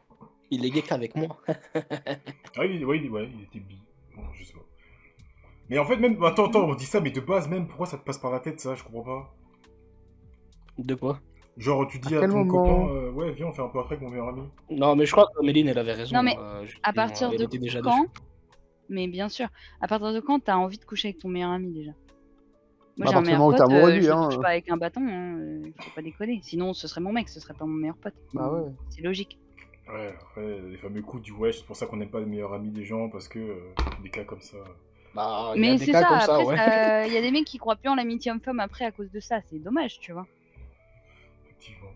Il est gay qu'avec moi. Ah, il était bi. Bon, je sais pas. Mais en fait, même. Attends, on dit ça, mais de base, même, pourquoi ça te passe par la tête, ça? Je comprends pas. De quoi? Genre, tu dis À à quel ton moment copain, ouais, viens, on fait un peu après avec mon meilleur ami. Non, mais je crois que Méline, elle avait raison. Non, mais justement, à partir elle de était déjà quand dessus. Mais bien sûr, à partir de quand t'as envie de coucher avec ton meilleur ami déjà? Moi, Bah, j'ai à un partir du meilleur moment où t'es pote, amoureux de lui, je le hein. touche pas avec un bâton, hein, faut pas déconner. Sinon, ce serait mon mec, ce serait pas mon meilleur pote. Bah ouais. C'est logique. Ouais, après, les fameux coups du wesh, c'est pour ça qu'on n'aime pas les meilleurs amis des gens, parce que des cas comme ça. Bah, il y a Mais des c'est cas ça, comme ça, après, ouais. il y a des mecs qui croient plus en l'amitié homme-femme après à cause de ça, c'est dommage, tu vois. Effectivement.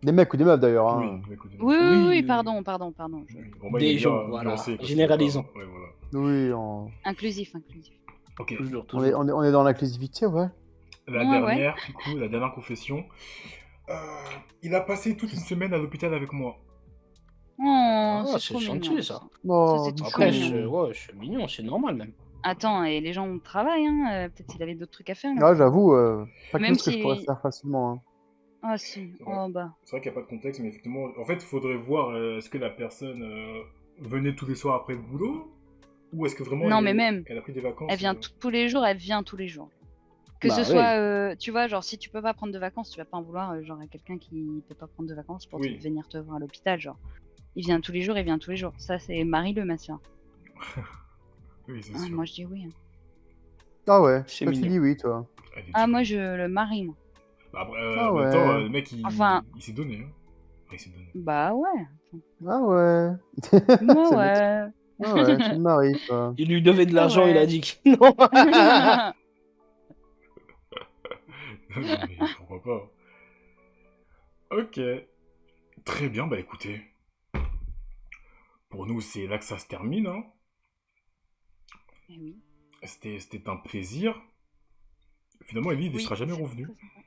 Des mecs ou des meufs d'ailleurs. Oui, Hein. écoutez. Oui, oui, oui, Oui, pardon. Oui. Bon, moi, il est des bien gens, voilà. nuancé. Parce qu'il y a Généralisons. pas- Ouais, voilà. Oui, Inclusif. Ok, Toujours, on est, toujours. on est dans l'inclusivité, ouais. la Ouais, dernière, du coup, la dernière confession. Il a passé toute une semaine à l'hôpital avec moi. Oh, Ah, c'est c'est trop gentil, mignon. ça. Non, c'est tout Après, mignon. ouais, c'est mignon, c'est normal même. Attends, et les gens travaillent, hein, peut-être qu'il avait d'autres trucs à faire. Ah, j'avoue, pas Même plus que je pourrais si- faire facilement. Hein. Ah si, C'est vrai. oh bah. C'est vrai qu'il n'y a pas de contexte, mais effectivement, en fait, il faudrait voir est-ce que la personne venait tous les soirs après le boulot Ou est-ce que vraiment Non, mais même, elle a pris des vacances elle vient tous les jours, elle vient tous les jours. Que Bah ce oui. soit, tu vois, genre, si tu peux pas prendre de vacances, tu vas pas en vouloir, genre, à quelqu'un qui peut pas prendre de vacances pour Oui. venir te voir à l'hôpital, genre. Il vient tous les jours, il vient tous les jours. Ça, c'est Marie-Le, ma soeur. Oui, c'est sûr. Moi, je dis oui. Hein. Ah ouais, C'est toi tu mignon. dis oui, toi. Elle est Ah, dure. moi, je le marie, moi. Bah, après, Ah en même temps, ouais. le mec, Enfin- il s'est donné. Hein. Enfin, il s'est donné. Bah ouais. Ah ouais. Moi, C'est le mec. ouais. Ah ouais, tu me maries, toi. Il lui devait de Ah l'argent, ouais. il a dit que non. Non, mais pourquoi pas. Ok. Très bien, bah écoutez. Pour nous, c'est là que ça se termine. Hein. Eh oui. C'était un plaisir. Finalement, Ellie, il ne Oui, sera jamais c'est revenu. très sympa.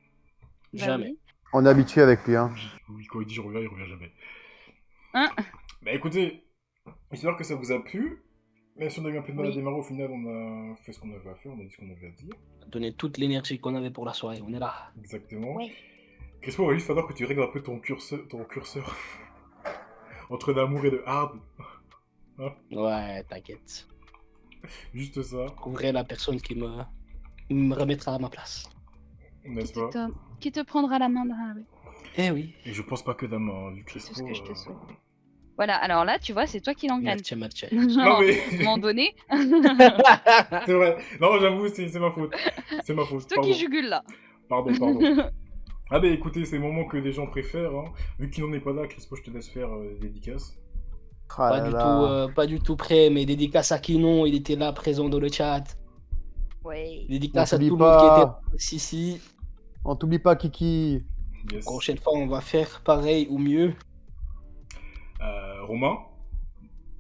Bah Jamais. oui. On est habitué avec lui, hein. Oui, quand il dit je reviens, il revient jamais. Hein. Bah écoutez, j'espère que ça vous a plu. Même si on a eu un peu de mal à Oui. démarrer, au final, on a fait ce qu'on avait à faire, on a dit ce qu'on avait à dire. Donner toute l'énergie qu'on avait pour la soirée, on est là. Exactement. Oui. Crispo, il va juste falloir que tu règles un peu ton curseur. Entre l'amour et le hard. Ouais, t'inquiète. Juste ça, Je trouverai la personne qui me remettra à ma place. n'est-ce pas? Qui te prendra la main dans la rue. Eh oui. Et je pense pas que dame, hein, vu C'est Crispo. tout ce que je te souhaite. Voilà, alors là, tu vois, c'est toi qui l'engraine. Merci, Mathieu. Genre, mais- à un moment donné, C'est vrai. Non, j'avoue, c'est ma faute. C'est ma faute. c'est toi qui Pardon. jugule là. Pardon. Ah bah écoutez, c'est le moment que les gens préfèrent. Hein. Vu qu'il n'en est pas là, Crispo, je te laisse faire dédicace. Ah là là. Pas du tout prêt, mais dédicace à Kinon, il était là présent dans le chat. Ouais. Dédicace On à tout le t'oublie monde qui était pas. ici. On t'oublie pas, Kiki. Yes. Prochaine fois, on va faire pareil ou mieux. Romain.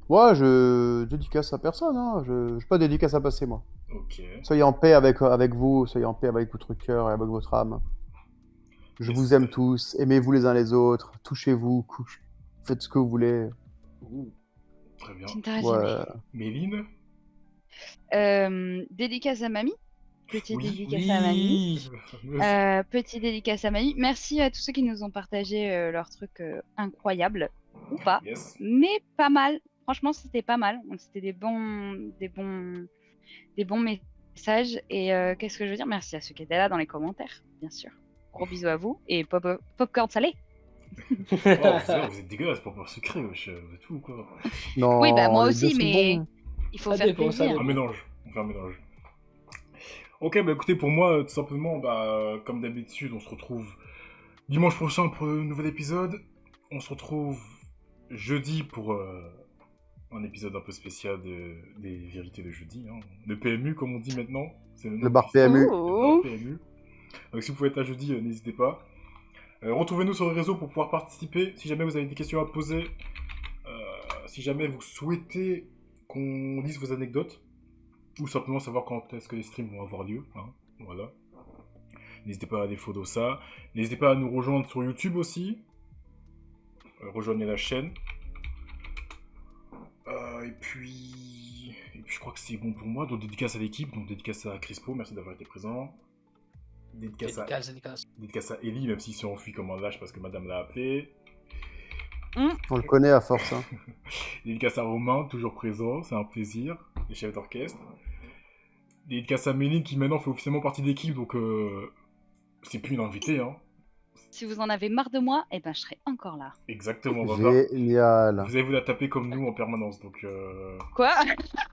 Moi, je dédicace à personne, hein. Je n'ai pas de dédicace à passer, moi. Ok. Soyez en paix avec vous, soyez en paix avec votre cœur et avec votre âme. Je Yes. vous aime tous, aimez-vous les uns les autres, touchez-vous, faites ce que vous voulez. Très bien. Tu ne t'arrêtes jamais. Ouais. Méline. Dédicace à mamie. Petite Oui. dédicace à mamie. Oui. Petite dédicace à mamie. Merci à tous ceux qui nous ont partagé leurs trucs incroyables. Ou pas. Yes. Mais pas mal. Franchement, c'était pas mal. C'était des bons messages. Et qu'est-ce que je veux dire? Merci à ceux qui étaient là dans les commentaires, bien sûr. Gros bisous à vous. Et popcorn salé. Oh, vous êtes dégueulasse pour secret, wesh. Vous êtes fou ou quoi? Non, Oui, bah moi les aussi, deux sont mais bons. il faut Ça faire dépend, ça plaisir. dépend. Un mélange. On fait un mélange. Ok, bah écoutez, pour moi, tout simplement, bah, comme d'habitude, on se retrouve dimanche prochain pour un nouvel épisode. On se retrouve jeudi pour un épisode un peu spécial des vérités de jeudi. Hein. Le PMU, comme on dit maintenant. C'est Le bar PMU. Le bar PMU. Donc si vous pouvez être là jeudi, n'hésitez pas. Retrouvez-nous sur les réseaux pour pouvoir participer. Si jamais vous avez des questions à poser, si jamais vous souhaitez qu'on lise vos anecdotes, ou simplement savoir quand est-ce que les streams vont avoir lieu. Hein. Voilà. N'hésitez pas à aller follow ça. N'hésitez pas à nous rejoindre sur YouTube aussi. Rejoignez la chaîne. Et puis, je crois que c'est bon pour moi. Donc dédicace à l'équipe, donc dédicace à Crispo, merci d'avoir été présent. Dédicace à Ellie, même s'il s'est enfui comme un lâche parce que madame l'a appelé. On le connaît à force. Hein. Dédicace à Romain, toujours présent, c'est un plaisir, les chefs d'orchestre. Dédicace à Méline qui maintenant fait officiellement partie de l'équipe, donc c'est plus une invitée. Hein. Si vous en avez marre de moi, eh ben je serai encore là. Exactement, on va voir. Génial. Vous allez vous la taper comme nous en permanence, donc... Quoi?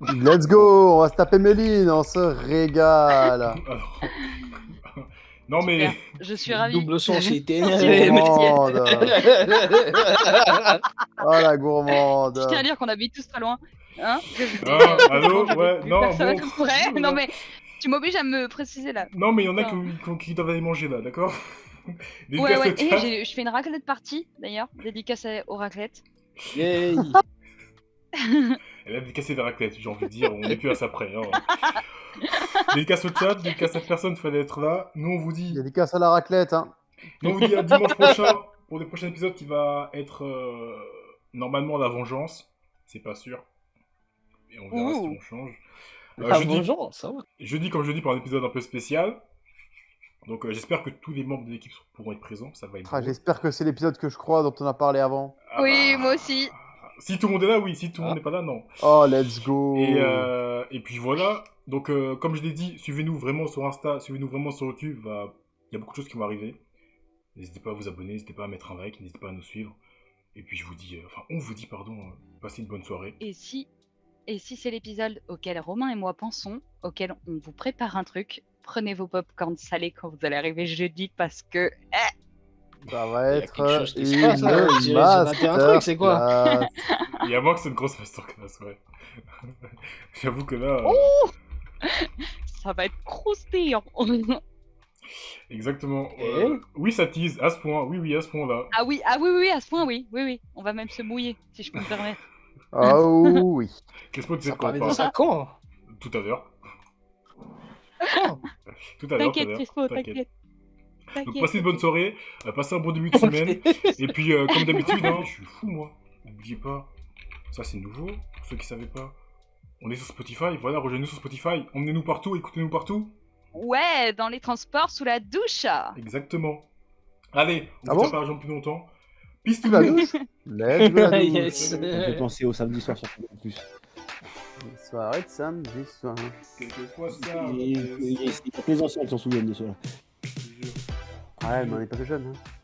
Let's go, on va se taper Méline, on se régale. Alors... non mais... Super. Je suis ravie. Double son, j'ai été Gourmande. Oh la gourmande. Je tiens à dire qu'on habite tous très loin. Hein? Ah, allô? Ouais, non, personne. bon... Ouais, non mais tu m'obliges à me préciser là. Non mais il y en a Putain. qui doivent aller manger là, d'accord? Ouais, ouais. au chat. Et je fais une raclette partie d'ailleurs. Dédicace aux raclettes. Yay. Elle a dédicacé des raclettes, j'ai envie de dire, on n'est plus à ça près. Hein. Dédicace au chat, dédicace à personne, fallait être là. Nous on vous dit... Dédicace à la raclette. Hein. Nous on vous dit à dimanche prochain pour le prochain épisode qui va être normalement la vengeance. C'est pas sûr. Et on verra si on change. Vengeance, ça va. Jeudi comme jeudi pour un épisode un peu spécial. Donc j'espère que tous les membres de l'équipe pourront être présents, ça va être Ah, drôle. j'espère que c'est l'épisode que je crois dont on a parlé avant. Ah Oui, bah, moi aussi. Si tout le monde est là, oui. Si tout le monde n'est pas là, non. Oh, let's go. Et puis voilà. Donc, comme je l'ai dit, suivez-nous vraiment sur Insta, suivez-nous vraiment sur YouTube. Il y a beaucoup de choses qui vont arriver. N'hésitez pas à vous abonner, n'hésitez pas à mettre un like, n'hésitez pas à nous suivre. Et puis je vous dis, on vous dit, pardon, passez une bonne soirée. Et si c'est l'épisode auquel Romain et moi pensons, auquel on vous prépare un truc, prenez vos popcorn salés quand vous allez arriver jeudi parce que Ça va Il y a être quelque chose qui se une passe, là. J'ai raté un truc, c'est quoi? masterclass. Il y a moi que c'est une grosse masterclass, ouais. J'avoue que là. ça va être croustillant. Exactement. Et oui, ça tease, à ce point. Oui, à ce point-là. Ah oui, à ce point, oui. On va même se mouiller, si je peux me permettre. Ah oui. Qu'est-ce que tu sais ça de quoi parlait on de parle ça quand? Tout à l'heure. Quand? Tout à l'heure. T'inquiète, Crispo, t'inquiète. Donc passez une bonne soirée, passez un bon début de semaine. Et puis comme d'habitude, hein, je suis fou moi. N'oubliez pas, ça c'est nouveau, pour ceux qui savaient pas. On est sur Spotify, voilà, rejoignez-nous sur Spotify. Emmenez-nous partout, écoutez-nous partout. Ouais, dans les transports, sous la douche. Exactement. Allez, on Ah ne bon tient pas l'argent plus longtemps. Peace to La you. douche. Let's go la douche. Yes. On peut penser au samedi soir sur en plus. Soirée de samedi soir. Quelquefois ça. Il y a que les anciens qui s'en souviennent de cela. Je te jure. Ouais, mais on n'est pas que jeunes. Hein.